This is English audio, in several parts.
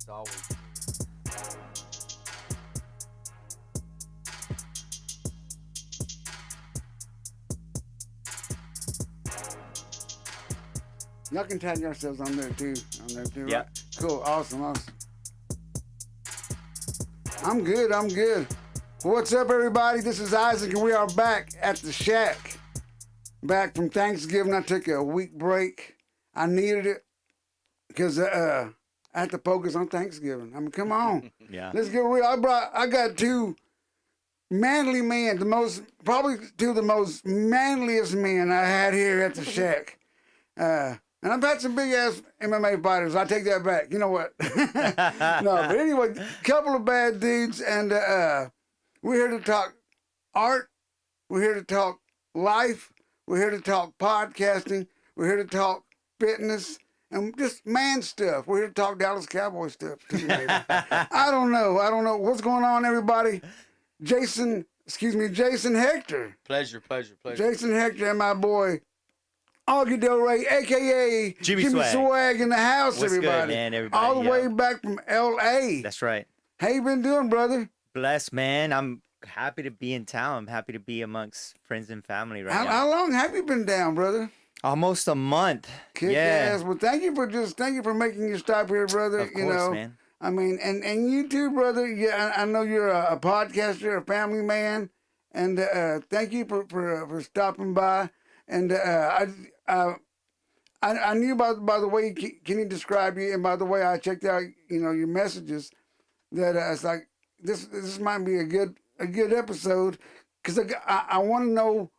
It's always. Y'all can tag yourselves on there too. On there too, Yeah. right? Cool. Awesome. Awesome. I'm good. I'm good. What's up, everybody? This is Isaac, and we are back at the shack. Back from Thanksgiving. I took a week break. I needed it because I had to focus on Thanksgiving. I mean, come on. Yeah. Let's get real. I got two manly men, probably two of the most manliest men I had here at the shack. And I've had some big ass MMA fighters. I take that back. You know what? No, but anyway, couple of bad dudes, and we're here to talk art. We're here to talk life. We're here to talk podcasting. We're here to talk fitness and just man stuff. We're here to talk Dallas Cowboy stuff too, maybe. I don't know. What's going on, everybody? Jason Hector. Pleasure. Jason Hector and my boy Auggie Del Rey, a.k.a. Jimmy Swag. In the house, What's everybody. good, man, everybody? All the way back from L.A. That's right. How you been doing, brother? Blessed, man. I'm happy to be in town. I'm happy to be amongst friends and family right now. How long have you been down, brother? Almost a month. Kick ass. Well, thank you for making your stop here, brother. Of course, man. I mean, and you too, brother. Yeah, I know you're a podcaster, a family man, and thank you for stopping by. And I knew by the way Kenny described you, and by the way I checked out your messages, that it's like this might be a good episode, because I want to know, of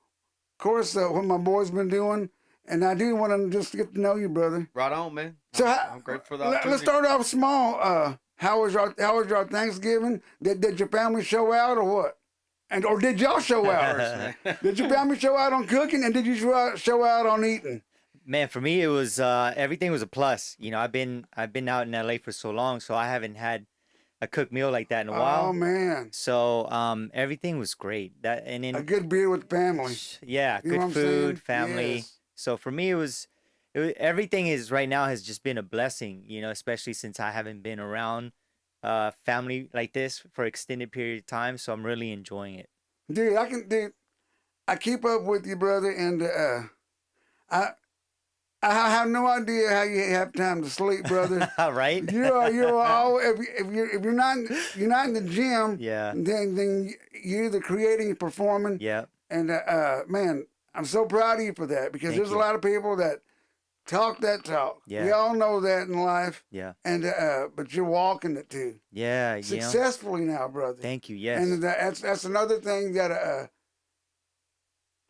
course, what my boy's been doing, and I do want to just get to know you, brother. Right on, man. So I'm grateful for the opportunity. let's start off small. How was your Thanksgiving? Did your family show out or what? Or did y'all show out? Did your family show out on cooking, and did you show out on eating? Man, for me, it was everything was a plus. I've been out in LA for so long, so I haven't had a cooked meal like that in a while. Oh man! So everything was great. And then a good beer with family. Yeah, You know what I'm good food, saying? family. Yes. So for me, everything is right now has just been a blessing. Especially since I haven't been around family like this for extended period of time. So I'm really enjoying it. Dude, I keep up with you, brother, and I have no idea how you have time to sleep, brother. Right? You're all if you're not in the gym, Yeah. then you're either creating or performing. Yeah. And man, I'm so proud of you for that, because Thank there's you. a lot of people that talk that talk. Yeah. We all know that in life. Yeah. And but you're walking it too. Yeah. Successfully now, brother. Thank you. Yes. And that's another thing that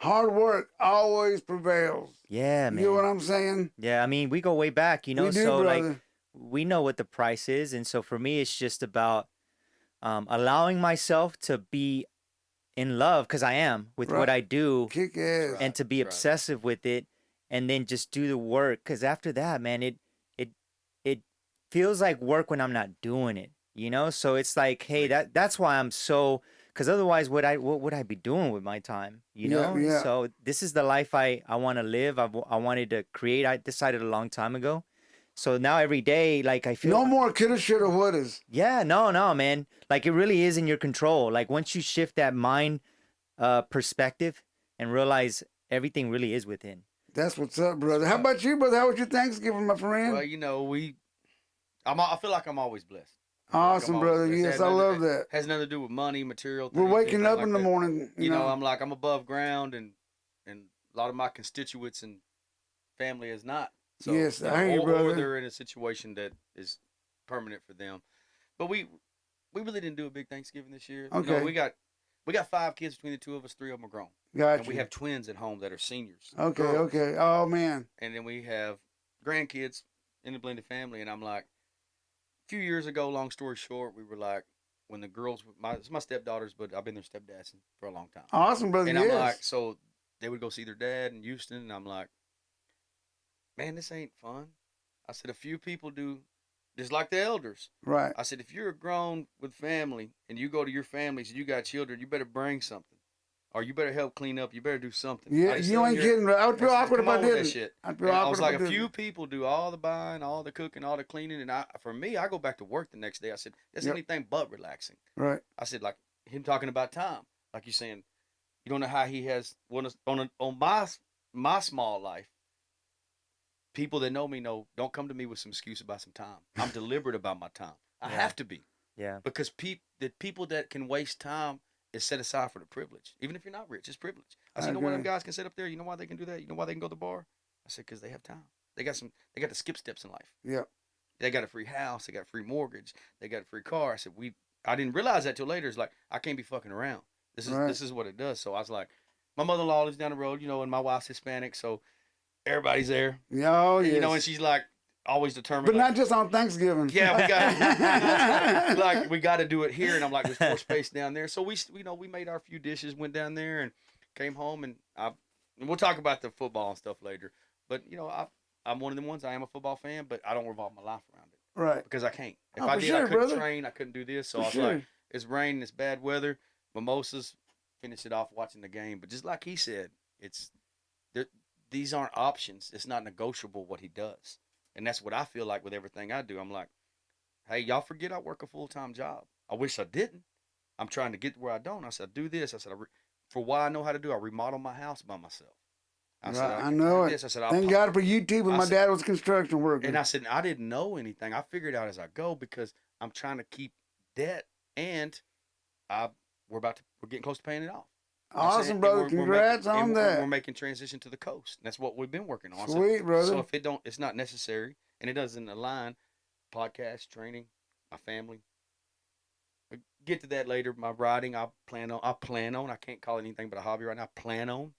hard work always prevails. Yeah, man. You know what I'm saying? Yeah, I mean, we go way back, We do, so brother. like we know what the price is, and so for me it's just about allowing myself to be in love, because I am with Right. what I do, Kick ass. and to be That's right. obsessive with it, and then just do the work, because after that, man, it feels like work when I'm not doing it, so it's like, hey, that's why I'm so, because otherwise what would I be doing with my time, Yeah. So this is the life I want to live. I wanted to create. I decided a long time ago, so now every day, like, I feel No more coulda, shoulda, wouldas. yeah, no, man. Like, it really is in your control. Like, once you shift that mind perspective and realize everything really is within. That's what's up, brother. How about you, brother? How was your Thanksgiving, my friend? Well, I feel like I'm always blessed. Awesome, Like I'm always brother. blessed. Yes, Has I nothing- love that. Has nothing to do with money, material things. We're waking anything up like in the that. morning. You know, I'm above ground, and a lot of my constituents and family is not. So, Yes, I hear you, or brother. they're in a situation that is permanent for them. But we really didn't do a big Thanksgiving this year. Okay. We got 5 kids between the two of us. 3 of them are grown, Got and you. we have twins at home that are seniors. Okay, girls. okay. Oh man. And then we have grandkids in the blended family. And I'm like, a few years ago, long story short, we were like, when the girls, it's my stepdaughters, but I've been their stepdads for a long time. Awesome, brother. And yes. I'm like, so they would go see their dad in Houston, and I'm like, man, this ain't fun. I said, a few people do, just like the elders. Right. I said, if you're grown with family and you go to your families and you got children, you better bring something. or you better help clean up. You better do something. Yeah, I just you sit ain't here, kidding. I would feel awkward come if I on with that didn't. shit. I'd feel And I awkward was if I like, a few didn't. people do all the buying, all the cooking, all the cleaning, and for me, I go back to work the next day. I said, that's Yep. anything but relaxing. Right. I said, like him talking about time, like you saying, you don't know how he has on my small life. People that know me know don't come to me with some excuse about some time. I'm deliberate about my time. I Yeah. have to be Yeah. because the people that can waste time is set aside for the privilege. Even if you're not rich, it's privilege. I said, I you know why them agree. guys can sit up there? You know why they can do that? You know why they can go to the bar? I said, because they have time. They got some. They got the skip steps in life. Yep. They got a free house. They got a free mortgage. They got a free car. I said, I didn't realize that till later. It's like I can't be fucking around. Right. This is what it does. So I was like, my mother-in-law lives down the road, and my wife's Hispanic, so everybody's there. Yeah, oh, And, yes. and she's like always determined. But like, not just on Thanksgiving. yeah, we got like we got to do it here, and I'm like, there's more space down there. So we made our few dishes, went down there, and came home, and we'll talk about the football and stuff later. But I'm one of them ones. I am a football fan, but I don't revolve my life around it Right. because I can't. If Oh, I for did, sure, I couldn't brother. train. I couldn't do this. So For I was sure. like, it's rain, it's bad weather, mimosas. Finish it off watching the game. But just like he said, these aren't options. It's not negotiable what he does. And that's what I feel like with everything I do. I'm like, hey, y'all forget I work a full-time job. I wish I didn't. I'm trying to get to where I don't. I said, I do this. I said, for what I know how to do, I remodel my house by myself. Right. said, I know it. this. I said, Thank God for YouTube. And my dad was a construction worker. and I said, I didn't know anything. I figured out as I go because I'm trying to keep debt, and we're getting close to paying it off. Awesome, brother. Congrats on that. We're making transition to the coast. That's what we've been working on. Sweet, brother. So if it's not necessary and it doesn't align, podcast, training, my family. I'll get to that later. My writing, I plan on. I can't call it anything but a hobby right now. I plan on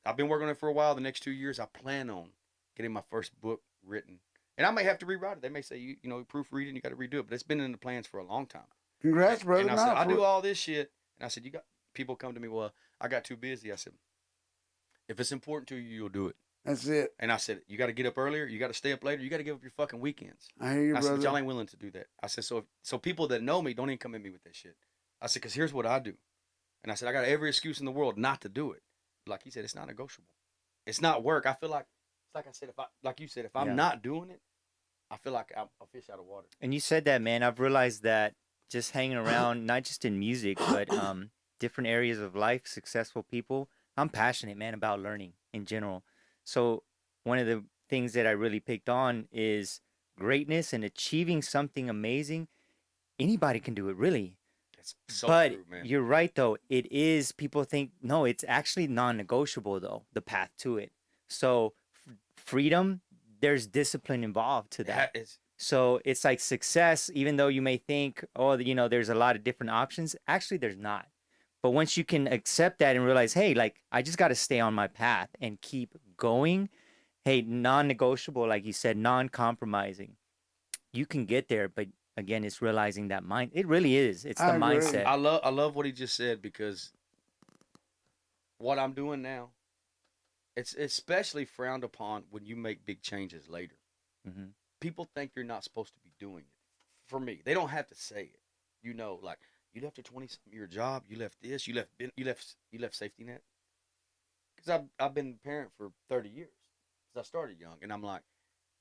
I've been working on it for a while. The next 2 years, I plan on getting my first book written. And I may have to rewrite it. They may say, you proofreading, you got to redo it. But it's been in the plans for a long time. Congrats, brother. And I said, I do all this shit. And I said, people come to me, well, I got too busy. I said, if it's important to you, you'll do it. That's it. And I said, you got to get up earlier. You got to stay up later. You got to give up your fucking weekends. I hear you, I brother. said, y'all ain't willing to do that. I said, so people that know me don't even come at me with that shit. I said, because here's what I do. And I said, I got every excuse in the world not to do it. Like he said, it's not negotiable. It's not work. I feel like, it's like I said, if I'm not doing it, I feel like I'm a fish out of water. And you said that, man. I've realized that just hanging around, not just in music, but different areas of life, successful people. I'm passionate, man, about learning in general. So one of the things that I really picked on is greatness and achieving something amazing. Anybody can do it, really. It's so But true, man. you're right, though. It is, people think, no, it's actually non-negotiable, though, the path to it. So freedom, there's discipline involved to that. So it's like success, even though you may think, oh, there's a lot of different options. Actually, there's not. But once you can accept that and realize, hey, like, I just got to stay on my path and keep going. Hey, non-negotiable, like you said, non-compromising. You can get there, but again, it's realizing that mind. It really is. It's the I agree. mindset. I love what he just said, because what I'm doing now, it's especially frowned upon when you make big changes later. Mm-hmm. People think you're not supposed to be doing it. For me, they don't have to say it. Like you left a 20-something year job, you left this, you left safety net. Because I've been a parent for 30 years since I started young, and I'm like,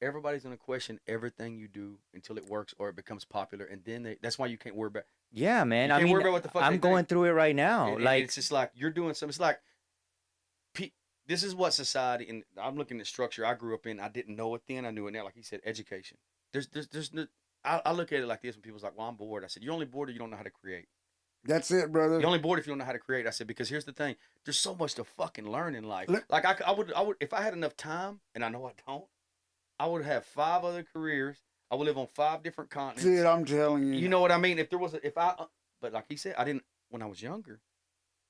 everybody's gonna question everything you do until it works or it becomes popular, and then that's why you can't worry about. Yeah, man. You I can't mean, worry about what the fuck I'm they going think. through it right now. And like, it's just like you're doing something. It's like this is what society, and I'm looking at structure I grew up in. I didn't know it then. I knew it now. Like he said, education. There's no. I look at it like this when people's like, "Well, I'm bored." I said, "You're only bored if you don't know how to create. That's it, brother. You're only bored if you don't know how to create." I said, because here's the thing: there's so much to fucking learn in life. Look- Like I would if I had enough time, and I know I don't. I would have 5 other careers. I would live on 5 different continents. That's it, I'm telling you. You know what I mean? If there was but like he said, I didn't when I was younger,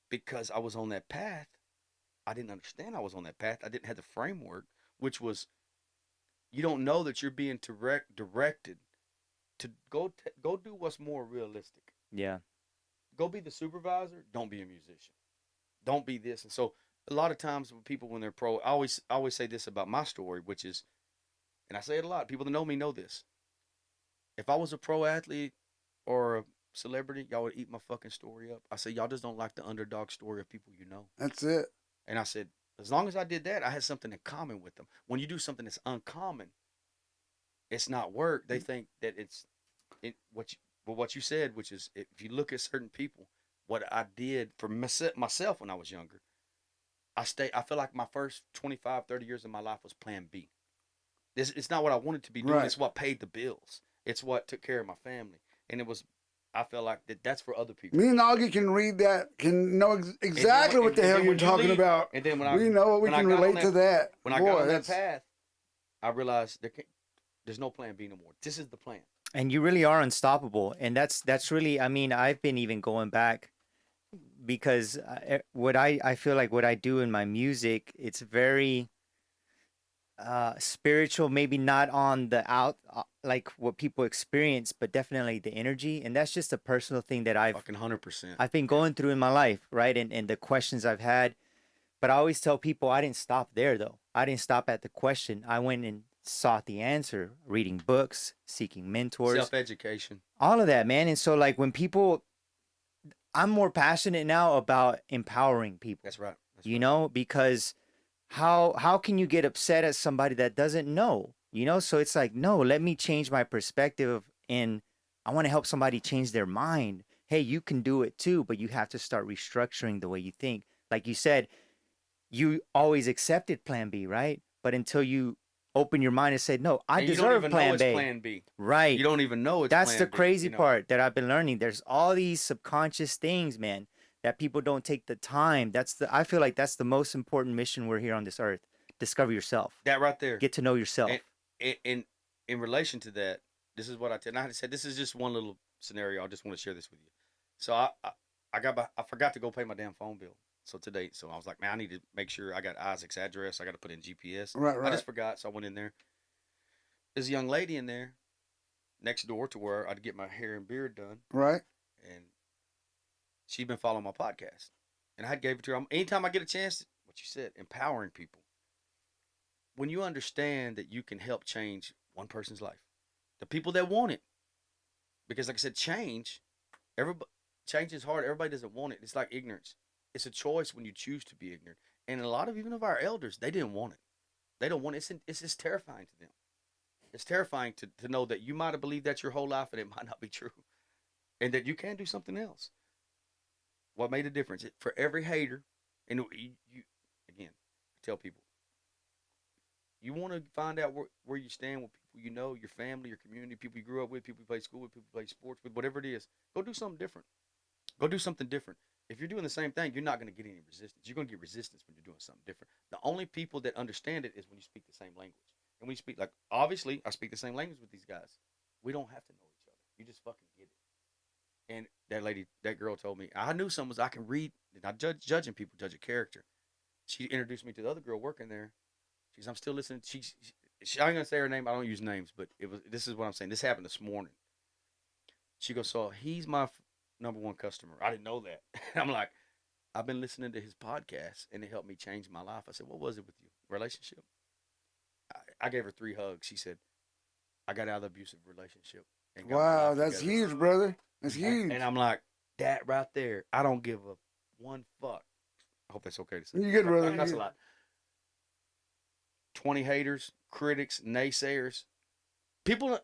because I was on that path. I didn't understand I was on that path. I didn't have the framework, which was, you don't know that you're being directed to go do what's more realistic. yeah. Go be the supervisor. Don't be a musician. Don't be this. And so a lot of times when people, when they're pro, I always say this about my story, which is, and I say it a lot. People that know me know this. If I was a pro athlete or celebrity, y'all would eat my fucking story up. I said, y'all just don't like the underdog story of people you know. That's it. And I said, as long as I did that, I had something in common with them. When you do something that's uncommon, it's not work. They think that what you said, which is if you look at certain people, what I did for myself when I was younger, I feel like my first 25, 30 years of my life was plan B. It's not what I wanted to be doing. Right. It's what paid the bills. It's what took care of my family. And it was, I felt like that's for other people. Me and Augie can read that, can know exactly what the hell you're talking about. And then we know we can relate to that. When I got on that path, I realized there's no plan B no more. This is the plan. And you really are unstoppable. And that's really, I mean, I've been even going back because what I feel like what I do in my music, it's very spiritual, maybe not on the like what people experience, but definitely the energy. And that's just a personal thing that fucking 100%. I've been going through in my life, right? And the questions I've had. But I always tell people I didn't stop there though. I didn't stop at the question. I went and sought the answer, reading books, seeking mentors, self-education, all of that, man. And so like when people, I'm more passionate now about empowering people. That's right. You know, because how can you get upset at somebody that doesn't know? You know, so it's like, no, let me change my perspective, and I want to help somebody change their mind. Hey, you can do it too, but you have to start restructuring the way you think. Like you said, you always accepted plan B, right? But until you open your mind and say, no, I deserve plan B. Right. You don't even know it's That's plan the B, crazy part that I've been learning. There's all these subconscious things, man, that people don't take the time. I feel like that's the most important mission we're here on this earth. Discover yourself. That right there. Get to know yourself. And in relation to that, this is what I tell. And I said this is just one little scenario. I just want to share this with you. So I forgot to go pay my damn phone bill. So today, I was like, man, I need to make sure I got Isaac's address. I got to put in GPS. Right. I just forgot, so I went in there. There's a young lady in there next door to where I'd get my hair and beard done. Right. And she'd been following my podcast. And I gave it to her. Anytime I get a chance, what you said, empowering people. When you understand that you can help change one person's life, the people that want it. Because like I said, change is hard. Everybody doesn't want it. It's like ignorance. It's a choice when you choose to be ignorant. And a lot of even of our elders, they didn't want it. They don't want it. It's just terrifying to them. It's terrifying to know that you might have believed that your whole life and it might not be true. And that you can do something else. What made a difference? For every hater, and you again, tell people, you want to find out where you stand with people you know, your family, your community, people you grew up with, people you play school with, people you play sports with, whatever it is. Go do something different. Go do something different. If you're doing the same thing, you're not going to get any resistance. You're going to get resistance when you're doing something different. The only people that understand it is when you speak the same language. And when you speak, like, obviously, I speak the same language with these guys. We don't have to know each other. You just fucking get it. And that girl told me, I knew someone I can read, not judging people, judge a character. She introduced me to the other girl working there. She says, I'm still listening. I ain't going to say her name. I don't use names, but this is what I'm saying. This happened this morning. She goes, so he's my number one customer. I didn't know that. I'm like, I've been listening to his podcast and it helped me change my life. I said, what was it with you? Relationship? I gave her 3 hugs. She said, I got out of the abusive relationship. Wow, that's huge, brother. That's huge. And I'm like, that right there, I don't give a one fuck. I hope that's okay to say. You good, brother. That's a lot. 20 haters, critics, naysayers. People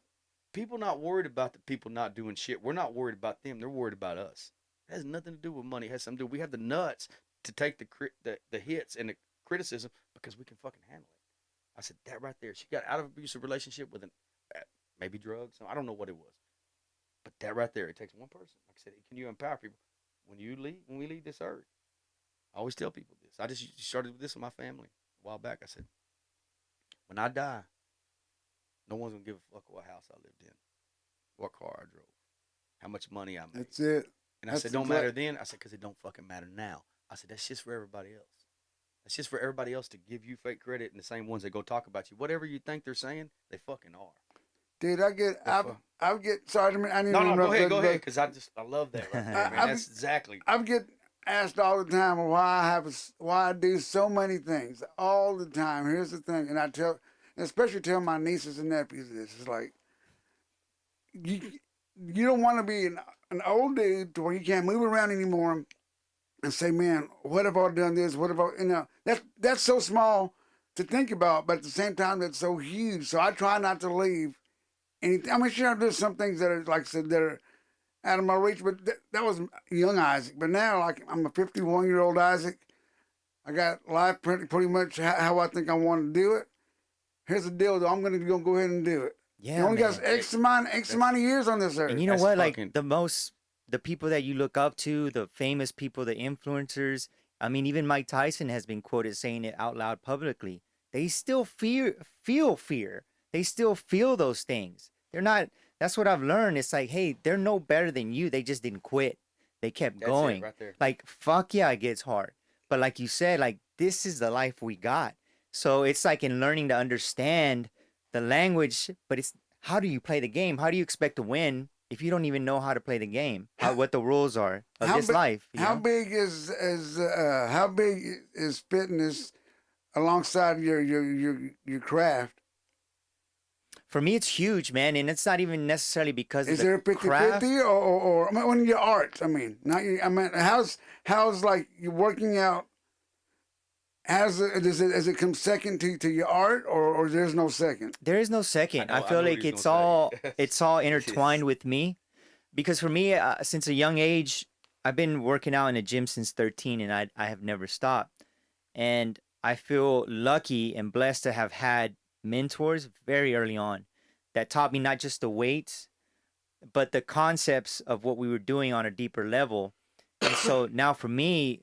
not worried about the people not doing shit. We're not worried about them. They're worried about us. It has nothing to do with money. It has something to do. We have the nuts to take the hits and the criticism because we can fucking handle it. I said, that right there. She got out of an abusive relationship with maybe drugs. I don't know what it was. But that right there, it takes one person. Like I said, can you empower people? When we leave this earth, I always tell people this. I just started with this with my family a while back. I said, when I die, no one's going to give a fuck what house I lived in, what car I drove, how much money I made. That's it. And I said, don't matter then. I said, because it don't fucking matter now. I said, that's just for everybody else. That's just for everybody else to give you fake credit, and the same ones that go talk about you. Whatever you think they're saying, they fucking are. Dude, I get sorry. I need no, go ahead, because I love that right there, man. That's exactly. I get asked all the time why I do so many things all the time. Here's the thing, and I especially tell my nieces and nephews this. It's like you don't want to be an old dude to where you can't move around anymore and say, man, what if I done this? What if I, that's so small to think about, but at the same time, that's so huge. So I try not to leave anything. I mean, sure, there's some things that are, like I said, that are out of my reach, but that was young Isaac. But now, like, I'm a 51-year-old Isaac. I got life pretty much how I think I want to do it. Here's the deal, though. I'm going to go ahead and do it. Yeah, you only man. got X amount of years on this earth. And you know That's what? fucking- Like the people that you look up to, the famous people, the influencers. I mean, even Mike Tyson has been quoted saying it out loud publicly. They still feel fear. They still feel those things. They're not. That's what I've learned. It's like, hey, they're no better than you. They just didn't quit. They kept That's it going. right there. Like, fuck yeah, it gets hard. But like you said, like, this is the life we got. So it's like in learning to understand the language, but it's how do you play the game? How do you expect to win if you don't even know how to play the game? What the rules are of this life? How big is fitness alongside your craft? For me, it's huge, man, and it's not even necessarily because Is of there a the craft. 50-50 or I mean, when your arts? I mean, not your, I mean, how's like you working out? Does it come second to your art, or there's no second? There is no second. I I feel know like what he's it's gonna all say. it's all intertwined with me, because for me, since a young age, I've been working out in a gym since 13, and I have never stopped. And I feel lucky and blessed to have had mentors very early on that taught me not just the weights, but the concepts of what we were doing on a deeper level. And so now for me,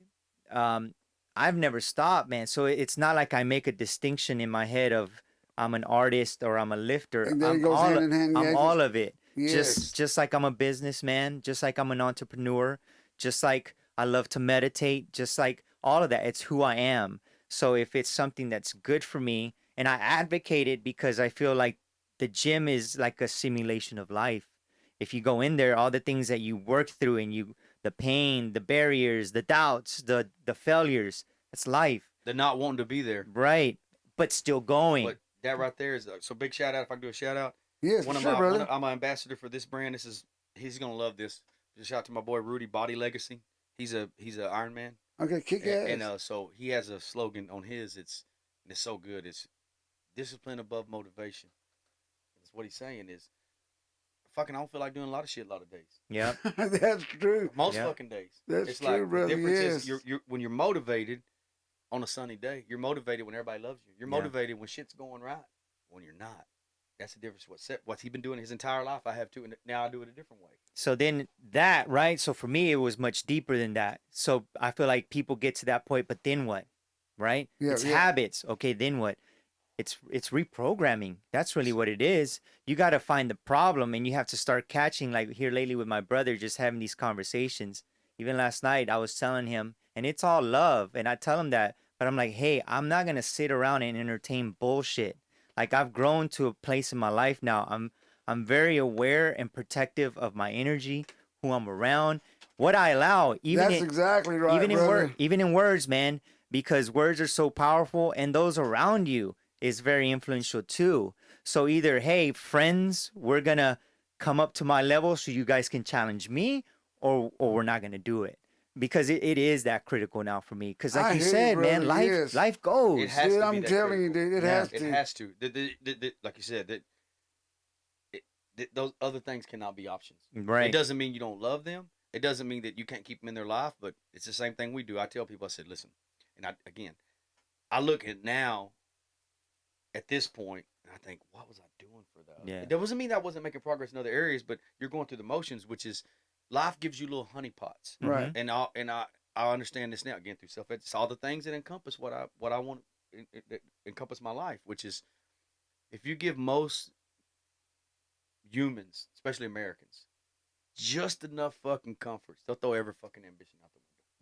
I've never stopped, man. So it's not like I make a distinction in my head of I'm an artist or I'm a lifter. And there it I'm goes all, hand in hand. I'm Yeah, all of it. yes. Just like I'm a businessman, just like I'm an entrepreneur, just like I love to meditate, just like all of that. It's who I am. So if it's something that's good for me, and I advocate it because I feel like the gym is like a simulation of life. If you go in there, all the things that you work through and the pain, the barriers, the doubts, the failures, that's life. They're not wanting to be there. Right. But still going. But that right there is so big shout out. If I can do a shout out, Yes, one for of sure, my brother. I'm an ambassador for this brand. He's gonna love this. Just shout out to my boy Rudy, Body Legacy. He's a Iron Man, Okay, kick ass. and so he has a slogan on his. It's so good. It's discipline above motivation. That's what he's saying is, fucking, I don't feel like doing a lot of shit a lot of days. Yeah. That's true. Most Yeah. fucking days. That's It's true, like brother. the difference Yes. is you're when you're motivated on a sunny day. You're motivated when everybody loves you. You're Yeah. motivated when shit's going right. When you're not. That's the difference. What's he been doing his entire life? I have too, and now I do it a different way. So then that, right? So for me, it was much deeper than that. So I feel like people get to that point, but then what? Right? Yeah, It's yeah. habits. Okay, then what? It's reprogramming. That's really what it is. You got to find the problem, and you have to start catching, like here lately with my brother, just having these conversations. Even last night, I was telling him, and it's all love, and I tell him that, but I'm like, hey, I'm not gonna sit around and entertain bullshit. Like I've grown to a place in my life now. I'm very aware and protective of my energy, who I'm around, what I allow. That's exactly right, even brother. even in words, man, because words are so powerful, and those around you is very influential too. So either, hey, friends, we're gonna come up to my level so you guys can challenge me, or we're not gonna do it. Because it is that critical now for me. Because like I you hear you, said, man, brother, yes. life goes. It has Dude, to be I'm that telling you, critical. dude, it Yeah. has It to. has to. Like you said, those other things cannot be options. Right. It doesn't mean you don't love them. It doesn't mean that you can't keep them in their life. But it's the same thing we do. I tell people, I said, listen, and I look at now, at this point, and I think, what was I doing for that? Yeah. It doesn't mean that I wasn't making progress in other areas, but you're going through the motions, which is life gives you little honey pots. Right. And I understand this now again through self. It's all the things that encompass what I want that encompass my life, which is if you give most humans, especially Americans, just enough fucking comforts, they'll throw every fucking ambition out the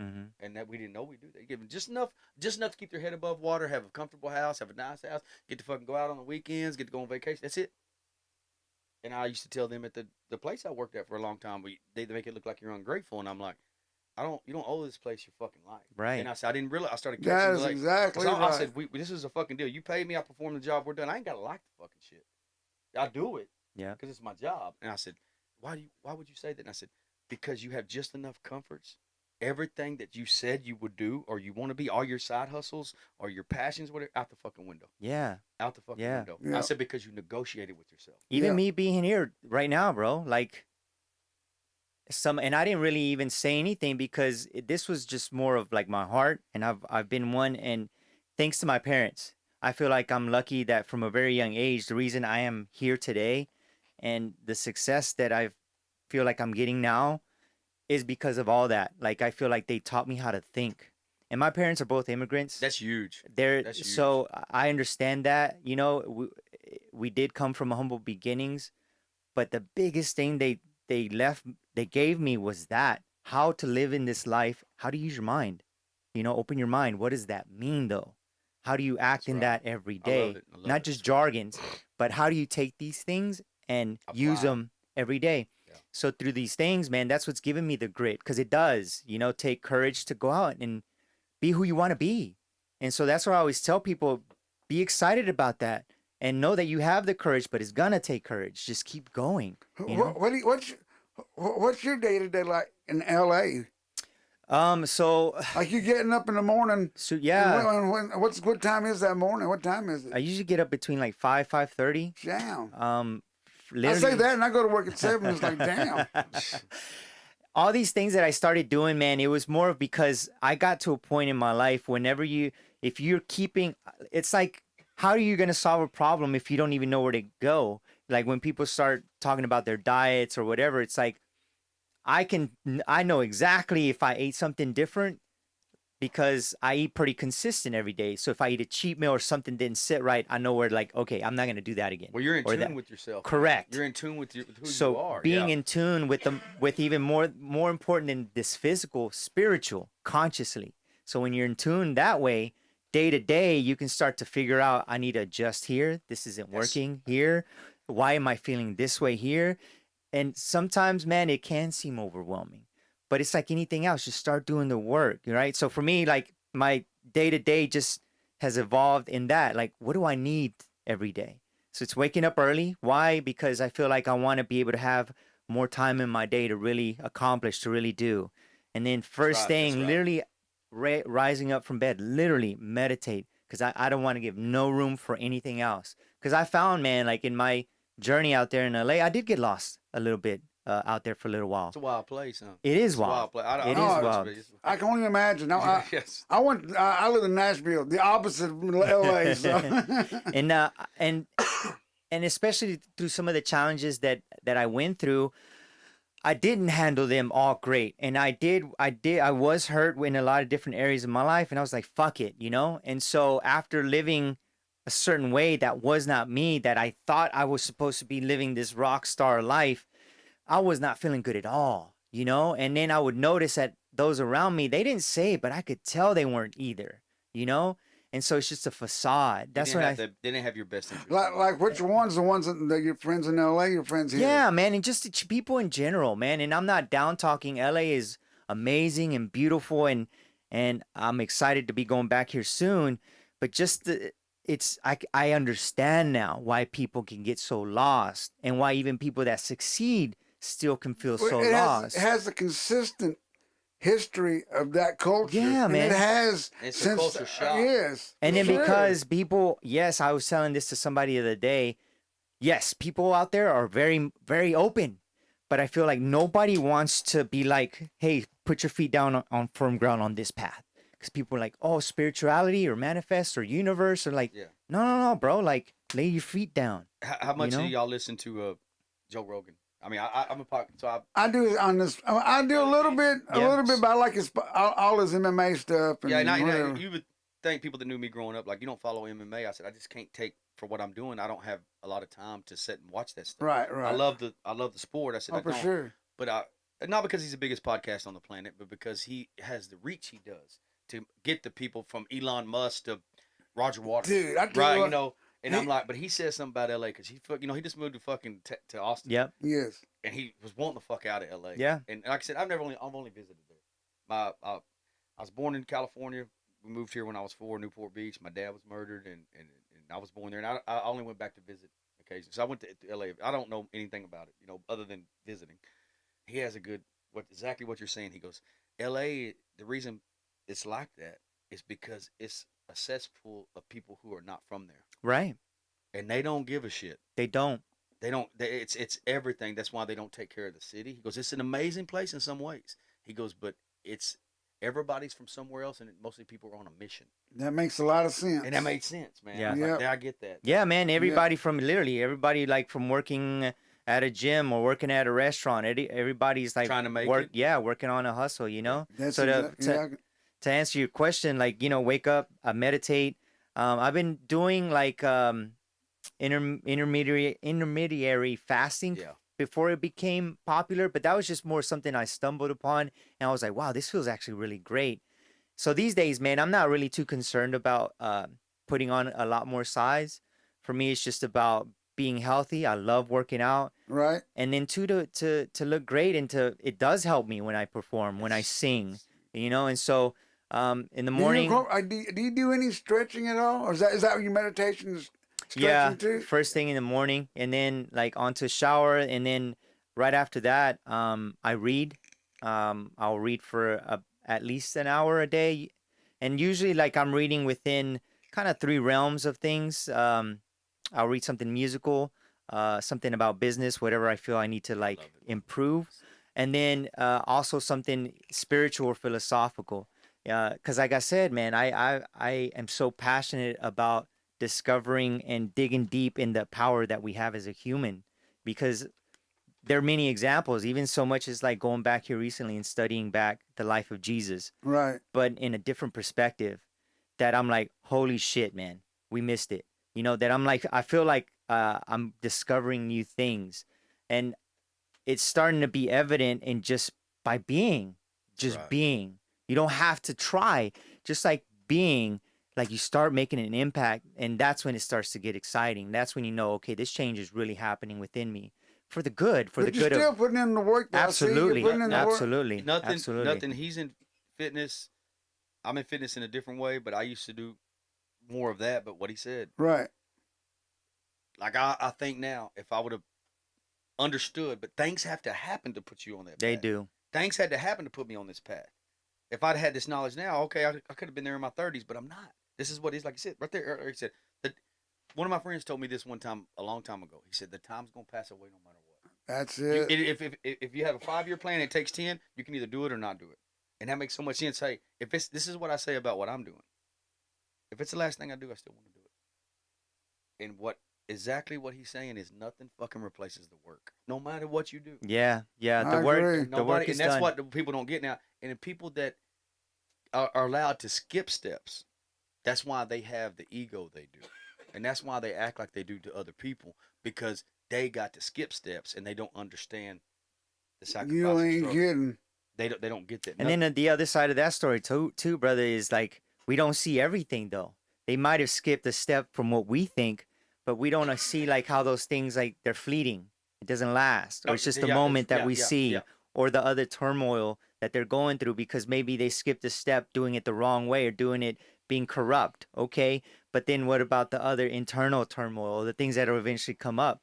window. Mm-hmm. And that we didn't know we do. They give them just enough to keep their head above water, have a comfortable house, have a nice house, get to fucking go out on the weekends, get to go on vacation. That's it. And I used to tell them at the place I worked at for a long time, they make it look like you're ungrateful, and I'm like, you don't owe this place your fucking life. Right. And I said, I didn't realize. I started That catching is like, exactly so I right. said, this is a fucking deal. You paid me, I performed the job, we're done. I ain't gotta like the fucking shit. I do it. Yeah. Because it's my job. And I said, why would you say that? And I said, because you have just enough comforts. Everything that you said you would do or you want to be, all your side hustles or your passions, whatever, out the fucking window. Yeah. Out the fucking Yeah. window. I Yeah. said because you negotiated with yourself. Even Yeah. me being here right now, bro, like and I didn't really even say anything because this was just more of like my heart, and I've been one, and thanks to my parents, I feel like I'm lucky that from a very young age, the reason I am here today and the success that I feel like I'm getting now is because of all that. Like I feel like they taught me how to think. And my parents are both immigrants. That's huge. They're That's huge. so I understand that, you know, we did come from humble beginnings, but the biggest thing they gave me was that how to live in this life, how to use your mind. You know, open your mind. What does that mean though? How do you act That's in right. that every I love day? it. I love Not it. just jargons, but how do you take these things and use Apply 'em. them every day? Yeah. So through these things, man, that's what's given me the grit, because it does, you know, take courage to go out and be who you want to be. And so that's why I always tell people, be excited about that and know that you have the courage, but it's gonna take courage. Just keep going. You know? What's your day to day like in L.A.? So Like you getting up in the morning. yeah, What time is that morning? What time is I it? usually get up between like 5:30. Damn. Literally, I say that and I go to work at 7. It's like, damn. all these things that I started doing, man, it was more of because I got to a point in my life whenever if you're keeping, it's like, how are you going to solve a problem if you don't even know where to go? Like when people start talking about their diets or whatever, it's like, I know exactly if I ate something different because I eat pretty consistent every day. So if I eat a cheat meal or something didn't sit right, I know where, like, okay, I'm not going to do that again. Well, you're in Or tune that. with yourself. Correct. You're in tune with who you So are. being Yeah. in tune with with even more important than this physical, spiritual, consciously. So when you're in tune that way, day to day, you can start to figure out, I need to adjust here. This isn't Yes. working here. Why am I feeling this way here? And sometimes, man, it can seem overwhelming, but it's like anything else. Just start doing the work, right? So for me, like my day to day just has evolved in that. Like, what do I need every day? So it's waking up early. Why? Because I feel like I want to be able to have more time in my day to really accomplish, to really do. And then first right, thing, that's right. literally rising up from bed, literally meditate, because I don't want to give no room for anything else. Because I found, man, like in my journey out there in LA, I did get lost a little bit out there for a little while. It's a wild place, huh? It is It's a wild. wild place. It is wild. I can only imagine. Yes. I live in Nashville, the opposite of L.A. So. And especially through some of the challenges that I went through, I didn't handle them all great. And I was hurt in a lot of different areas of my life, and I was like, fuck it, you know? And so after living a certain way that was not me, that I thought I was supposed to be living this rock star life, I was not feeling good at all, you know? And then I would notice that those around me, they didn't say it, but I could tell they weren't either, you know? And so it's just a facade. That's when they didn't have your best interest. Like which ones? The ones that your friends in LA, your friends here? Yeah, man, and just the people in general, man. And I'm not down talking. LA is amazing and beautiful, and I'm excited to be going back here soon. But just I understand now why people can get so lost, and why even people that succeed still can feel so lost. It has a consistent history of that culture. Yeah, and man. it has It's a since culture shock. Yes. And then sure. because people, yes, I was telling this to somebody the other day. Yes, people out there are very, very open, but I feel like nobody wants to be like, hey, put your feet down on firm ground on this path. Because people are like, oh, spirituality or manifest or universe, or like, Yeah. no, bro, like lay your feet down. How much know? do y'all listen to Joe Rogan? I mean, I'm a podcast, so I do on this. I do a little bit, but I like all his MMA stuff. And whatever. you would think people that knew me growing up, like, you don't follow MMA. I said, I just can't take for what I'm doing. I don't have a lot of time to sit and watch that stuff. Right. I love the sport. I said, I for don't. sure. But not because he's the biggest podcast on the planet, but because he has the reach he does to get the people from Elon Musk to Roger Waters. Dude, I tell right, you what, you know. And I'm like, but he says something about LA because he just moved to fucking to Austin. Yep. Yes. And he was wanting the fuck out of LA. Yeah. And like I said, I've only visited there. I was born in California. We moved here when I was 4, Newport Beach. My dad was murdered, and I was born there. And I only went back to visit occasionally. So I went to LA. I don't know anything about it, you know, other than visiting. He has a good exactly what you're saying. He goes, L.A. The reason it's like that is because it's a cesspool of people who are not from there, Right. and they don't give a shit. They don't. They don't. It's everything. That's why they don't take care of the city. He goes, it's an amazing place in some ways. He goes, but it's everybody's from somewhere else, and mostly people are on a mission. That makes a lot of sense. And that made sense, man. Yeah. I was like, Yep. yeah, I get that. Yeah, man. Everybody from literally everybody like from working at a gym or working at a restaurant. Everybody's like Trying to make work. it. Yeah, working on a hustle. You know. That's So exactly. to answer your question, like, wake up, meditate. I've been doing like intermediary fasting Yeah. before it became popular, but that was just more something I stumbled upon, and I was like, wow, this feels actually really great. So these days, man, I'm not really too concerned about putting on a lot more size. For me, it's just about being healthy. I love working out, Right. and then two to look great, and it does help me when I perform, when I Yes. sing, and so in the Do morning. do you do any stretching at all, or is that your meditation is stretching Yeah, too? first thing in the morning, and then like onto shower, and then right after that, I read. I'll read for at least an hour a day, and usually like I'm reading within kind of three realms of things. I'll read something musical, something about business, whatever I feel I need to like love it. improve, and then also something spiritual or philosophical. Because like I said, man, I am so passionate about discovering and digging deep in the power that we have as a human, because there are many examples, even so much as like going back here recently and studying back the life of Jesus, Right. but in a different perspective, that I'm like, holy shit, man, we missed it. That I'm like, I feel like I'm discovering new things, and it's starting to be evident in just by being, just Right. being. You don't have to try, just like being, like you start making an impact, and that's when it starts to get exciting. That's when you know, okay, this change is really happening within me for the good, for But the you're good still of putting in the work. Though. I see absolutely, you're putting in the work. absolutely, Nothing. absolutely. Nothing. He's in fitness. I'm in fitness in a different way, but I used to do more of that. But what he said, Right. like I think now, if I would have understood, but things have to happen to put you on that They path. do. Things had to happen to put me on this path. If I'd had this knowledge now, okay, I could have been there in my 30s, but I'm not. This is what he's like. He said right there earlier. He said that one of my friends told me this one time a long time ago. He said the time's gonna pass away no matter what. That's You, it. if you have a 5-year plan, and it takes 10. You can either do it or not do it, and that makes so much sense. Hey, if it's this is what I say about what I'm doing. If it's the last thing I do, I still want to do it. And exactly what he's saying is nothing fucking replaces the work, no matter what you do. Yeah, yeah. I The work, agree. the work And is that's done. what the people don't get now. And the people that are allowed to skip steps, that's why they have the ego they do, and that's why they act like they do to other people, because they got to skip steps and they don't understand the sacrifice. You and ain't struggle. kidding. They don't get that. And then the other side of that story too, brother, is like we don't see everything though. They might have skipped a step from what we think, but we don't see like how those things like they're fleeting. It doesn't last, or it's just the moment that we see, or the other turmoil that they're going through because maybe they skipped a step doing it the wrong way or doing it being corrupt. Okay, but then what about the other internal turmoil, the things that will eventually come up?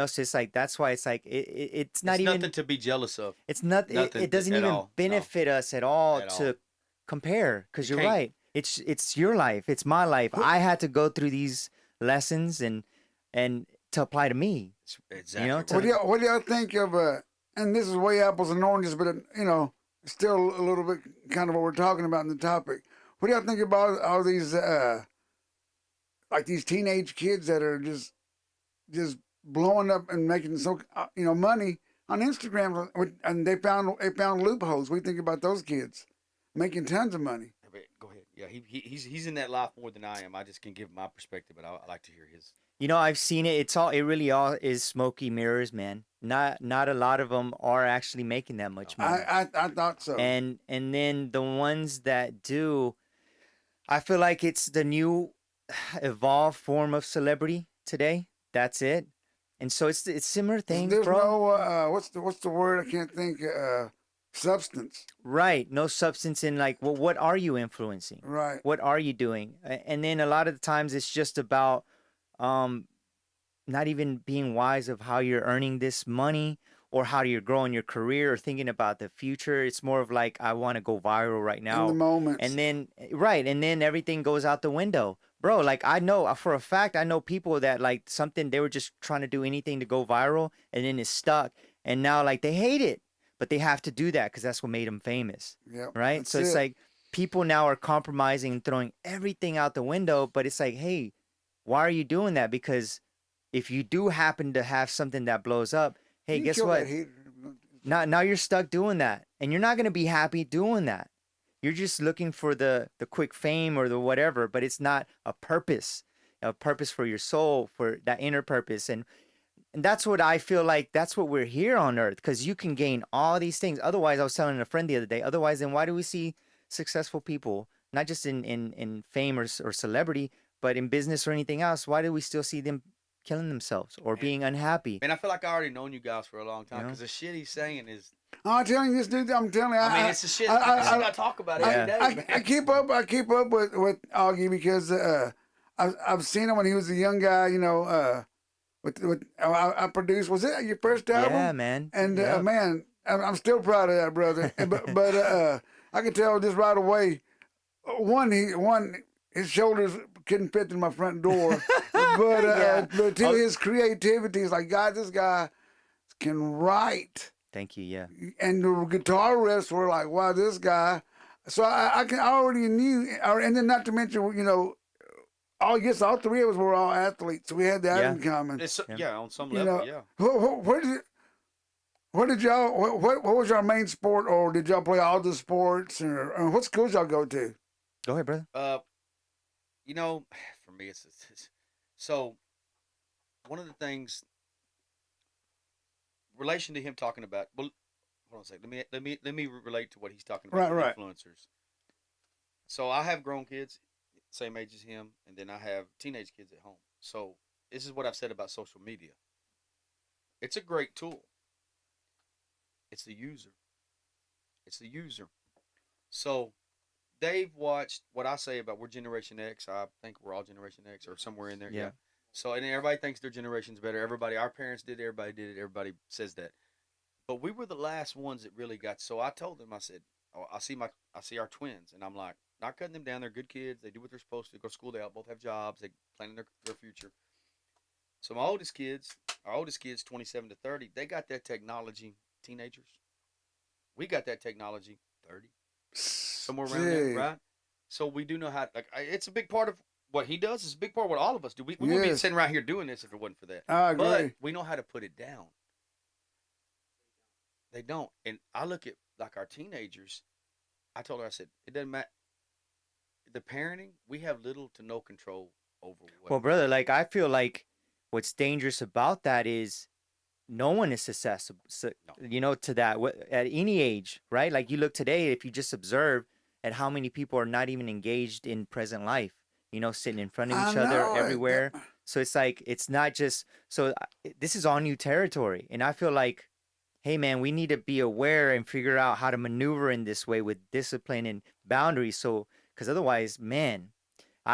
So it's like that's why it's like it's not it's even nothing to be jealous of. it's not. Nothing It doesn't at even all. No. benefit us at all At to all. compare. Because You you're can't. right. It's your life. It's my life. I had to go through these lessons and to apply to me. Exactly. to- What do y'all think of? And this is way apples and oranges, but still a little bit kind of what we're talking about in the topic. What do y'all think about all these like these teenage kids that are just blowing up and making money on Instagram, and they found loopholes. What do you think about those kids making tons of money? Go ahead. Yeah, he's in that life more than I am. I just can give my perspective, but I like to hear his. I've seen it. It really all is smoky mirrors, man. Not a lot of them are actually making that much money. I thought so. And then the ones that do, I feel like it's the new evolved form of celebrity today. That's it. And so it's similar things, There's bro. no what's the word? I can't think. Substance. Right. No substance in like, well, what are you influencing? Right. What are you doing? And then a lot of the times it's just about not even being wise of how you're earning this money or how you're growing your career or thinking about the future. It's more of like, I want to go viral right In the now. moments. And then, right. And then everything goes out the window. Bro, like I know for a fact, I know people that like something, they were just trying to do anything to go viral and then it's stuck. And now like they hate it, but they have to do that because that's what made them famous. Yep. Right. That's So it's it. like people now are compromising and throwing everything out the window. But it's like, hey, why are you doing that? Because if you do happen to have something that blows up, hey, You guess kill that what? heat. Now you're stuck doing that, and you're not gonna be happy doing that. You're just looking for the quick fame or the whatever, but it's not a purpose for your soul, for that inner purpose. And that's what I feel like. That's what we're here on earth, because you can gain all these things. Otherwise, I was telling a friend the other day. Otherwise, then why do we see successful people, not just in fame or celebrity, but in business or anything else? Why do we still see them killing themselves or Man, being unhappy? man, I feel like I already known you guys for a long You time know? because the shit he's saying is. I'm telling you, this dude. I'm telling you. I mean, it's the shit. I, This is I, what I talk about Yeah. every day, man. I keep up. I keep up with Augie because I've seen him when he was a young guy. You know, with I produced. Was it your first album? Yeah, man. And Yep. man, I'm still proud of that, brother. But I can tell just right away. One, his shoulders couldn't fit in my front door. But Yeah. but to Oh. his creativity, it's like, God, this guy can write. Thank you. Yeah. And the guitar riffs were like, wow, this guy. So I already knew, and then not to mention, you know, I guess all three of us were all athletes, so we had that Yeah. in common. It's, Yeah. yeah, on some You level, know, yeah. where did y'all? What was your main sport, or did y'all play all the sports, or what schools y'all go to? Go ahead, brother. You know, for me, it's so one of the things relation to him talking about. Well, hold on a second. Let me relate to what he's talking about. Right, right. Influencers. So I have grown kids, same age as him, and then I have teenage kids at home. So this is what I've said about social media. It's a great tool. It's the user. It's the user. So they've watched what I say about we're Generation X. I think we're all Generation X or somewhere in there. Yeah. Yeah. So and everybody thinks their generation's better. Everybody, our parents did. Everybody did it. Everybody says that. But we were the last ones that really got. So I told them, I said, oh, I see our twins, and I'm like, not cutting them down. They're good kids. They do what they're supposed to. Go to school. They all both have jobs. They planning their future. So my oldest kids, our oldest kids, 27 to 30, they got that technology. Teenagers, we got that technology. 30, somewhere around there, Gee. right? So we do know how. Like, it's a big part of what he does. It's a big part of what all of us do. We wouldn't be Yes. sitting right here doing this if it wasn't for that. I agree. But we know how to put it down. They don't. And I look at like our teenagers. I told her, I said, it doesn't matter. The parenting, we have little to no control over what. Well, brother, like I feel like what's dangerous about that is no one is accessible, No. you know, to that at any age, right? Like you look today, if you just observe at how many people are not even engaged in present life, you know, sitting in front of I each other know it. everywhere. So it's like, it's not just, so this is all new territory. And I feel like, hey man, we need to be aware and figure out how to maneuver in this way with discipline and boundaries. So, because otherwise, man,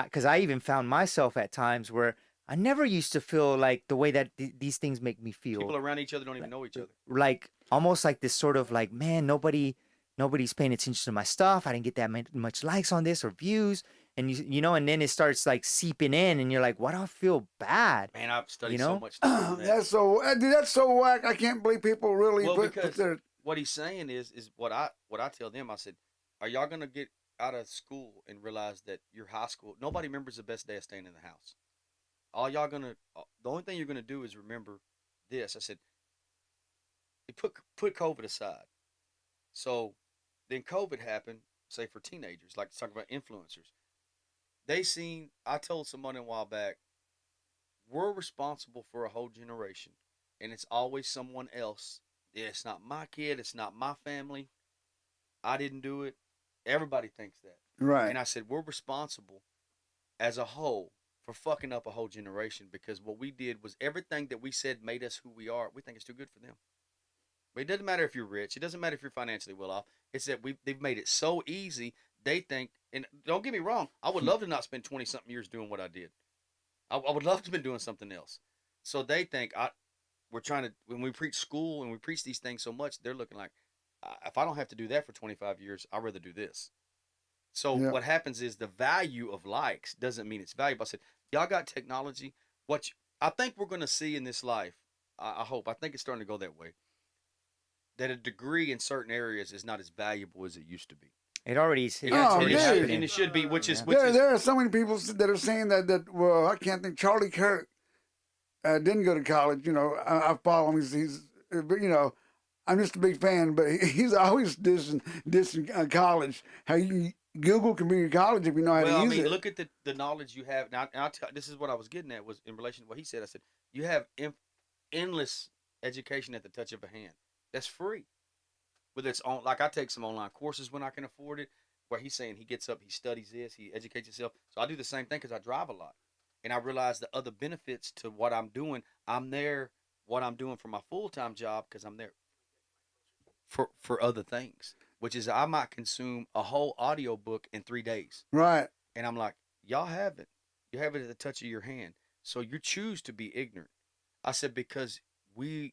because I even found myself at times where I never used to feel like the way that these things make me feel. People around each other don't even know each other. Like almost like this sort of like, man, nobody's paying attention to my stuff. I didn't get that much likes on this or views. And you know, and then it starts like seeping in, and you're like, why do I feel bad? Man, I've studied You know? so much stuff on that. That's so whack. I can't believe people really Well, put because their. what he's saying is what I tell them. I said, are y'all gonna get out of school and realize that your high school nobody remembers the best day of staying in the house. All y'all gonna the only thing you're gonna do is remember this. I said, you put COVID aside. So then COVID happened. Say for teenagers, like talking about influencers. I told someone a while back, we're responsible for a whole generation, and it's always someone else. It's not my kid. It's not my family. I didn't do it. Everybody thinks that. Right. And I said, we're responsible as a whole for fucking up a whole generation because what we did was everything that we said made us who we are. We think it's too good for them. But it doesn't matter if you're rich. It doesn't matter if you're financially well off. It's that they've made it so easy. They think, and don't get me wrong, I would love to not spend 20-something years doing what I did. I would love to have been doing something else. So they think we're trying to, when we preach school and we preach these things so much, they're looking like, if I don't have to do that for 25 years, I'd rather do this. So Yeah. what happens is the value of likes doesn't mean it's valuable. I said, y'all got technology. I think we're going to see in this life, I hope, I think it's starting to go that way, that a degree in certain areas is not as valuable as it used to be. It already is. And, It's Oh, and, already it, dude. should, happening. and it should be, which is, Yeah. which is, There are so many people that are saying that well, I can't think Charlie Kirk didn't go to college. You know, I follow him. But you know, I'm just a big fan. But he's always dissing college. How you Google community college if you know how well, to I use mean, it. look at the knowledge you have. Now, this is what I was getting at was in relation to what he said. I said, you have endless education at the touch of a hand. That's free. Whether it's on, like I take some online courses when I can afford it, where he's saying he gets up, he studies this, he educates himself. So I do the same thing because I drive a lot. And I realize the other benefits to what I'm doing. I'm there, what I'm doing for my full time job because I'm there for other things, which is I might consume a whole audio book in 3 days. Right. And I'm like, y'all have it. You have it at the touch of your hand. So you choose to be ignorant. I said, because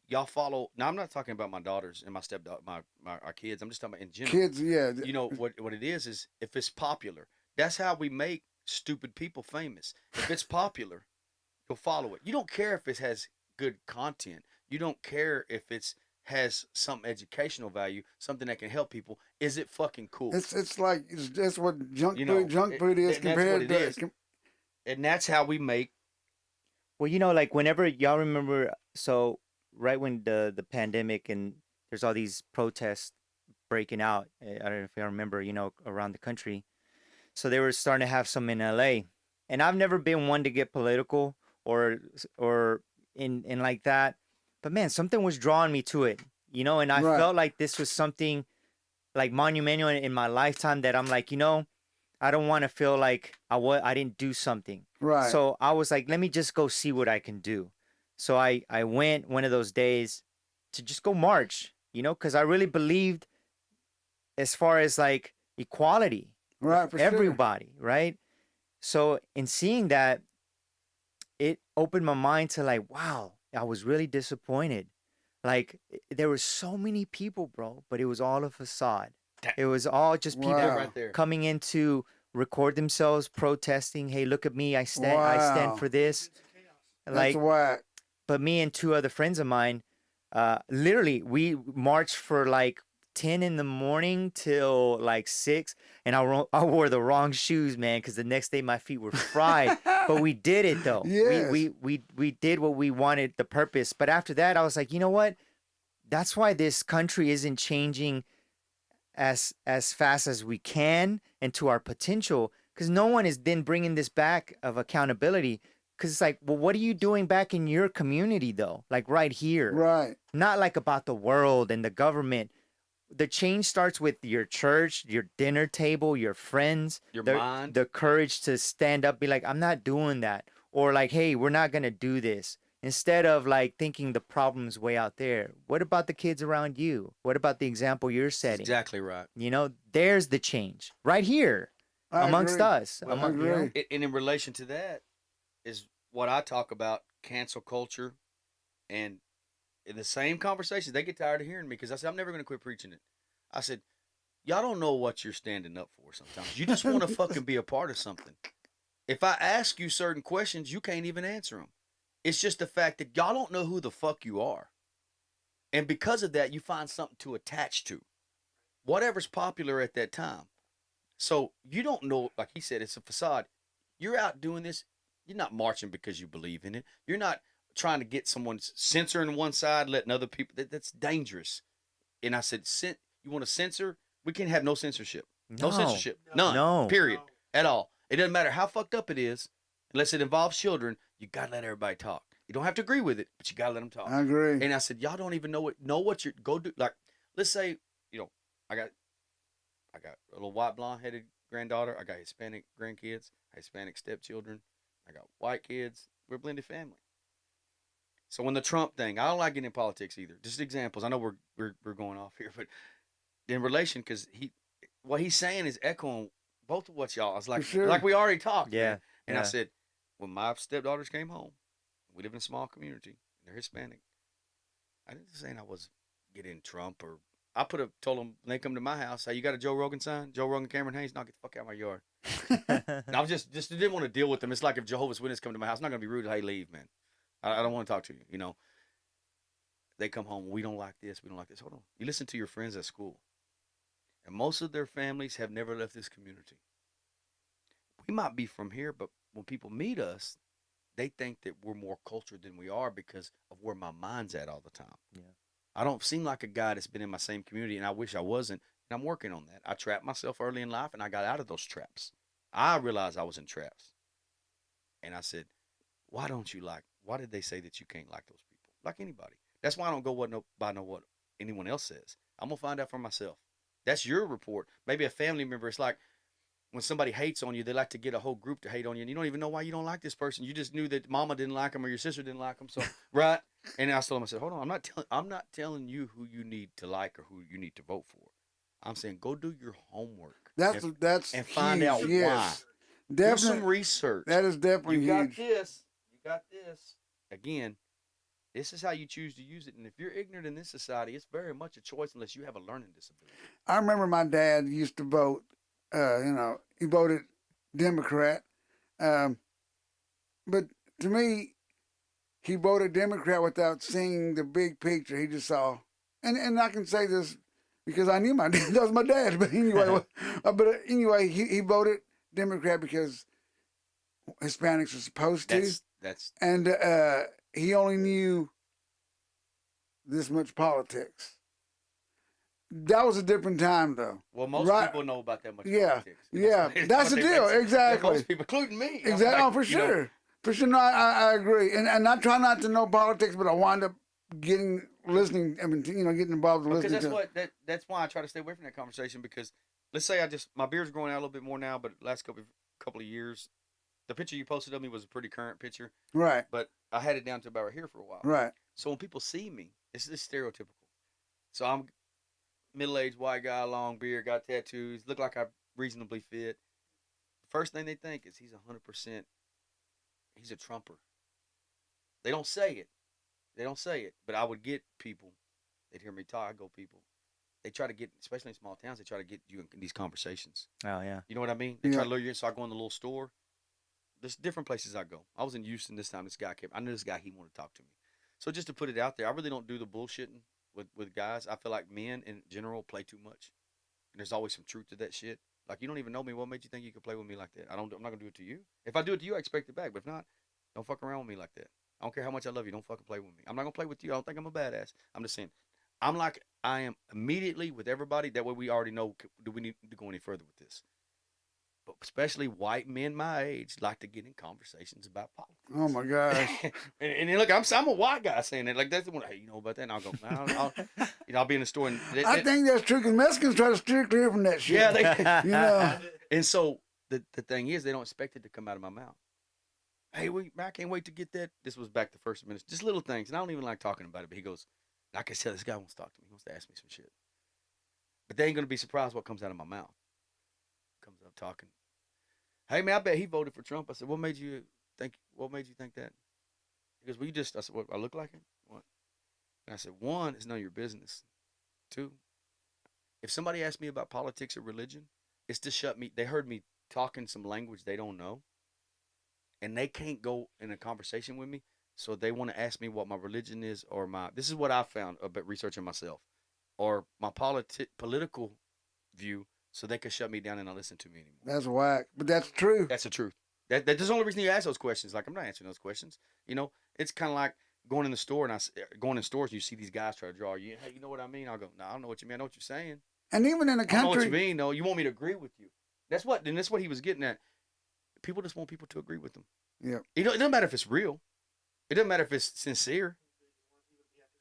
y'all follow. Now, I'm not talking about my daughters and my stepdaughter, our kids. I'm just talking about in general. Kids, yeah. You know, what it is if it's popular, that's how we make stupid people famous. If it's popular, you'll follow it. You don't care if it has good content. You don't care if it's has some educational value, something that can help people. Is it fucking cool? It's like it's just what junk You food know, junk food is and that's what compared it is. to. And that's how we make. Well, you know, like whenever y'all remember, so right when the pandemic and there's all these protests breaking out. I don't know if y'all remember, you know, around the country. So they were starting to have some in LA. And I've never been one to get political or in like that. But man, something was drawing me to it, you know, and I Right. felt like this was something like monumental in my lifetime that I'm like, you know, I don't want to feel like I didn't do something. Right. So I was like, let me just go see what I can do. So I went one of those days to just go march, you know, because I really believed as far as like equality, Right, for sure. everybody, right? So in seeing that, it opened my mind to like, wow, I was really disappointed. Like there were so many people, bro, but it was all a facade. It was all just people Wow. Right there. coming in to record themselves protesting. Hey, look at me! I stand Wow. for this. That's Like, whack. but me and two other friends of mine, literally, we marched for like 10 in the morning till like 6, and I wore the wrong shoes, man, because the next day my feet were fried. But we did it though. Yes. We did what we wanted, the purpose. But after that, I was like, you know what? That's why this country isn't changing as fast as we can and to our potential, because no one is then bringing this back of accountability. Because it's like, well, what are you doing back in your community though? Like right here, Right. not like about the world and the government. The change starts with your church, your dinner table, your friends, Your the, mind. the courage to stand up, be like, I'm not doing that. Or like, hey, we're not going to do this. Instead of like thinking the problem's way out there. What about the kids around you? What about the example you're setting? Exactly right. You know, there's the change right here I amongst agree. us. Well, I you know? agree. And in relation to that is what I talk about cancel culture. And in the same conversations, they get tired of hearing me because I said, I'm never going to quit preaching it. I said, y'all don't know what you're standing up for sometimes. You just want to fucking be a part of something. If I ask you certain questions, you can't even answer them. It's just the fact that y'all don't know who the fuck you are. And because of that, you find something to attach to. Whatever's popular at that time. So you don't know, like he said, it's a facade. You're out doing this. You're not marching because you believe in it. You're not trying to get someone censoring one side, letting other people. That's dangerous. And I said, you want to censor? We can't have no censorship. No censorship. None. No. Period. At all. It doesn't matter how fucked up it is, unless it involves children. You gotta let everybody talk. You don't have to agree with it, but you gotta let them talk. I agree. And I said, y'all don't even know what you're go do. Like, let's say, I got a little white blonde headed granddaughter. I got Hispanic grandkids, Hispanic stepchildren. I got white kids. We're a blended family. So when the Trump thing, I don't like getting in politics either. Just examples. I know we're going off here, but in relation, because what he's saying is echoing both of what y'all. I was like, For sure. like we already talked. Yeah. Man. And I yeah. said, when my stepdaughters came home, we live in a small community. They're Hispanic. I didn't saying I was getting Trump or I told them when they come to my house, hey, you got a Joe Rogan sign? Joe Rogan, Cameron Hayes, get the fuck out of my yard. And I was just didn't want to deal with them. It's like if Jehovah's Witnesses come to my house, I'm not gonna be rude. Hey, leave, man. I don't want to talk to you. You know, they come home. We don't like this. We don't like this. Hold on. You listen to your friends at school, and most of their families have never left this community. We might be from here, but when people meet us, they think that we're more cultured than we are because of where my mind's at all the time. Yeah. I don't seem like a guy that's been in my same community, and I wish I wasn't. And I'm working on that. I trapped myself early in life, and I got out of those traps. I realized I was in traps, and I said, "Why don't you like? Why did they say that you can't like those people? Like anybody? That's why I don't go by what anyone else says. I'm gonna find out for myself. That's your report. Maybe a family member. It's like when somebody hates on you, they like to get a whole group to hate on you, and you don't even know why you don't like this person. You just knew that mama didn't like them or your sister didn't like them. So right. And I told him, I said, hold on, I'm not telling you who you need to like or who you need to vote for. I'm saying go do your homework. That's and find huge. out Yes. why. Definitely, Do some research. that is definitely You got huge. this. You got this. Again, this is how you choose to use it. And if you're ignorant in this society, it's very much a choice unless you have a learning disability. I remember my dad used to vote. He voted Democrat, but to me, he voted Democrat without seeing the big picture. He just saw, and I can say this because I knew my dad. That was my dad. But anyway, he voted Democrat because Hispanics were supposed to, That's and he only knew this much politics. That was a different time, though. well, most Right. people know about that much Yeah, politics. yeah, that's the deal. Exactly. Most people, including me. I'm Exactly. like, Oh, for you know, sure. For sure. No, I agree. And I try not to know politics, but I wind up listening. I mean, getting involved in because listening that's why I try to stay away from that conversation. Because let's say my beard's growing out a little bit more now, but last couple of years, the picture you posted of me was a pretty current picture. Right. But I had it down to about right here for a while. Right. So when people see me, it's this stereotypical. So I'm middle-aged white guy, long beard, got tattoos, look like I reasonably fit. First thing they think is he's 100%. He's a Trumper. They don't say it. But I would get people. They'd hear me talk. I go, people. They try to get, especially in small towns, they try to get you in these conversations. Oh yeah. You know what I mean? They try to lure you in. So I go in the little store. There's different places I go. I was in Houston this time. I knew this guy. He wanted to talk to me. So just to put it out there, I really don't do the bullshitting with guys. I feel like men in general play too much, and there's always some truth to that shit. Like, you don't even know me. What made you think you could play with me like that? I'm not gonna do it to you. If I do it to you, I expect it back. But if not, don't fuck around with me like that. I don't care how much I love you. Don't fucking play with me. I'm not gonna play with you. I don't think I'm a badass. I'm just saying, I'm like I am immediately with everybody. That way we already know. Do we need to go any further with this? But especially white men my age like to get in conversations about politics. Oh my gosh. and look, I'm a white guy saying that. Like, that's the one. Hey, you know about that? And I'll go. I'll be in the store. And I think that's true because Mexicans try to steer clear from that shit. Yeah, they. And so the thing is, they don't expect it to come out of my mouth. Hey, I can't wait to get that. This was back the first minute. Just little things, and I don't even like talking about it. But he goes, I can tell this guy wants to talk to me. He wants to ask me some shit. But they ain't gonna be surprised what comes out of my mouth. Comes up talking. Hey man, I bet he voted for Trump. I said, what made you think that? He goes, well, I said, what, I look like him? What? And I said, one, it's none of your business. Two, if somebody asks me about politics or religion, it's to shut me. They heard me talking some language they don't know, and they can't go in a conversation with me. So they want to ask me what my religion is or this is what I found about researching myself, or my political view, so they can shut me down and not listen to me anymore. That's whack, but that's true. That's the truth. That's the only reason you ask those questions. Like, I'm not answering those questions. You know, it's kind of like going in the store going in stores. You see these guys try to draw you. Hey, you know what I mean? I'll go, no, I don't know what you mean. I know what you're saying. And even in the I don't know what you country, mean. No, you want me to agree with you. That's what he was getting at. People just want people to agree with them. yeah, It doesn't matter if it's real. It doesn't matter if it's sincere.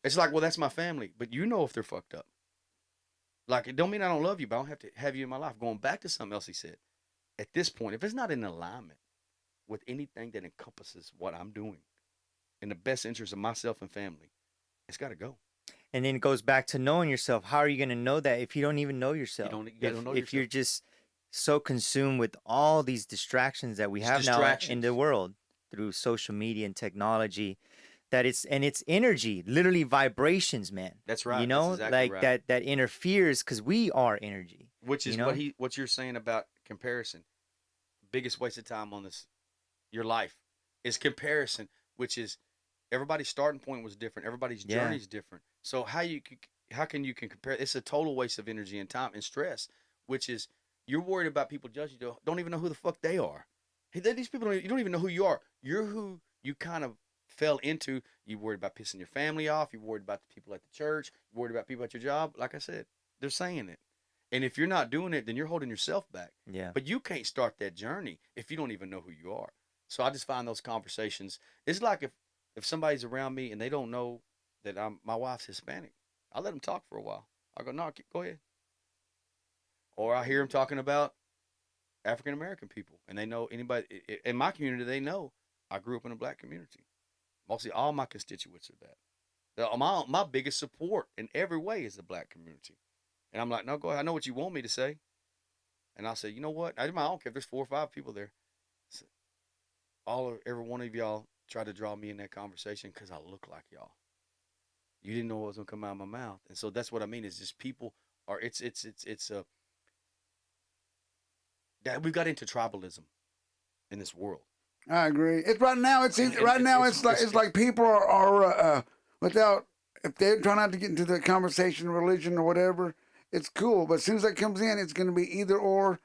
It's like, well, that's my family, but you know if they're fucked up. Like, it don't mean I don't love you, but I don't have to have you in my life. Going back to something else he said. At this point, if it's not in alignment with anything that encompasses what I'm doing in the best interest of myself and family, it's got to go. And then it goes back to knowing yourself. How are you going to know that if you don't even know yourself? You don't know if yourself. you're just so consumed with all these distractions that we have now in the world through social media and technology, that it's energy, literally vibrations, man. That's right. You That's know, exactly like right. that interferes because we are energy. Which You is know, what you're saying about comparison. Biggest waste of time on this your life is comparison, which is everybody's starting point was different. Everybody's yeah, journey is different. So how can you can compare? It's a total waste of energy and time and stress, which is you're worried about people judging you. Don't even know who the fuck they are. Hey, these people you don't even know who you are. You're who you kind of fell into. You worried about pissing your family off. You worried about the people at the church. You worried about people at your job. Like I said, they're saying it. And if you're not doing it, then you're holding yourself back. yeah. But you can't start that journey if you don't even know who you are. So I just find those conversations. It's like if somebody's around me and they don't know that my wife's Hispanic, I let them talk for a while. I go, no, go ahead. Or I hear them talking about African American people, and they know anybody in my community. They know I grew up in a black community. Mostly all my constituents are that. My biggest support in every way is the black community. And I'm like, no, go ahead. I know what you want me to say. And I'll say, you know what? I don't care if there's 4 or 5 people there. Every one of y'all try to draw me in that conversation because I look like y'all. You didn't know what was gonna come out of my mouth, and so that's what I mean. Is just people are it's a that we got into tribalism in this world. I agree. It's right now. It's And, easy- right now. it's It's like people are without if they're trying not to get into the conversation, religion or whatever. It's cool, but as soon as that comes in, it's going to be either or.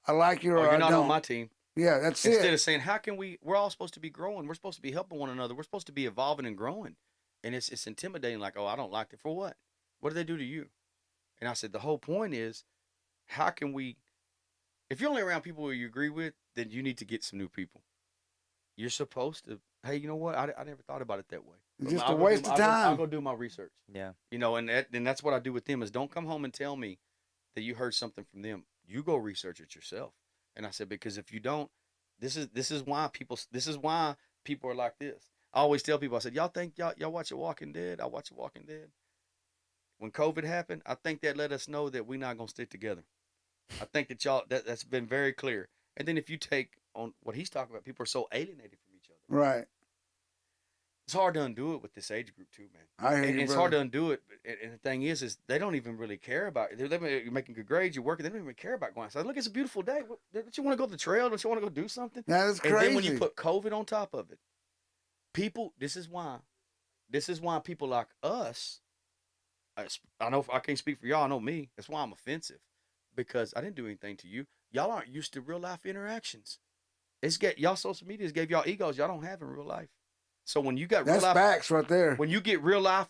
I like you oh, or you're I not don't. on my team. Yeah, that's Instead it. of saying, how can we're all supposed to be growing. We're supposed to be helping one another. We're supposed to be evolving and growing. And it's intimidating. Like, oh, I don't like it. For what? What do they do to you? And I said, the whole point is, how can we? If you're only around people who you agree with, then you need to get some new people. You're supposed to. Hey, you know what? I never thought about it that way. It's But just a waste of I'll time. go do my research. Yeah. You know, and that's what I do with them is don't come home and tell me that you heard something from them. You go research it yourself. And I said, because if you don't, this is why people are like this. I always tell people, I said, y'all think y'all watch The Walking Dead? I watch The Walking Dead. When COVID happened, I think that let us know that we're not gonna stick together. I think that that's been very clear. And then if you take on what he's talking about, people are so alienated from each other. Right. It's hard to undo it with this age group too, man. I hear And you, it's brother. hard to undo it. And the thing is they don't even really care about it. You're making good grades, you're working. They don't even care about going outside. Look, it's a beautiful day. Don't you want to go to the trail? Don't you want to go do something? That is And then when you crazy. put COVID on top of it, people. This is why people like us. I know I can't speak for y'all. I know me. That's why I'm offensive, because I didn't do anything to you. Y'all aren't used to real life interactions. Y'all social medias gave y'all egos y'all don't have in real life. So when you got real That's life, facts right there. when you get real life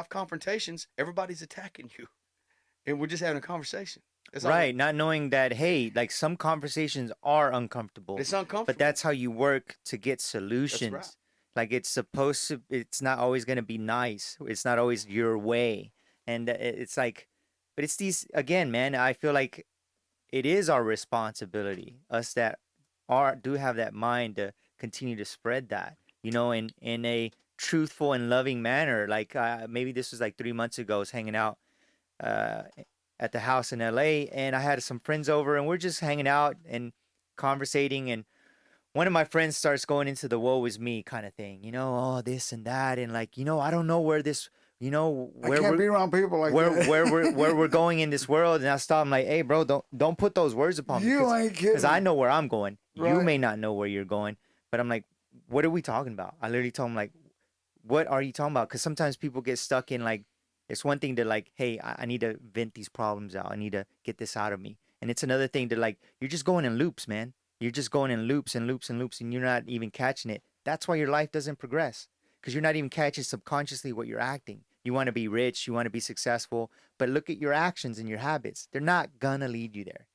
confrontations, everybody's attacking you, and we're just having a conversation. That's all. Right, not knowing that, hey, like some conversations are uncomfortable, It's uncomfortable. but that's how you work to get That's solutions. right. Like it's not always going to be nice. It's not always your way. And it's like, but it's these, again, man, I feel like it is our responsibility, us that do have that mind to continue to spread that, in a truthful and loving manner. Like maybe this was like 3 months ago, I was hanging out uh, at the house in LA, and I had some friends over, and we're just hanging out and conversating, and one of my friends starts going into the woe is me kind of thing, oh, this and that, and like, I don't know where this, I where can't be we're around people like where that. where we're going in this world. And I stop him like, hey, bro, don't put those words upon me, You ain't because I kidding. know where I'm going. You Right. may not know where you're going, but I'm like, what are we talking about? I literally told him like, what are you talking about? Because sometimes people get stuck in like, it's one thing to like, hey, I need to vent these problems out. I need to get this out of me. And it's another thing to like, you're just going in loops, man. You're just going in loops and loops and loops, and you're not even catching it. That's why your life doesn't progress, because you're not even catching subconsciously what you're acting. You want to be rich, you want to be successful, but look at your actions and your habits. They're not gonna lead you there.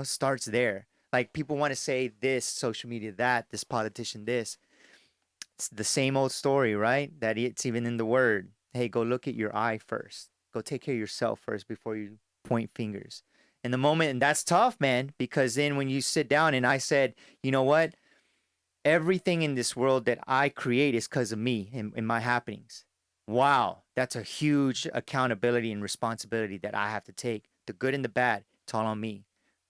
Starts there. Like people want to say this, social media that, this politician this. It's the same old story, right? That it's even in the word. Hey, go look at your eye first. Go take care of yourself first before you point fingers. And the moment, and that's tough, man, because then when you sit down and I said, you know what? Everything in this world that I create is because of me and my happenings. Wow, that's a huge accountability and responsibility that I have to take. The good and the bad, it's all on me.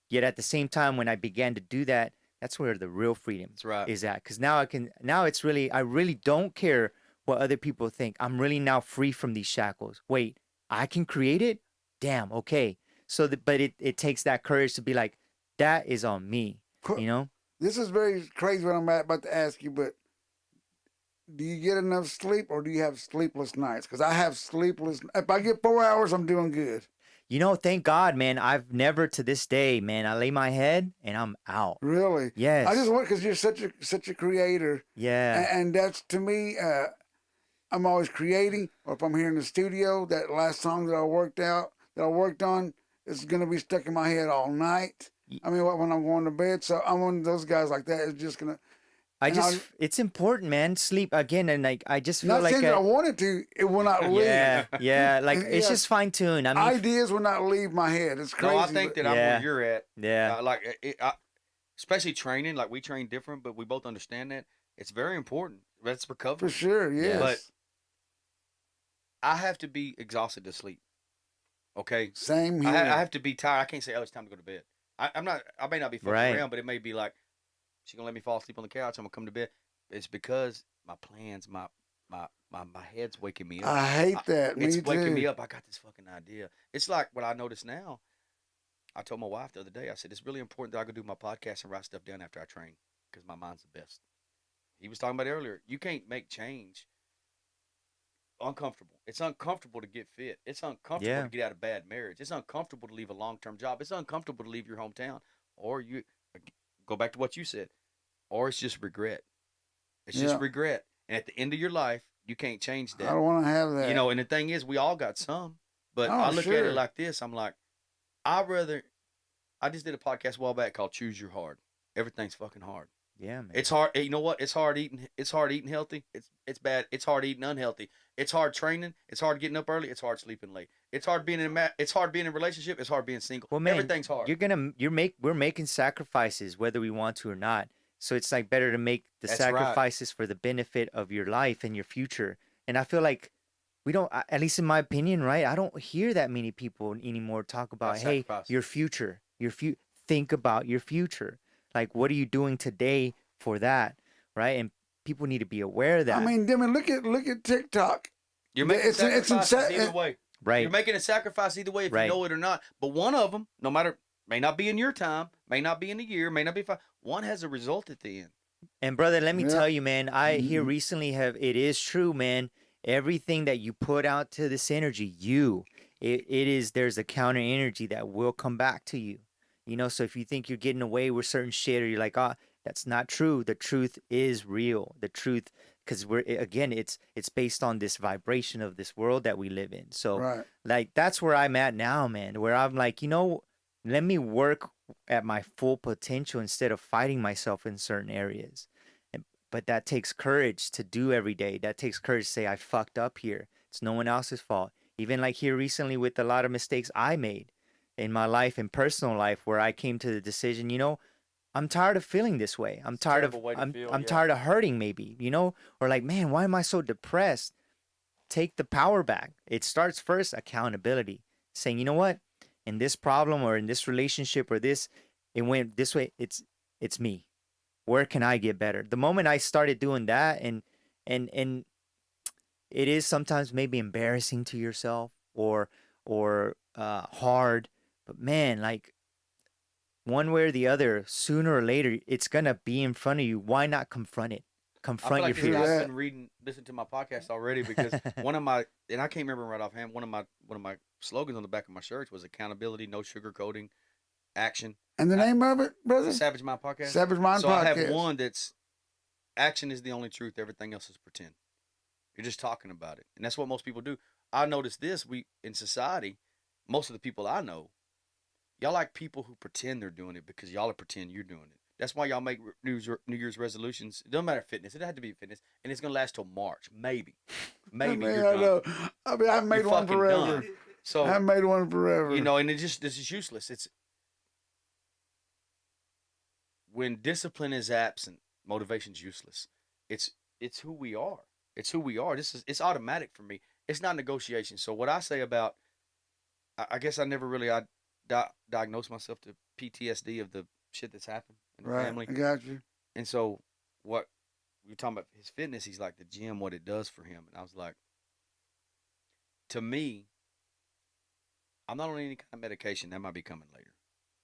Yet at the same time, when I began to do that, that's where the real freedom That's right. is at. Because now it's really, I really don't care what other people think. I'm really now free from these shackles. Wait, I can create it? Damn, okay. So, but it takes that courage to be like, that is on me, you know? This is very crazy what I'm about to ask you, but do you get enough sleep or do you have sleepless nights? Because I have sleepless. If I get 4 hours, I'm doing good. You know, thank God, man. I've never to this day, man, I lay my head and I'm out. Really? Yes. I just want because you're such a creator, Yeah. and that's to me. I'm always creating, or if I'm here in the studio, that last song that I worked on, is gonna be stuck in my head all night. I mean, when I'm going to bed. So I'm one of those guys like that. It's just gonna. It's important, man. Sleep again, and like I just feel Not like saying that I wanted to, it will not leave. yeah. Like it's Yeah. just fine tuned. I mean, Ideas will not leave my head. It's crazy. No, I think that I'm Yeah. where you're at. yeah, Especially training. Like we train different, but we both understand that it's very important. That's for recovery. sure. Yes. But I have to be exhausted to sleep. Okay. Same here. I have to be tired. I can't say, oh, it's time to go to bed. I'm not. I may not be fucking Right. around, but it may be like she's gonna let me fall asleep on the couch. I'm gonna come to bed. It's because my plans, my head's waking me up. I hate that. It's Me waking too. me up. I got this fucking idea. It's like what I notice now. I told my wife the other day. I said it's really important that I go do my podcast and write stuff down after I train because my mind's the best. He was talking about it earlier. You can't make change uncomfortable. It's uncomfortable to get fit. It's uncomfortable Yeah. to get out of bad marriage. It's uncomfortable to leave a long-term job. It's uncomfortable to leave your hometown. Or you go back to what you said. Or it's just regret. It's Yeah. just regret. And at the end of your life, you can't change I that. don't want to have that. You know, and the thing is, we all got some. But Oh, I look at sure. it like this. I'm like, I just did a podcast a while back called Choose Your Hard. Everything's fucking hard. yeah, man. It's hard. You know what? It's hard eating. It's hard eating healthy. It's bad. It's hard eating unhealthy. It's hard training. It's hard getting up early. It's hard sleeping late. It's hard being it's hard being in a relationship. It's hard being single. Well, man, Everything's hard. we're making sacrifices whether we want to or not. So it's like better to make the That's right. sacrifices for the benefit of your life and your future. And I feel like we don't, at least in my opinion, right? I don't hear that many people anymore talk about, hey, sacrifice. your future, think about your future. Like, what are you doing today for that, right? And people need to be aware of that. I mean, look at TikTok. You're making it's sacrifices insa- either way. right. You're making a sacrifice either way if Right. you know it or not. But one of them, no matter, may not be in your time, may not be in a year, may not be 5. One has a result at the end. And brother, let me Yeah. tell you, man, I here Mhm. recently it is true, man. Everything that you put out to this energy, there's a counter energy that will come back to you. You know, so if you think you're getting away with certain shit or you're like, oh, that's not true. The truth is real. The truth, because it's based on this vibration of this world that we live in. So Right. like that's where I'm at now, man, where I'm like, let me work at my full potential instead of fighting myself in certain areas. But that takes courage to do every day. That takes courage to say, I fucked up here. It's no one else's fault. Even like here recently with a lot of mistakes I made in my life and personal life where I came to the decision, I'm tired of feeling this way. I'm tired of terrible way to feel, I'm yeah. tired of hurting maybe, or like, man, why am I so depressed? Take the power back. It starts first accountability. Saying, you know what? In this problem or in this relationship or it went this way, it's me. Where can I get better? The moment I started doing that and it is sometimes maybe embarrassing to yourself or hard, but man, like one way or the other, sooner or later, it's gonna be in front of you. Why not confront it? I feel Confront like your you fears. guys been listening to my podcast already because one of my, and I can't remember right offhand, one of my slogans on the back of my shirt was accountability, no sugarcoating, action. And the name of it, brother? Savage Mind Podcast. Savage Mind So Podcast. I have one that's action is the only truth. Everything else is pretend. You're just talking about it, and that's what most people do. I noticed this. We in society, most of the people I know, y'all like people who pretend they're doing it because y'all are pretend you're doing it. That's why y'all make New Year's resolutions. It doesn't matter fitness. It had to be fitness, and it's gonna last till March, maybe. Maybe Man, you're I done. know. I mean, I've made You're one fucking forever. done. So I've made one forever. and this is useless. It's when discipline is absent, motivation's useless. It's who we are. It's who we are. It's automatic for me. It's not negotiation. So what I say about, I guess I never really diagnosed myself to PTSD of the shit that's happened in the right. family. I got you. And so what we were talking about his fitness. He's like the gym, what it does for him. And I was like, to me, I'm not on any kind of medication. That might be coming later.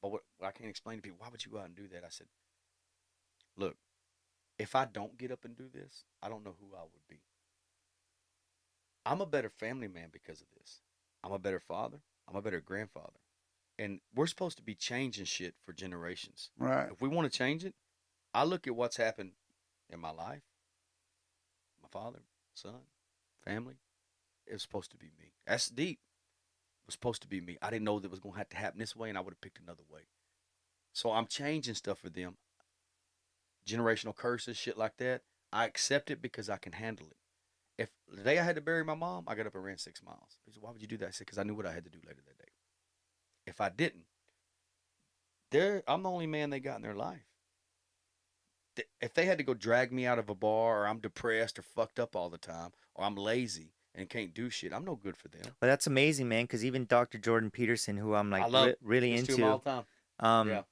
But what I can't explain to people, why would you go out and do that? I said, look, if I don't get up and do this, I don't know who I would be. I'm a better family man because of this. I'm a better father. I'm a better grandfather. And we're supposed to be changing shit for generations. Right. If we want to change it, I look at what's happened in my life, my father, son, family. It was supposed to be me. That's deep. It was supposed to be me. I didn't know that it was going to have to happen this way, and I would have picked another way. So I'm changing stuff for them. Generational curses, shit like that. I accept it because I can handle it. If the day I had to bury my mom, I got up and ran 6 miles. He said, why would you do that? I said, because I knew what I had to do later that day. If I didn't, I'm the only man they got in their life. If they had to go drag me out of a bar, or I'm depressed or fucked up all the time, or I'm lazy and can't do shit, I'm no good for them. Well, that's amazing, man. Because even Dr. Jordan Peterson, who I'm like I love really listen to him all into, the time. Yeah.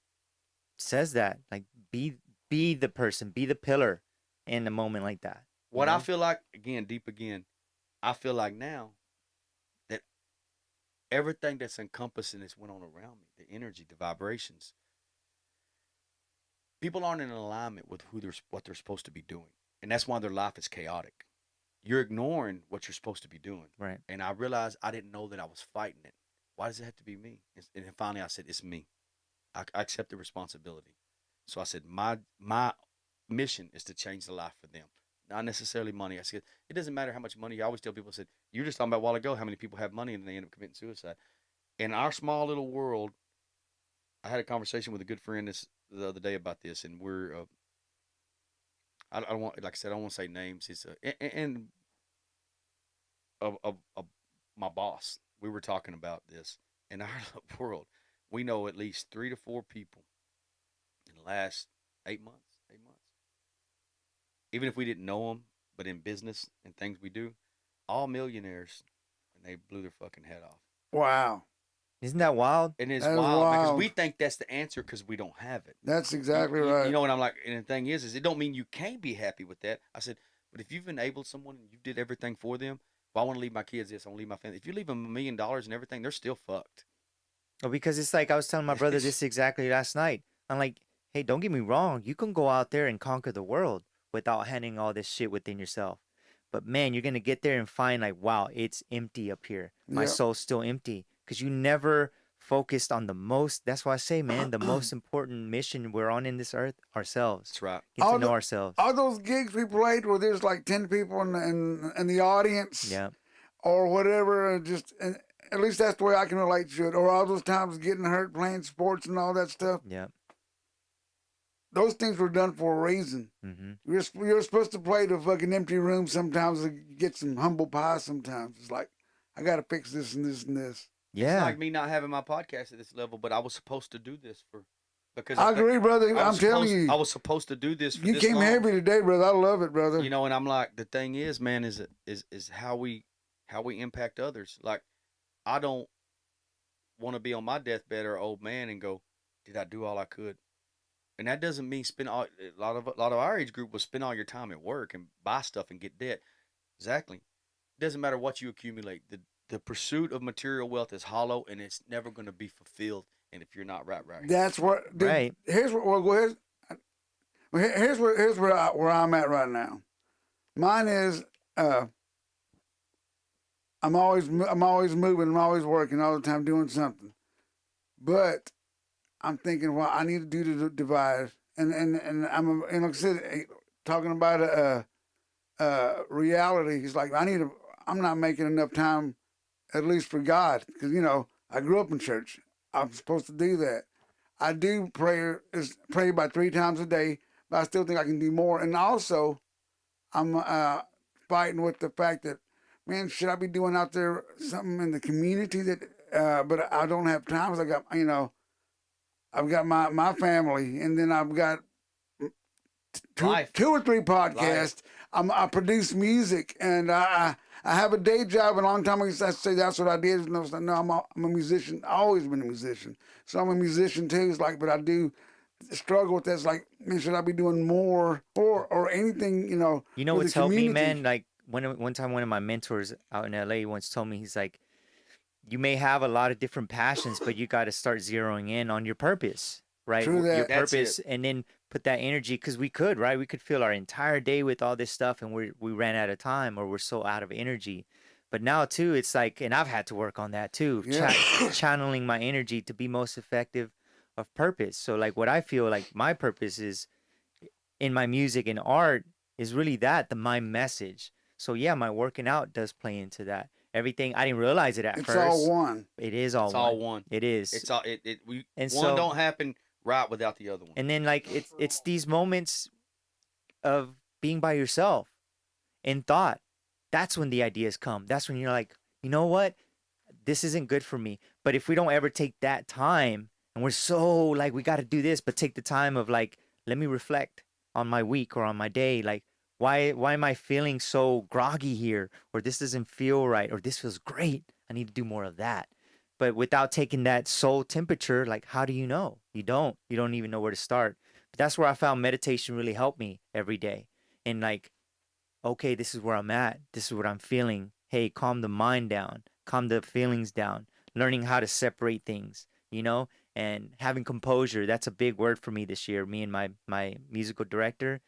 says that like be the person, be the pillar in a moment like that. What I feel like, again, deep again, I feel like now that everything that's encompassing this went on around me, the energy, the vibrations, people aren't in alignment with what they're supposed to be doing. And that's why their life is chaotic. You're ignoring what you're supposed to be doing. Right. And I realized I didn't know that I was fighting it. Why does it have to be me? And then finally I said, it's me. I accept the responsibility. So I said, my mission is to change the life for them. Not necessarily money. I said, it doesn't matter how much money. I always tell people, I said, you were just talking about a while ago how many people have money and they end up committing suicide. In our small little world, I had a conversation with a good friend the other day about this, and we're, I don't want, like I said, I don't want to say names. It's and of my boss. We were talking about this in our world. We know at least 3 to 4 people in the last 8 months. 8 months. Even if we didn't know them, but in business and things we do, all millionaires, and they blew their fucking head off. Wow. Isn't that wild? And it's That is wild because wild. we think that's the answer because we don't have it. That's exactly You right. know what I'm like? And the thing is it don't mean you can't be happy with that. I said, but if you've enabled someone and you did everything for them, well, I want to leave my kids this, I want to leave my family. If you leave them $1 million and everything, they're still fucked. Well, because it's like I was telling my brother this exactly last night. I'm like, hey, don't get me wrong. You can go out there and conquer the world without handling all this shit within yourself. But man, you're going to get there and find like, wow, it's empty up here. My Yep. soul's still empty because you never focused on the most. That's why I say, man, the most important mission we're on in this earth, ourselves. That's right. Get to All know the- ourselves. All those gigs we played where there's like 10 people in the audience, Yeah. or whatever, and at least that's the way I can relate to it. Or all those times getting hurt playing sports and all that stuff. Yeah. Those things were done for a reason. Mm-hmm. You're supposed to play the fucking empty room sometimes to get some humble pie sometimes. It's like, I got to fix this and this and this. Yeah. It's like me not having my podcast at this level, but I was supposed to do this because I agree, brother. I'm telling you. I was supposed to do this for You this came long. heavy today, brother. I love it, brother. You know, and I'm like, the thing is, man, is how we impact others. Like, I don't want to be on my deathbed or old man and go, did I do all I could? And that doesn't mean a lot of our age group will spend all your time at work and buy stuff and get debt. Exactly. It doesn't matter what you accumulate. The pursuit of material wealth is hollow and it's never going to be fulfilled. And if you're not right. That's what. Dude, Right. Here's what. Well, go ahead. Here's where I'm at right now. Mine is. I'm always moving. I'm always working all the time, doing something. But I'm thinking, well, I need to do the divide, and I'm like I said, talking about reality. He's like, I'm not making enough time, at least for God, because I grew up in church. I'm supposed to do that. I do pray about 3 times a day, but I still think I can do more. And also, I'm fighting with the fact that, man, should I be doing out there something in the community that, but I don't have time. I got, I've got my family, and then I've got two or three podcasts. I produce music, and I have a day job. And a long time ago, I say that's what I did. No, I'm a musician. I've always been a musician. So I'm a musician too. It's like, but I do struggle with that. It's like, man, should I be doing more or anything, You know for the what's helped me, community? man? Like one time, one of my mentors out in LA once told me, he's like, you may have a lot of different passions, but you got to start zeroing in on your purpose, right? True Your that. That's it. purpose, and then put that energy, because we could, right? We could fill our entire day with all this stuff, and we ran out of time, or we're so out of energy. But now too, it's like, and I've had to work on that too, Yeah. channeling my energy to be most effective of purpose. So like, what I feel like my purpose is in my music and art is really that, my message. So yeah, my working out does play into that. Everything, I didn't realize it at It's all first. one. It is all It's all one. one. It is. It's all it. We And one so, don't happen right without the other one. and then like it's these moments of being by yourself in thought. That's when the ideas come. That's when you're like, you know what? This isn't good for me. But if we don't ever take that time, and we're so like, we got to do this, but take the time of like, let me reflect on my week or on my day. Like, why am I feeling so groggy here? Or this doesn't feel right, or this feels great. I need to do more of that. But without taking that soul temperature, like, how do you know? You don't. You don't even know where to start. But that's where I found meditation really helped me every day. And like, okay, this is where I'm at. This is what I'm feeling. Hey, calm the mind down, calm the feelings down, learning how to separate things, and having composure. That's a big word for me this year. Me and my musical director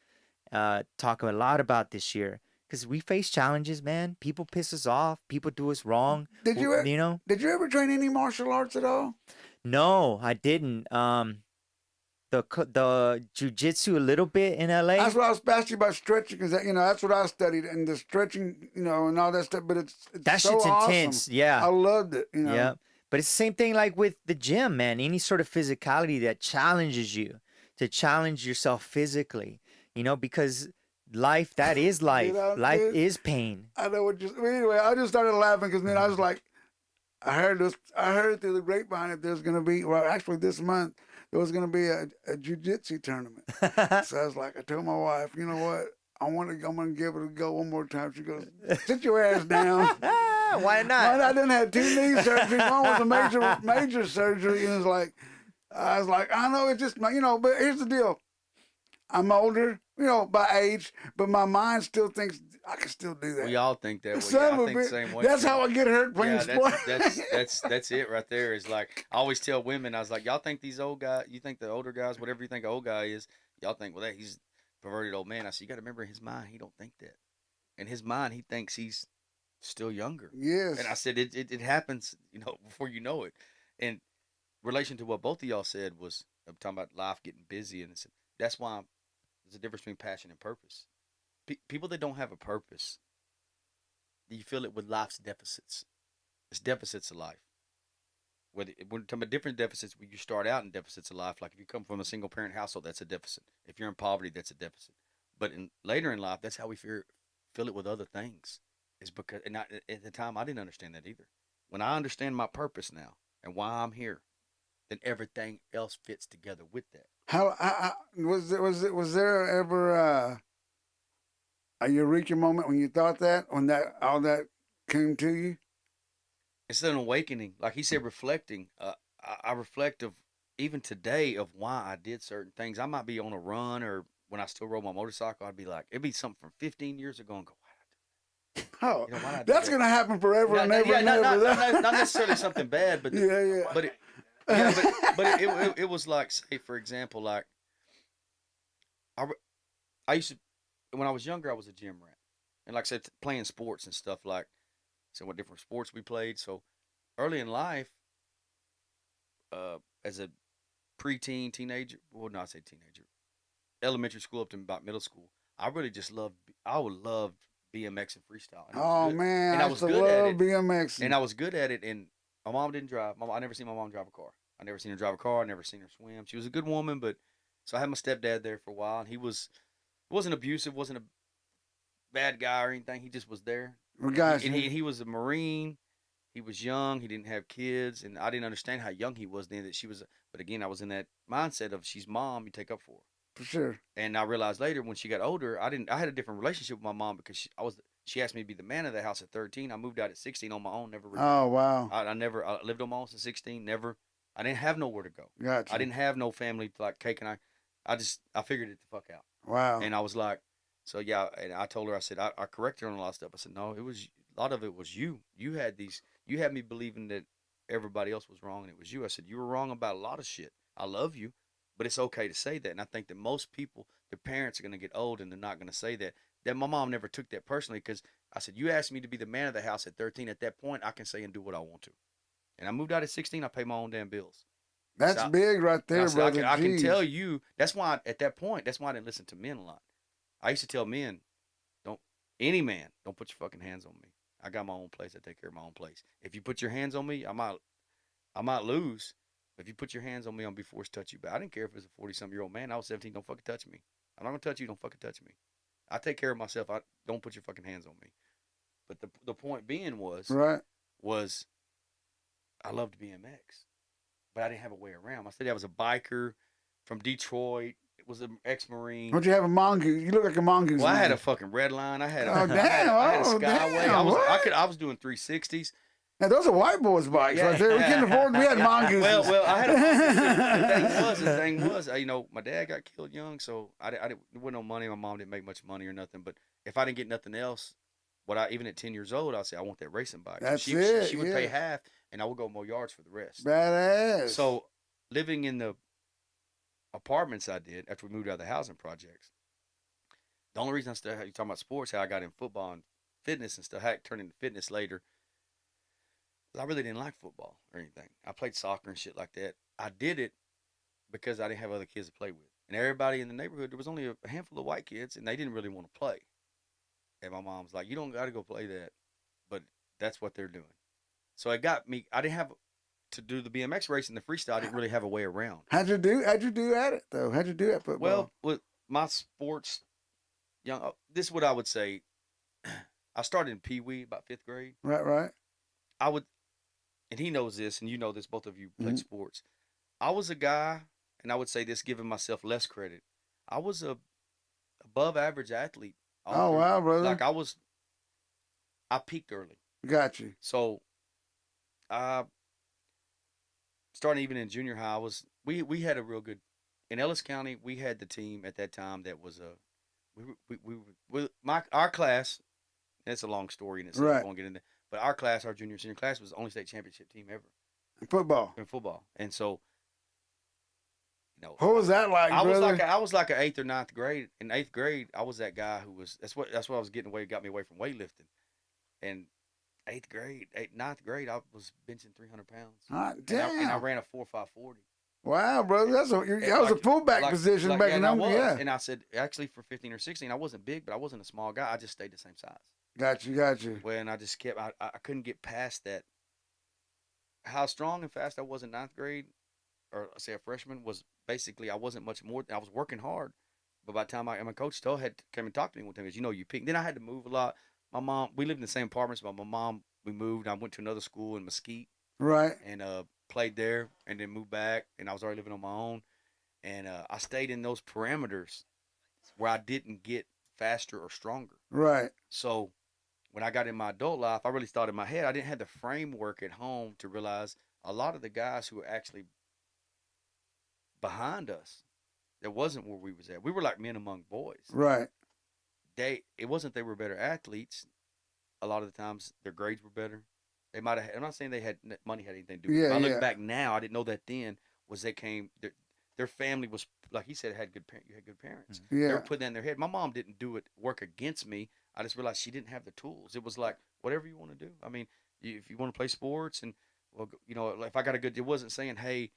talk a lot about this year, because we face challenges, man. People piss us off. People do us wrong. Did you You know? did you ever train any martial arts at all? No, I didn't. The jujitsu a little bit in LA. That's what I was asking you about stretching, because that's what I studied, and the stretching, and all that stuff. But it's That so shit's awesome. intense. Yeah. I loved it. Yeah. But it's the same thing like with the gym, man. Any sort of physicality that challenges you to challenge yourself physically, because life, that is life. Life dude, is pain. I know what you. Anyway, I just started laughing because man, I was like, I heard through the grapevine that there's gonna be, well, actually this month there was gonna be a jiu-jitsu tournament. So I was like, I told my wife, you know what? I'm gonna give it a go one more time. She goes, sit your ass down. Why not? I didn't have 2 knee surgeries. One was a major surgery, and it's like, I was like, I know it's just but here's the deal. I'm older, by age, but my mind still thinks I can still do that. We all think that way. Son of I a think the bitch. same way. That's too. how I get hurt playing sports. That's it right there. Is like I always tell women, I was like, y'all think these old guys, you think the older guys, whatever you think an old guy is, y'all think, well, he's perverted old man. I said, you got to remember, in his mind, he don't think that. In his mind, he thinks he's still younger. Yes. And I said, it happens, before you know it. And relation to what both of y'all said was, I'm talking about life getting busy, and that's why there's a difference between passion and purpose. People that don't have a purpose, you feel it with life's deficits. It's deficits of life. Whether we're talking about different deficits, when you start out in deficits of life, like if you come from a single parent household, that's a deficit. If you're in poverty, that's a deficit. But later in life, that's how we feel it with other things. Is because, and at the time I didn't understand that either. When I understand my purpose now and why I'm here, then everything else fits together with that. How was there ever a eureka moment when you thought that, when that all that came to you? It's an awakening, like he said, reflecting. I reflect of even today of why I did certain things. I might be on a run, or when I still rode my motorcycle, I'd be like, it'd be something from 15 years ago, and go, Oh, why did I do that's that? gonna happen forever and ever and ever. Not necessarily something bad, but Yeah. but it was like, say for example, like I used to, when I was younger, I was a gym rat, and like I said, playing sports and stuff, like so what different sports we played. So early in life, as a preteen, teenager, well, not say teenager, elementary school up to about middle school, I really just I would love BMX and freestyle. And Oh man, and I I was used to good at love it. BMX. And I was good at it. And my mom didn't drive. I never seen my mom drive a car. I never seen her drive a car. I never seen her swim. She was a good woman, but so I had my stepdad there for a while, and he wasn't abusive, wasn't a bad guy or anything. He just was there. Well, guys, And he was a Marine. He was young. He didn't have kids, and I didn't understand how young he was then. That she was, but again, I was in that mindset of she's mom. You take up for her. for sure. And I realized later when she got older, I had a different relationship with my mom because she asked me to be the man of the house at 13. I moved out at 16 on my own. Never. Oh wow. I lived on my own since 16. Never I didn't have nowhere to go. Gotcha. I didn't have no family to like cake, and I figured it the fuck out. Wow. And I was like, so yeah, and I told her, I said, I corrected her on a lot of stuff. I said, no, it was a lot of it was you. You had me believing that everybody else was wrong, and it was you. I said, you were wrong about a lot of shit. I love you, but it's okay to say that. And I think that most people, their parents are gonna get old, and they're not gonna say that. That my mom never took that personally, because I said, you asked me to be the man of the house at 13. At that point, I can say and do what I want to. And I moved out at 16. I pay my own damn bills. That's So big right and I there, said, brother. I can Jeez. tell you. That's why at that point, that's why I didn't listen to men a lot. I used to tell men, don't any man, don't put your fucking hands on me. I got my own place. I take care of my own place. If you put your hands on me, I might lose. If you put your hands on me, I'm be forced to touch you. But I didn't care if it was a 40-something-year-old man. I was 17. Don't fucking touch me. I'm not gonna touch you. Don't fucking touch me. I take care of myself. I don't put your fucking hands on me. But the point being Right. was I loved BMX, but I didn't have a way around. I said I was a biker from Detroit. It was an ex-marine. Don't you have a mongoose? You look like a mongoose. Well, I had man. a fucking red line. I had a, Oh, damn. I had a Oh, Skyway. damn. What? I was doing 360s. Now, those are white boys' bikes Yeah. right there. We couldn't afford. We had mongooses. Well, I had a mongoose. The thing was, my dad got killed young, so I didn't. There wasn't no money. My mom didn't make much money or nothing. But if I didn't get nothing else, even at 10 years old, I'd say I want that racing bike. That's she, it, She would yeah. pay half, and I would go mow yards for the rest. Badass. So living in the apartments I did after we moved out of the housing projects. The only reason you talking about sports, how I got in football and fitness and stuff, how it turned into fitness later. I really didn't like football or anything. I played soccer and shit like that. I did it because I didn't have other kids to play with. And everybody in the neighborhood, there was only a handful of white kids, and they didn't really want to play. And my mom was like, you don't got to go play that. But that's what they're doing. So it got me, I didn't have to do the BMX race and the freestyle. I didn't really have a way around. How'd you do at it, though? How'd you do at football? Well, with my sports, this is what I would say. I started in Pee Wee about 5th grade. Right. I would, and he knows this, and you know this, both of you played sports. I was a guy, and I would say this, giving myself less credit. I was a above average athlete. Oh, wow, brother. Like I peaked early. Got you. So, starting even in junior high, we had a real good, in Ellis County, we had the team at that time that was our class. It's a long story in itself. Right. I won't get into. But our class, our junior senior class, was the only state championship team ever Football. in football. And so, What was that like, brother? I was like an 8th or 9th grade. In 8th grade, I was that guy who was. That's what I was getting away. Got me away from weightlifting. And 9th grade, I was benching 300 pounds. Hot damn. And I ran a 4.540. Wow, brother. That was a fullback position back in the them. Yeah. And I said, actually, for 15 or 16, I wasn't big, but I wasn't a small guy. I just stayed the same size. Got you. Well, and I just kept. I couldn't get past that. How strong and fast I was in 9th grade, or say a freshman, was basically I wasn't much more. I was working hard, but by the time my coach came and talked to me one time, you peaked. Then I had to move a lot. My mom, we lived in the same apartments, but my mom, we moved. I went to another school in Mesquite. Right. And played there, and then moved back, and I was already living on my own, and I stayed in those parameters where I didn't get faster or stronger. Right. So when I got in my adult life, I really thought in my head, I didn't have the framework at home to realize a lot of the guys who were actually behind us, that wasn't where we was at. We were like men among boys. Right. It wasn't they were better athletes. A lot of the times their grades were better. They might have. I'm not saying they had money had anything to do with it. Yeah, If I look back now, I didn't know that then. Their family was, like he said, you had good parents. They Yeah. were putting that in their head. My mom didn't work against me. I just realized she didn't have the tools. It was like, whatever you want to do. I mean, if you want to play sports and, well, if I got it wasn't saying, hey,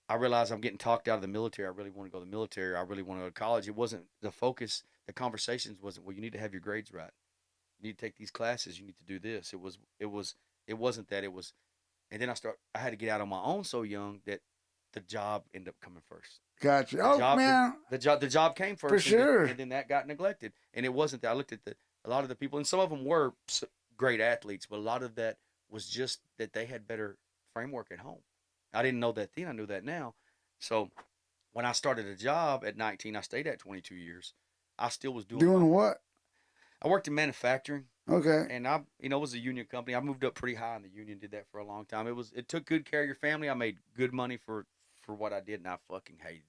I realize I'm getting talked out of the military. I really want to go to the military. I really want to go to college. It wasn't the focus. The conversations wasn't, well, you need to have your grades right. You need to take these classes. You need to do this. It wasn't that. It was, and then I had to get out on my own so young that the job ended up coming first. Gotcha. Oh, man. The job came first. For sure. And then that got neglected. And it wasn't that. I looked at a lot of the people, and some of them were great athletes, but a lot of that was just that they had better framework at home. I didn't know that then. I knew that now. So when I started a job at 19, I stayed at 22 years. I still was doing what? I worked in manufacturing. Okay. And I, it was a union company. I moved up pretty high in the union. Did that for a long time. It took good care of your family. I made good money for what I did, and I fucking hated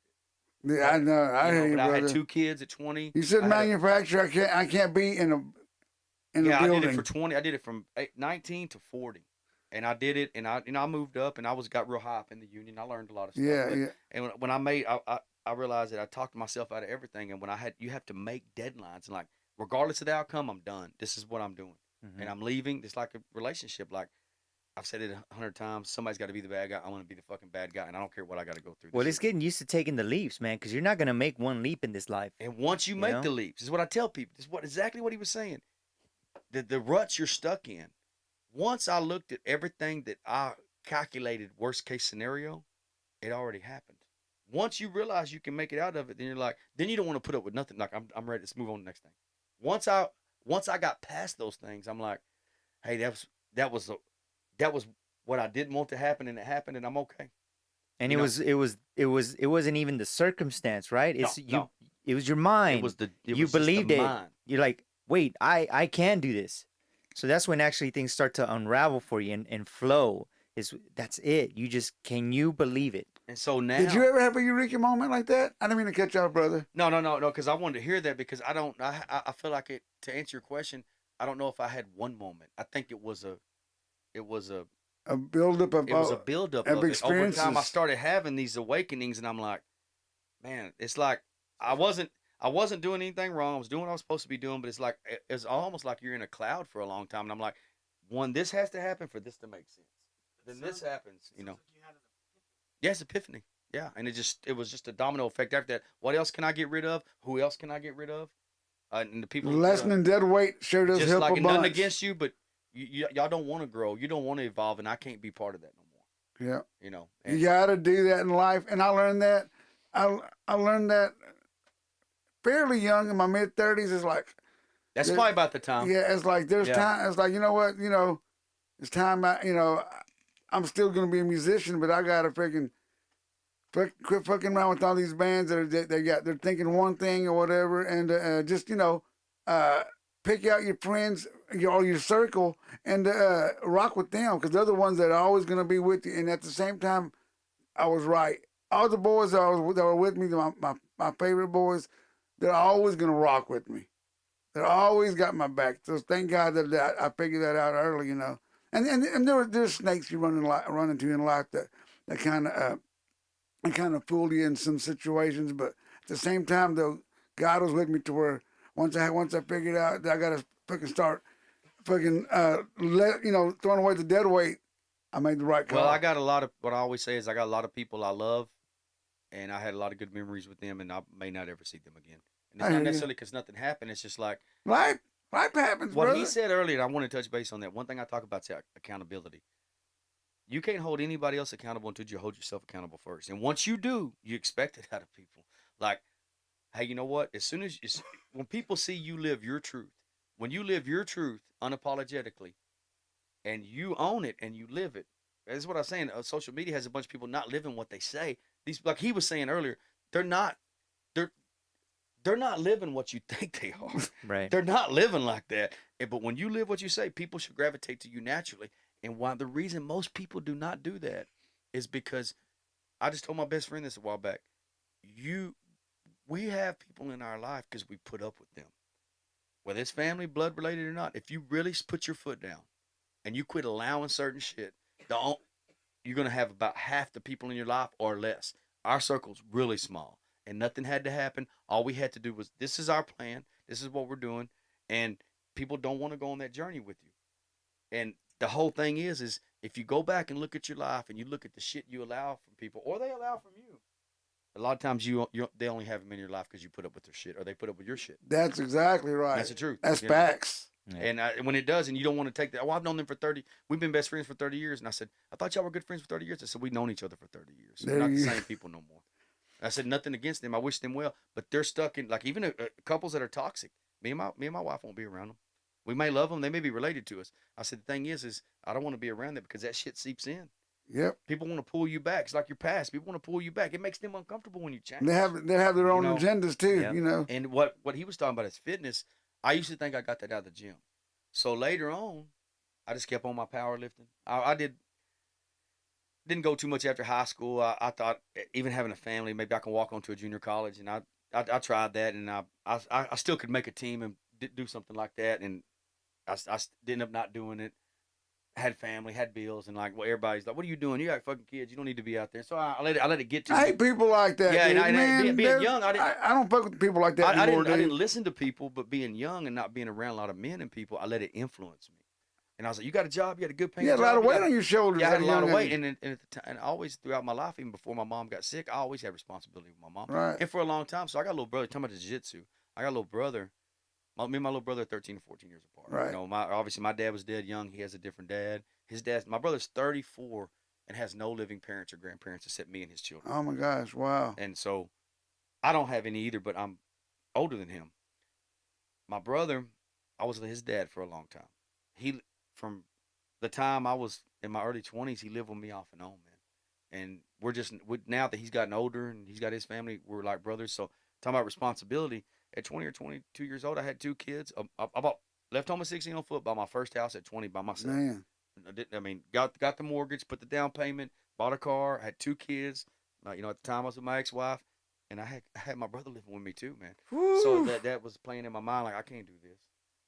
it. Yeah, I But know. I hear you, but I had brother. 2 kids at 20. You said I had a manufacturer. I can't be in a Yeah, I did it for building. 20. I did it from 19 to 40. And I did it, and I moved up, and I got real high up in the union. I learned a lot of stuff, Yeah, but yeah. and when I made, I realized that I talked myself out of everything. And when you have to make deadlines, and like regardless of the outcome, I'm done. This is what I'm doing, and Mhm. I'm leaving. It's like a relationship. Like I've said it 100 times. Somebody's got to be the bad guy. I'm gonna be the fucking bad guy, and I don't care what I got to go through. Well, This it's is. getting used to taking the leaps, man, because you're not gonna make one leap in this life. And once you You make the know. leaps, this is what I tell people. This is exactly what he was saying. The ruts you're stuck in. Once I looked at everything that I calculated worst case scenario, it already happened. Once you realize you can make it out of it, then you're like, then you don't want to put up with nothing. Like I'm ready. Let's move on to the next thing. Once I once I got past those things, I'm like, hey, that was a, that was what I didn't want to happen, and it happened, and I'm okay. And You know, it wasn't even the circumstance, right? no, It's you. no, It was your it mind. was the it You was just the believed it. mind. You're like, wait, I can do this. So that's when actually things start to unravel for you and flow. That's it. Can you believe it? And so Did you now, ever have a eureka moment like that? I didn't mean to cut you off, brother. no, because I wanted to hear that because I don't. I feel like it. To answer your question, I don't know if I had one moment. I think it was a A buildup it was a buildup of of it. Over time, I experiences. started having these awakenings, and I'm like, man, it's like I wasn't I wasn't doing anything wrong. I was doing what I was supposed to be doing, but it's like it's almost like you're in a cloud for a long time, and I'm like, one, this has to happen for this to make sense. Then this happens. Yes, epiphany. Yeah, and it was just a domino effect after that. What else can I get rid of? Who else can I get rid of? And the people, Lessening dead weight showed us just help like a nothing bunch. against you, but y'all don't want to grow. You don't want to evolve, and I can't be part of that no more. Yeah. And You got to do that in life. And I learned that. I learned that fairly young in my mid 30s. It's like, that's probably about the time. yeah, it's like there's Yeah. time. It's like, you know what? It's time. I'm still going to be a musician, but I got to quit fucking around with all these bands they're thinking one thing or whatever. And just, pick out your friends, your circle, and rock with them because they're the ones that are always going to be with you. And at the same time, I was right. All the boys that were with me, my favorite boys, they're always going to rock with me. They're always got my back. So thank God that I figured that out early. And there's snakes you run into in life that kind of fool you in some situations. But at the same time, though, God was with me to where once I figured out that I got to fucking start throwing away the dead weight, I made the right call. Well, I got a lot of what I always say is I got a lot of people I love, and I had a lot of good memories with them, and I may not ever see them again. And it's I not hear you. necessarily because nothing happened. It's just like Life happens, what brother. he said earlier. And I want to touch base on that. One thing I talk about is accountability. You can't hold anybody else accountable until you hold yourself accountable first. And once you do, you expect it out of people. Like, hey, you know what? When people see you live your truth, when you live your truth unapologetically, and you own it and you live it. That's what I'm saying. Social media has a bunch of people not living what they say. These, like he was saying earlier, they're not. They're not living what you think they are. Right. They're not living like that. But when you live what you say, people should gravitate to you naturally. And why the reason most people do not do that is because I just told my best friend this a while back. We have people in our life because we put up with them, whether it's family, blood related or not. If you really put your foot down and you quit allowing certain shit, you're gonna have about half the people in your life or less. Our circle's really small, and nothing had to happen. All we had to do was, this is our plan, this is what we're doing, and people don't want to go on that journey with you. And the whole thing is if you go back and look at your life and you look at the shit you allow from people or they allow from you, a lot of times they only have them in your life because you put up with their shit or they put up with your shit. That's exactly right. That's the truth. That's facts. Yeah. And when it does, and you don't want to take that. Well, I've known them for 30. We've been best friends for 30 years. And I said, I thought y'all were good friends for 30 years. I said, we've known each other for 30 years. We're not the same people no more. I said, nothing against them. I wish them well, but they're stuck in, like, even couples that are toxic. Me and my wife won't be around them. We may love them. They may be related to us. I said, the thing is I don't want to be around them because that shit seeps in. Yep. People want to pull you back. It's like your past. People want to pull you back. It makes them uncomfortable when you change. They have their own agendas too. Yep. You know. And what he was talking about is fitness. I used to think I got that out of the gym. So later on, I just kept on my powerlifting. I didn't go too much after high school. I thought even having a family, maybe I can walk on to a junior college, and I tried that, and I still could make a team and do something like that, and I ended up not doing it. Had family, had bills, and like, well, everybody's like, "What are you doing? You got fucking kids. You don't need to be out there." So I let it get to I me. hate people like that. Yeah, dude. and Man, being young, I don't fuck with people like that I anymore, didn't I dude. didn't listen to people, but being young and not being around a lot of men and people, I let it influence me. And I was like, "You got a job, you got a good paying You had a lot job, of you weight got on your shoulders. yeah, I at had a lot of young weight, age. and at the time, and always throughout my life, even before my mom got sick, I always had responsibility with my mom, Right. and for a long time. So I got a little brother. Talking about the jiu-jitsu, I got a little brother. Me and my little brother are 13 or 14 years apart. Right. You know, obviously my dad was dead young. He has a different dad. My brother's 34 and has no living parents or grandparents except me and his children. Oh my gosh! Wow. And so I don't have any either, but I'm older than him. My brother, I was with his dad for a long time. He from the time I was in my early 20s, he lived with me off and on, man. And now that he's gotten older and he's got his family, we're like brothers. So talking about responsibility, at 20 or 22 years old, I had two kids. Left home at 16 on foot, bought my first house at 20 by myself. Man. Got the mortgage, put the down payment, bought a car, had two kids. At the time I was with my ex-wife, and I had my brother living with me too, man. Whew. So that was playing in my mind, like I can't do this,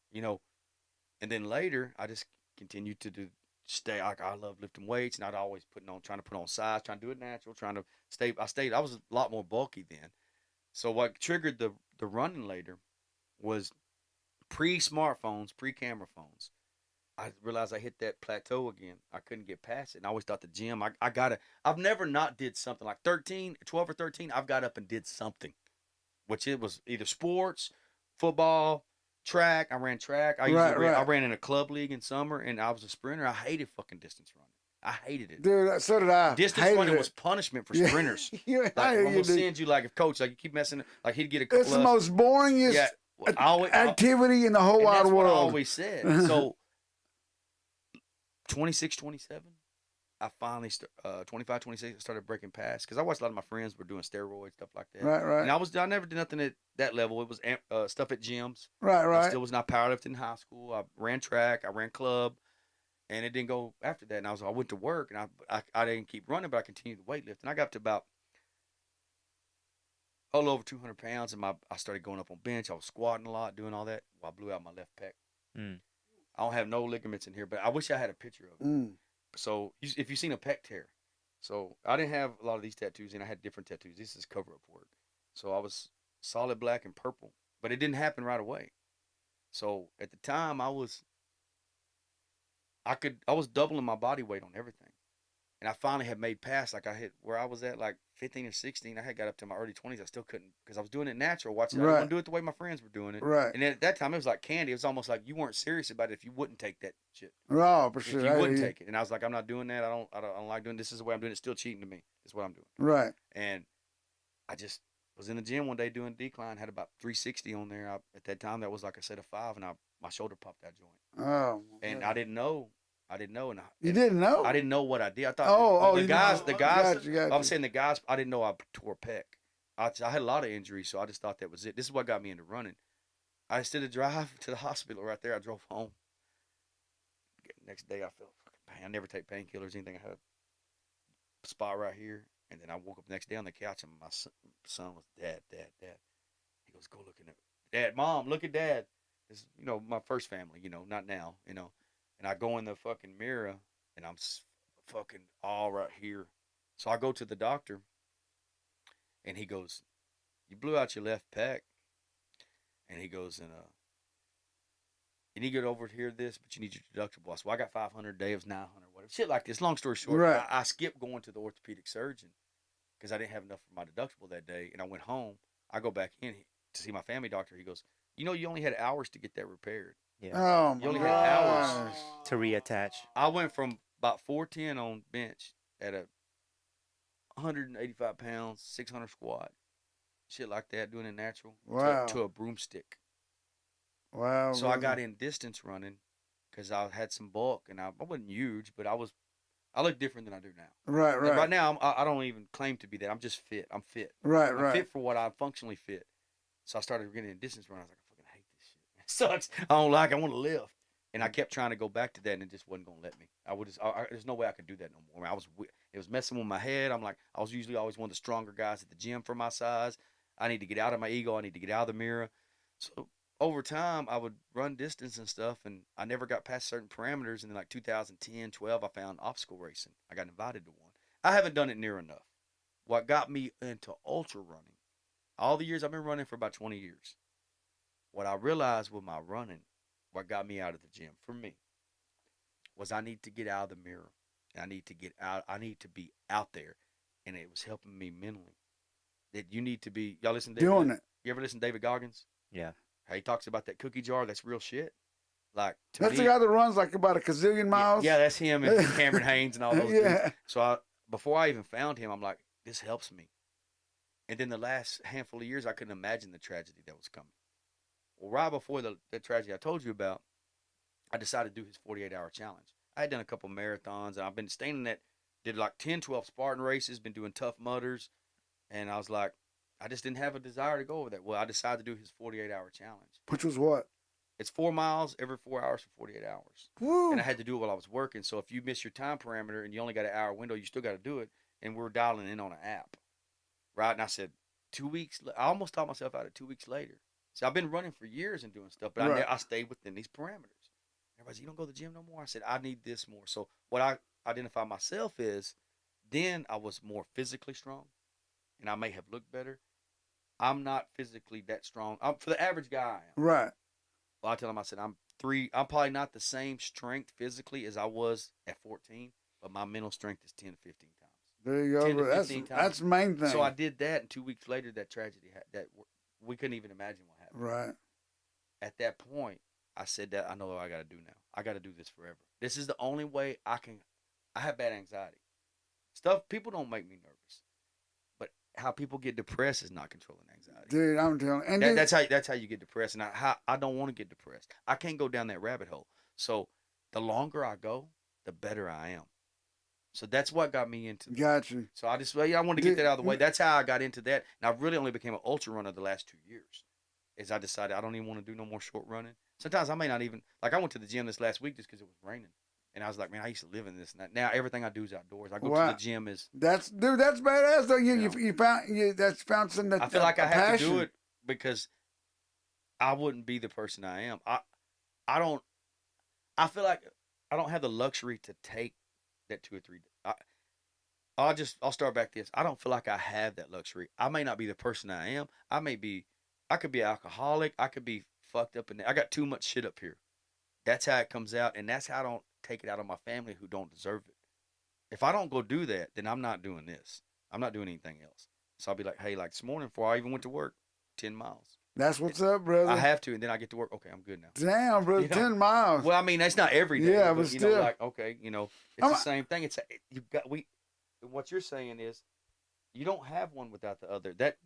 you know. And then later, I just continued to stay. Like I love lifting weights, and I'd always trying to put on size, trying to do it natural, trying to stay. I was a lot more bulky then. So what triggered the running later was pre-smartphones, pre-camera phones. I realized I hit that plateau again. I couldn't get past it. And I always thought the gym, I've never not did something like 12 or 13. I've got up and did something, which it was either sports, football, track. I ran track. I ran in a club league in summer, and I was a sprinter. I hated fucking distance running. I hated it. Dude, so did I. Distance running was punishment for sprinters. Yeah, Like, I almost you, send you, like, if coach, like, you keep messing, like, he'd get a couple It's the most boringest yeah, activity in the whole and wide that's world. what I always said. So 26, 27, I finally 25, 26, I started breaking past because I watched a lot of my friends were doing steroids, stuff like that. Right. And I never did nothing at that level. It was stuff at gyms. Right. I still was not powerlifting in high school. I ran track, I ran club, and it didn't go after that. And I went to work, and I didn't keep running, but I continued to weightlifting. I got up to about a little over 200 pounds, and I started going up on bench. I was squatting a lot, doing all that. Well, I blew out my left pec. I don't have no ligaments in here, but I wish I had a picture of it. So if you've seen a pec tear, so I didn't have a lot of these tattoos, and I had different tattoos. This is cover-up work. So I was solid black and purple, but it didn't happen right away. So at the time, I was doubling my body weight on everything. And I finally had made past, like I hit where I was at like 15 or 16. I had got up to my early 20s. I still couldn't because I was doing it natural. I didn't want to do it the way my friends were doing it. Right. And then at that time, it was like candy. It was almost like you weren't serious about it if you wouldn't take that shit. Oh, for sure. If you wouldn't take it. And I was like, I'm not doing that. I don't like doing this. This is the way I'm doing it. It's still cheating to me. That's what I'm doing. Right. And I just was in the gym one day doing decline. Had about 360 on there. At that time, that was like a set of 5, and my shoulder popped that joint. Oh. And I didn't know. And You didn't know? I didn't know what I did. I thought the guys. Gotcha. I'm saying the guys. I didn't know I tore a pec. I had a lot of injuries, so I just thought that was it. This is what got me into running. Instead of drive to the hospital right there, I drove home. Next day, I felt fucking pain. I never take painkillers, anything. I had a spot right here, and then I woke up the next day on the couch, and my son was, Dad. He goes, go look at Dad, Mom, look at Dad. This, my first family, not now, And I go in the fucking mirror, and I'm fucking all right here. So I go to the doctor, and he goes, you blew out your left pec. And he goes, you need to get over here this, but you need your deductible. So I got 500, Dave's 900, whatever. Shit like this. Long story short, right. I skipped going to the orthopedic surgeon because I didn't have enough for my deductible that day. And I went home. I go back in to see my family doctor. He goes, you only had hours to get that repaired. Yeah. Oh, You only my had hours gosh. To reattach. I went from about 410 on bench at 185 pounds, 600 squat, shit like that, doing it natural, Wow. to a broomstick. Wow. So I got in distance running because I had some bulk, and I wasn't huge, but I look different than I do now. Right. And right now, I don't even claim to be that. I'm just fit. I'm fit. Right. I'm fit for what I'm functionally fit. So I started getting in distance running. I was like, I fucking hate this shit. It sucks. I don't like it. I want to lift. And I kept trying to go back to that, and it just wasn't gonna let me. I would just, there's no way I could do that no more. It was messing with my head. I'm like, I was usually always one of the stronger guys at the gym for my size. I need to get out of my ego. I need to get out of the mirror. So over time, I would run distance and stuff, and I never got past certain parameters. And then like 2010, 12, I found obstacle racing. I got invited to one. I haven't done it near enough. What got me into ultra running, all the years I've been running for about 20 years, what I realized with my running, what got me out of the gym for me was I need to get out of the mirror. And I need to get out. I need to be out there, and it was helping me mentally. That you need to be. Y'all listen to David, Doing it. You ever listen to David Goggins? Yeah. How he talks about that cookie jar. That's real shit. Like to That's me, the guy that runs like about a gazillion miles. yeah, that's him and Cameron Haynes and all those dudes. Yeah. So before I even found him, I'm like, this helps me. And then the last handful of years, I couldn't imagine the tragedy that was coming. Well, right before the tragedy I told you about, I decided to do his 48-hour challenge. I had done a couple marathons, and I've been staying in that, did like 10, 12 Spartan races, been doing Tough Mudders, and I was like, I just didn't have a desire to go over that. Well, I decided to do his 48-hour challenge. Which was what? It's 4 miles every 4 hours for 48 hours. Woo. And I had to do it while I was working. So if you miss your time parameter and you only got an hour window, you still got to do it. And we're dialing in on an app, right? And I said, 2 weeks. I almost taught myself out of 2 weeks later. So I've been running for years and doing stuff, but Right. I stayed within these parameters. Everybody's like, you don't go to the gym no more? I said, I need this more. So what I identify myself is, then I was more physically strong, and I may have looked better. I'm not physically that strong. For the average guy, I am. Right. Well, I tell him, I said, I'm probably not the same strength physically as I was at 14, but my mental strength is 10 to 15 times. There you 10 to go. 15 times. That's the main thing. So I did that, and 2 weeks later, that tragedy that we couldn't even imagine what happened. Right. At that point, I said that I know what I got to do now. I got to do this forever. This is the only way I can. I have bad anxiety. People don't make me nervous, but how people get depressed is not controlling anxiety. Dude, I'm telling you. And That's how you get depressed, and I don't want to get depressed. I can't go down that rabbit hole. So the longer I go, the better I am. So that's what got me into. got you. So I wanted to get that out of the way. That's how I got into that, and I really only became an ultra runner the last 2 years. Is I decided I don't even want to do no more short running. Sometimes I may not even, like I went to the gym this last week just because it was raining. And I was like, man, I used to live in this. And now everything I do is outdoors. I go to the gym That's badass though. You found something that I feel like I have passion. to do it because I wouldn't be the person I am. I feel like I don't have the luxury to take that 2 or 3 days. I'll start back this. I don't feel like I have that luxury. I may not be the person I am. I could be an alcoholic. I could be fucked up I got too much shit up here. That's how it comes out, and that's how I don't take it out on my family who don't deserve it. If I don't go do that, then I'm not doing this. I'm not doing anything else. So I'll be like, hey, like this morning before I even went to work, 10 miles. That's what's up, brother. I have to, and then I get to work. Okay, I'm good now. Damn, bro, 10 miles. Well, I mean, that's not every day. Yeah, but but you still. know, like, okay, it's the same thing. What you're saying is, you don't have one without the other. That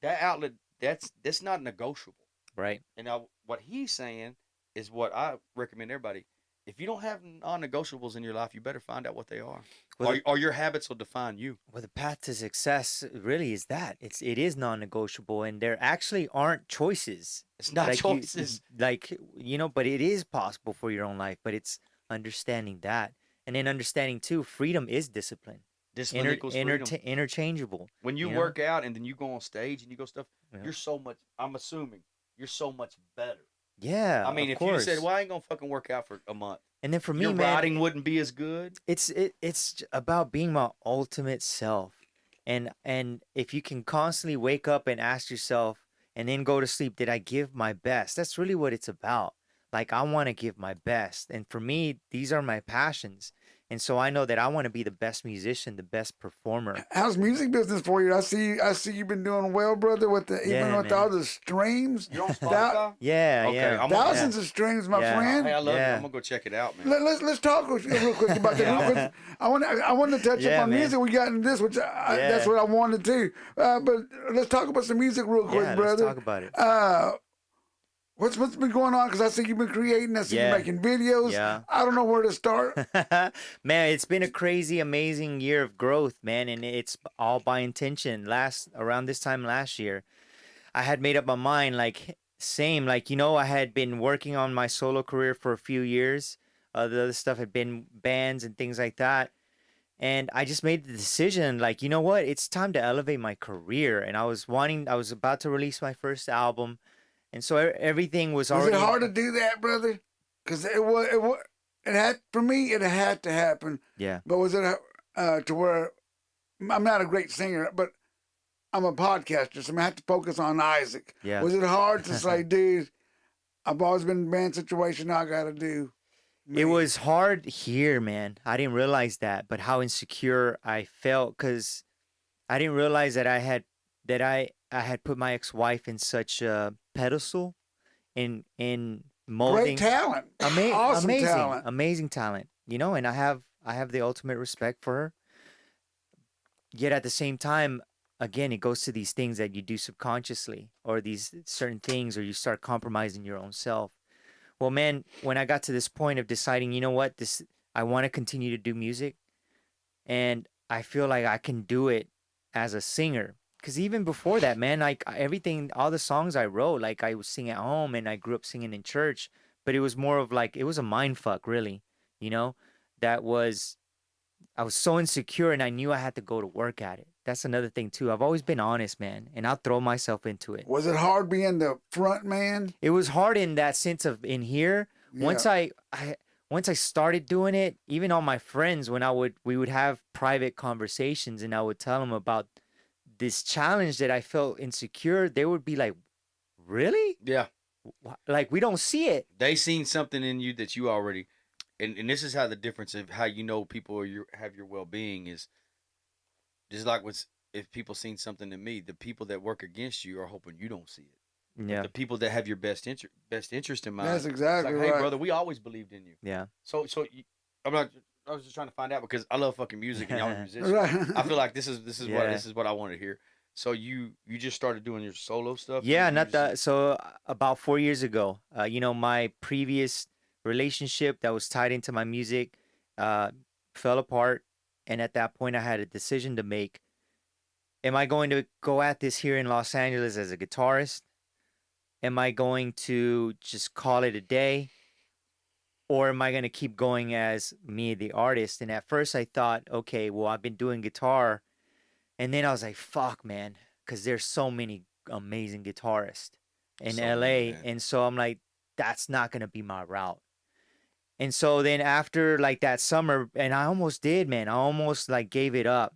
outlet, that's not negotiable. Right. And now what he's saying is what I recommend everybody. If you don't have non-negotiables in your life, you better find out what they are. Well, or your habits will define you. Well, the path to success really is that it is non-negotiable, and there actually aren't choices. It's not choices. But it is possible for your own life. But it's understanding that, and then understanding too, freedom is discipline. Discipline equals freedom. Interchangeable. When you work out and then you go on stage and you go stuff, Yeah. you're so much. I'm assuming you're so much better. Yeah, I mean, of if course. you said, "Well, I ain't gonna fucking work out for a month," And then for me, your man, riding wouldn't be as good. it's about being my ultimate self, and if you can constantly wake up and ask yourself, and then go to sleep, did I give my best? That's really what it's about. Like, I want to give my best, and for me, these are my passions. And so I know that I want to be the best musician, the best performer. How's music business for you? I see you've been doing well, brother, with even with man. all the streams. You're on Spotify. Yeah, Okay, yeah. I'm Thousands of streams, my Yeah. friend. Hey, I love it. Yeah. I'm gonna go check it out, man. Let's talk real quick about that. I want to touch Yeah, up on man. music. We got into this, which that's what I wanted to. But let's talk about some music real quick, Yeah, brother. let's talk about it. What's been going on? Because I see you've been creating. I see you making videos. Yeah. I don't know where to start. Man, it's been a crazy, amazing year of growth, man, and it's all by intention. Around this time last year, I had made up my mind, like, same. Like, I had been working on my solo career for a few years. The other stuff had been bands and things like that. And I just made the decision, like, you know what? It's time to elevate my career. And I was about to release my first album. And so everything was Was it already, hard to do that, brother? Because it had, for me, it had to happen. yeah. But was it to where I'm not a great singer, but I'm a podcaster, so I have to focus on Isaac. Yeah. Was it hard to say, dude, I've always been in a band situation, I got to do me? It was hard here, man. I didn't realize that, but how insecure I felt because I didn't realize that I had put my ex-wife in such a pedestal in Great molding talent. Awesome amazing talent. amazing talent, and I have the ultimate respect for her. Yet at the same time, again, it goes to these things that you do subconsciously, or these certain things, or you start compromising your own self. Well, man, when I got to this point of deciding, you know what, I want to continue to do music, and I feel like I can do it as a singer. Because even before that, man, like everything, all the songs I wrote, like I would sing at home, and I grew up singing in church, but it was more of like, it was a mind fuck, really, you know, that was, I was so insecure, and I knew I had to go to work at it. That's another thing too. I've always been honest, man, and I'll throw myself into it. Was it hard being the front man? It was hard in that sense of in here. Yeah. Once I started doing it, even all my friends, when we would have private conversations, and I would tell them about this challenge that I felt insecure, they would be like, "Really? Yeah. Like, we don't see it." They seen something in you that you already, and this is how the difference of how you know people or have your well being is just like if people seen something in me, the people that work against you are hoping you don't see it. Yeah, The people that have your best interest in mind. That's it's exactly like, hey, right. brother, we always believed in you. yeah, I'm not. I was just trying to find out because I love fucking music and y'all are musicians. Right. I feel like this is Yeah. what I want to hear. So you just started doing your solo stuff. yeah. You Not just- that. So about 4 years ago, my previous relationship that was tied into my music, uh, fell apart, and at that point, I had a decision to make. Am I going to go at this here in Los Angeles as a guitarist? Am I going to just call it a day? Or am I going to keep going as me, the artist? And at first I thought, okay, well, I've been doing guitar. And then I was like, fuck, man, because there's so many amazing guitarists in So LA. many, man. And so I'm like, that's not going to be my route. And so then after like that summer, and I almost did, man, I almost like gave it up.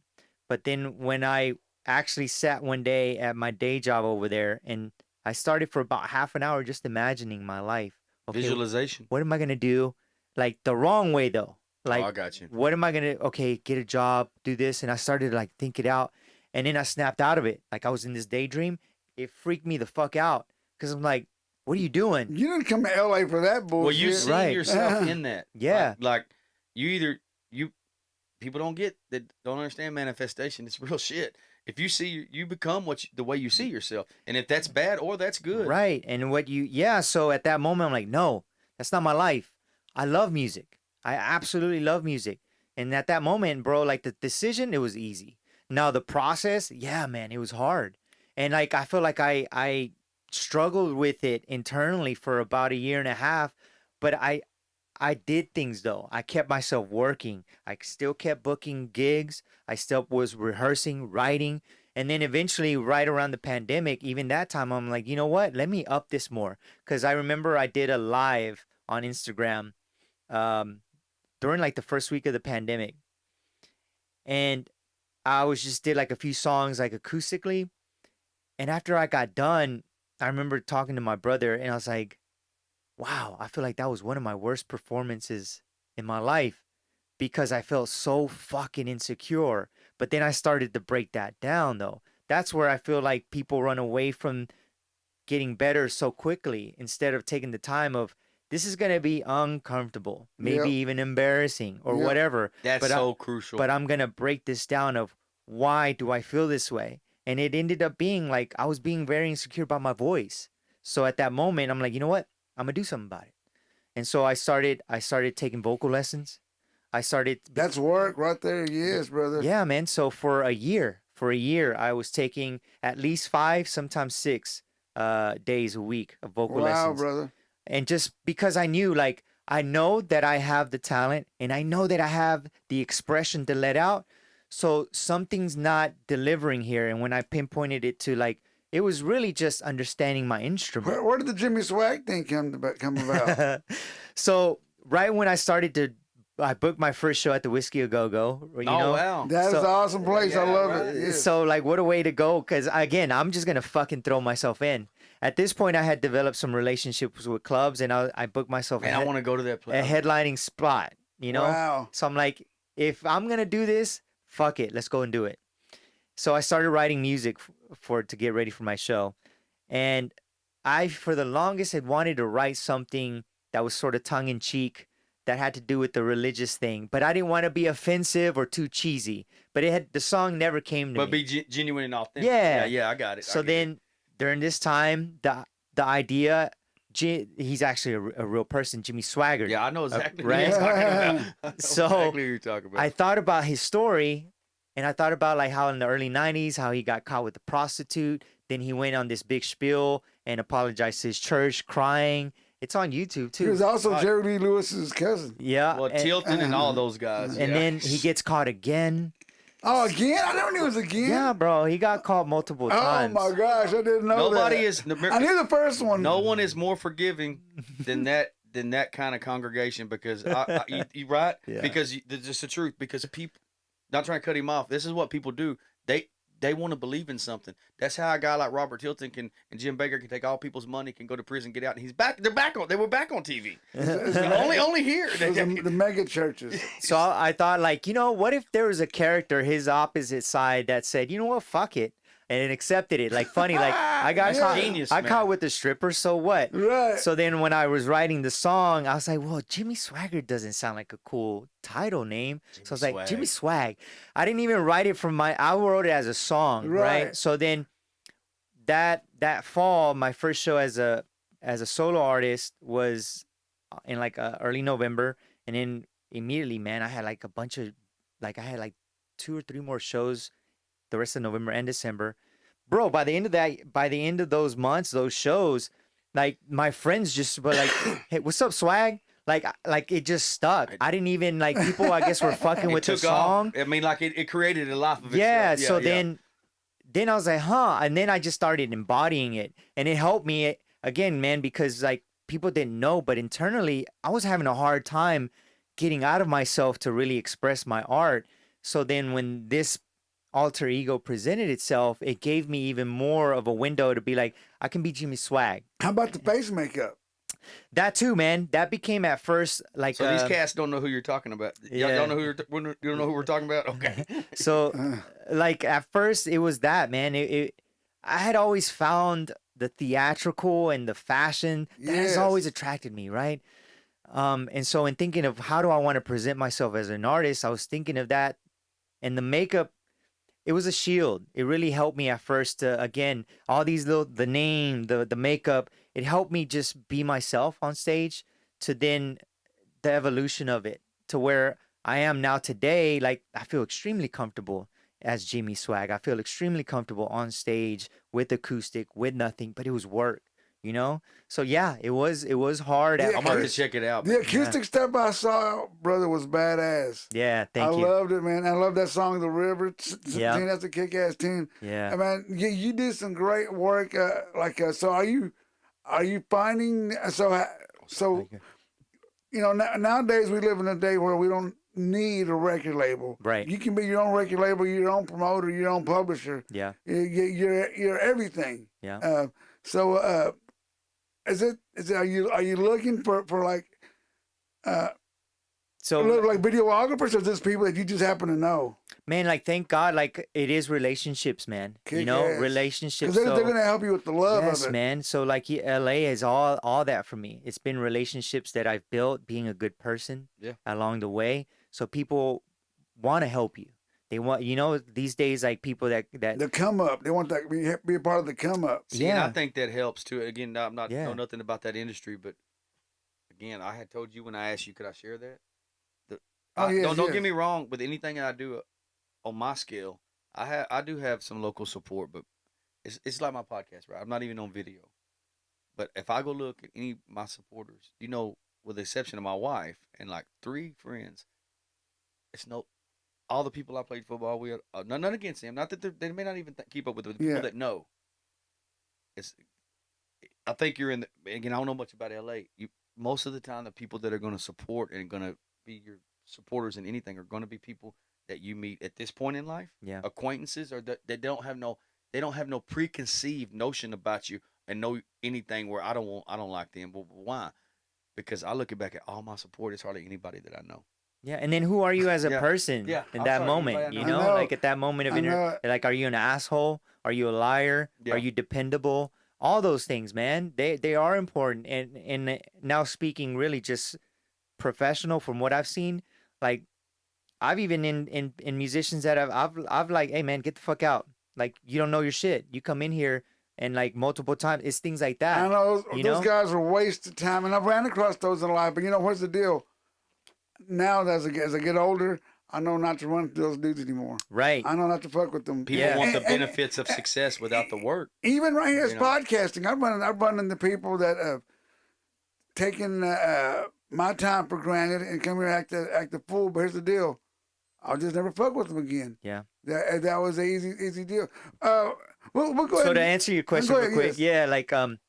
But then when I actually sat one day at my day job over there, and I started for about half an hour just imagining my life. Okay, Visualization. what am I gonna do? Like the wrong way though. Like, oh, I got you. what am I gonna? Okay, get a job, do this, and I started to like think it out, and then I snapped out of it. Like I was in this daydream. It freaked me the fuck out because I'm like, what are you doing? You didn't come to LA for that bullshit. Well, you see Right. yourself in that. Yeah. Like you people don't get that, don't understand manifestation. It's real shit. If you see you become the way you see yourself, and if that's bad or that's good. Right. And yeah. So at that moment, I'm like, no, that's not my life. I love music. I absolutely love music. And at that moment, bro, like the decision, it was easy. Now the process, yeah, man, it was hard. And like, I feel like I struggled with it internally for about a year and a half, but I did things though. I kept myself working. I still kept booking gigs. I still was rehearsing, writing. And then eventually, right around the pandemic, even that time, I'm like, you know what? Let me up this more. Because I remember I did a live on Instagram during like the first week of the pandemic. And I was just did like a few songs like acoustically. And after I got done, I remember talking to my brother and I was like, wow, I feel like that was one of my worst performances in my life because I felt so fucking insecure. But then I started to break that down though. That's where I feel like people run away from getting better so quickly instead of taking the time of this is going to be uncomfortable, maybe Yep. even embarrassing or Yep. whatever. That's But so crucial. But I'm going to break this down of why do I feel this way? And it ended up being like I was being very insecure about my voice. So at that moment, I'm like, you know what? I'm gonna do something about it. And so I started taking vocal lessons. I started That's work right there. Yes, brother. yeah, man. So for a year, I was taking at least 5, sometimes 6 days a week of vocal Wow, lessons. brother. And just because I knew, like, I know that I have the talent and I know that I have the expression to let out. So something's not delivering here. And when I pinpointed it to, like, it was really just understanding my instrument. Where did the Jimmy Swag thing come about? So right when I booked my first show at the Whiskey A Go Go. You know, wow. That is So- an awesome place. I Yeah, love right. it. Yes. so like, what a way to go! Because again, I'm just gonna fucking throw myself in. At this point, I had developed some relationships with clubs, and I booked myself Man, I want to go to that a place. headlining spot. You know, Wow. so I'm like, if I'm gonna do this, fuck it, let's go and do it. So I started writing music to get ready for my show, and I, for the longest, had wanted to write something that was sort of tongue in cheek, that had to do with the religious thing, but I didn't want to be offensive or too cheesy. But the song never came to But me. be genuine and authentic. Yeah. Yeah, I got it. So then during this time, the idea, he's actually a real person, Jimmy Swaggart. Yeah, I know exactly right? what you're talking about. I know So, exactly what you're talking about. I thought about his story, and I thought about like how in the early 90s, how he got caught with a prostitute. Then he went on this big spiel and apologized to his church, crying. It's on YouTube He was too. also Right. Jerry Lee Lewis's cousin. Yeah. Well, Tilton and all those guys. and yeah. then he gets caught again. Oh, again? I never knew it was again. Yeah, bro. He got caught multiple Oh times. my gosh, I didn't know Nobody that. is. I knew the first one. No one is more forgiving than that kind of congregation, because you right, Yeah. because it's just the truth, because people, not trying to cut him off, this is what people do. They want to believe in something. That's how a guy like Robert Tilton and Jim Baker can take all people's money, can go to prison, get out, and they were back on TV. only here. It was the mega churches. So I thought, like, what if there was a character, his opposite side, that said, you know what, fuck it, and it accepted it. Like, funny, like, I got Yeah. caught. Genius, I man. caught with the stripper, so what? Right. So then when I was writing the song, I was like, well, Jimmy Swaggart doesn't sound like a cool title name. So I was like, Swag. Jimmy Swag. I didn't even write it I wrote it as a song, right? Right. So then that fall, my first show as a solo artist was in like early November. And then immediately, man, I had like I had like 2 or 3 more shows the rest of November and December. Bro, by the end of those months, those shows, like, my friends just were like, hey, what's up, Swag? Like it just stuck. I didn't even, like, people, I guess, were fucking It with the took off. song. I mean, like it created a life of Yeah. itself. So then I was like, huh. And then I just started embodying it. And it helped me again, man, because like people didn't know, but internally I was having a hard time getting out of myself to really express my art. So then when this alter ego presented itself, it gave me even more of a window to be like, I can be Jimmy Swag. How about the face makeup? That too, man. That became at first like So these cats don't know who you're talking about. Y'all yeah. don't know who you don't know who we're talking about. Okay. So like at first it was that, man. I had always found the theatrical and the fashion that has Yes. always attracted me, right? And so in thinking of how do I want to present myself as an artist, I was thinking of that, and the makeup, it was a shield. It really helped me at first to, again, all these the name, the makeup, it helped me just be myself on stage, to then the evolution of it to where I am now today. Like, I feel extremely comfortable as Jimmy Swag. I feel extremely comfortable on stage with acoustic, with nothing, but it was work, So yeah, it was hard at Yeah, I'm about to first. check it out. The man. acoustic stuff I saw, brother, was badass. Yeah, I thank you. loved it, man. I love that song, "The River." Yeah. That's a kick-ass tune. Yeah. I mean, you did some great work. So are you finding so nowadays we live in a day where we don't need a record label. Right. You can be your own record label, your own promoter, your own publisher. Yeah. You're everything. Yeah. Are you looking for like So like videographers, or just people that you just happen to know? man, like, thank God, like, it is relationships, man. Kick ass. Relationships. Because they're So, gonna help you with the love yes, of it. man. So like, LA is all that for me. It's been relationships that I've built, being a good person Yeah. along the way. So people want to help you. They want, these days, like, people that The come up, they want that be a part of the come up. See, and Yeah. I think that helps too. Again, I'm not Yeah. know nothing about that industry, but again, I had told you when I asked you, could I share that? Yes, Don't yes. get me wrong. With anything that I do on my scale, I do have some local support, but it's like my podcast, right? I'm not even on video. But if I go look at any of my supporters, with the exception of my wife and like 3 friends, it's no all the people I played football with. None against them. Not that they may not even keep up with it. The people that know. It's. I think you're in the. Again, I don't know much about LA. Most of the time, the people that are going to support and going to be your supporters in anything are going to be people that you meet at this point in life. Yeah. Acquaintances, or that they don't have no preconceived notion about you and know anything where I don't like them. But why? Because I look back at all my support, it's hardly anybody that I know. Yeah, and then who are you as a person Yeah, in I'm that sorry, moment? anybody I You know. know, like at that moment of like, are you an asshole? Are you a liar? Yeah. Are you dependable? All those things, man. They are important. And now speaking really just professional from what I've seen, like I've even in musicians that I've like, hey man, get the fuck out. Like you don't know your shit. You come in here and like multiple times, it's things like that. I know you those know? guys are waste of time, and I've ran across those in life. But what's the deal? Now as I get older, I know not to run to those dudes anymore. Right. I know not to fuck with them. People want the benefits of success without the work. Even right here, as podcasting, I've run into people that have taken my time for granted and come here and act a fool. But here's the deal: I'll just never fuck with them again. Yeah. That was an easy deal. We'll go ahead. So to answer your question real quick, yes. yeah, like I'm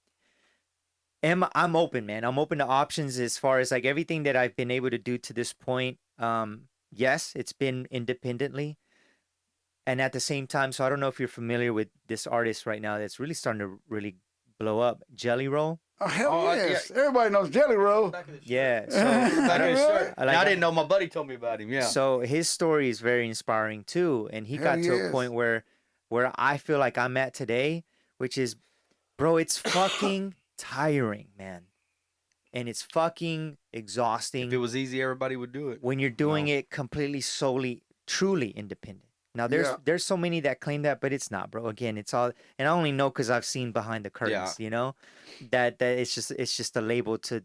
open, man. I'm open to options as far as like everything that I've been able to do to this point. Yes, it's been independently. And at the same time, so I don't know if you're familiar with this artist right now that's really starting to really blow up, Jelly Roll. Oh, hell yes. Yeah. Everybody knows Jelly Roll. Yeah. So I didn't know. My buddy told me about him. Yeah. So his story is very inspiring too. And he got to a point where I feel like I'm at today, which is, bro, it's fucking tiring, man. And it's fucking exhausting. If it was easy, everybody would do it. When you're doing it completely, solely, truly independent. Now, there's so many that claim that, but it's not, bro. Again, it's all, and I only know because I've seen behind the curtains, that it's just a label to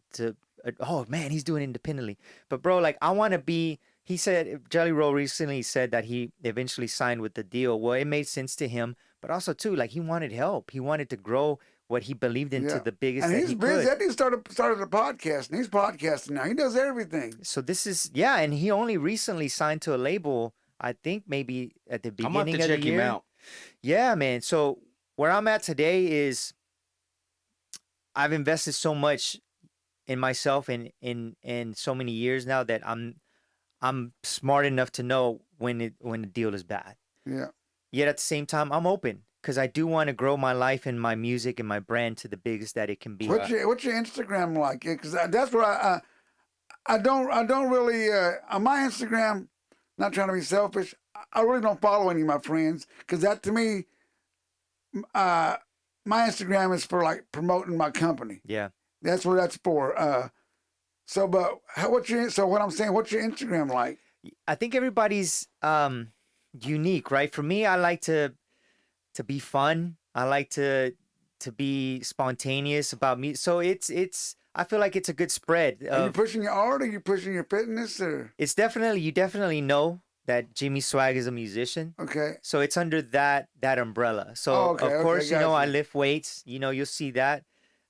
oh man, he's doing it independently. But bro, like I want to be. He said Jelly Roll recently said that he eventually signed with the deal. Well, it made sense to him, but also too, like he wanted help. He wanted to grow what he believed into the biggest. And that he's he busy. could. That dude started a podcast, and he's podcasting now. He does everything. So this is and he only recently signed to a label. I think maybe at the beginning of the year. I'm gonna have to check him out. Yeah, man. So where I'm at today is I've invested so much in myself and in so many years now that I'm smart enough to know when the deal is bad. Yeah. Yet at the same time, I'm open because I do want to grow my life and my music and my brand to the biggest that it can be. What's your Instagram like? Because that's what I don't really on my Instagram. Not trying to be selfish. I really don't follow any of my friends because that to me, my Instagram is for like promoting my company. Yeah. That's what that's for. So what I'm saying, what's your Instagram like? I think everybody's unique, right? For me, I like to be fun. I like to be spontaneous about me. So it's I feel like it's a good spread. Are you pushing your art? Or are you pushing your fitness? Or you definitely know that Jimmy Swag is a musician. Okay. So it's under that umbrella. So of course, I lift weights. You'll see that,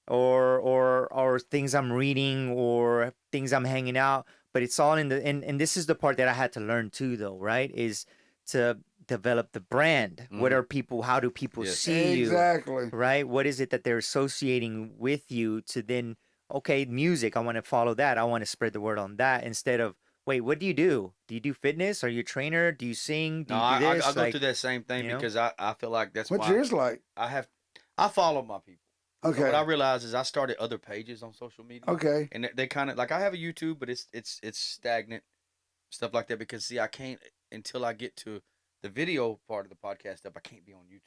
or things I'm reading or things I'm hanging out. But it's all in and this is the part that I had to learn too, though. Right? Is to develop the brand. Mm-hmm. How do people see you? Exactly. Right? What is it that they're associating with you to then? Okay, music, I want to follow that. I want to spread the word on that instead of, wait, what do you do? Do you do fitness? Are you a trainer? Do you sing? Do you do this? I go through that same thing because I feel like that's what's yours like? I follow my people. Okay. So what I realized is I started other pages on social media. Okay. And they kind of, like I have a YouTube, but it's stagnant, stuff like that because, see, I can't, until I get to the video part of the podcast stuff, I can't be on YouTube.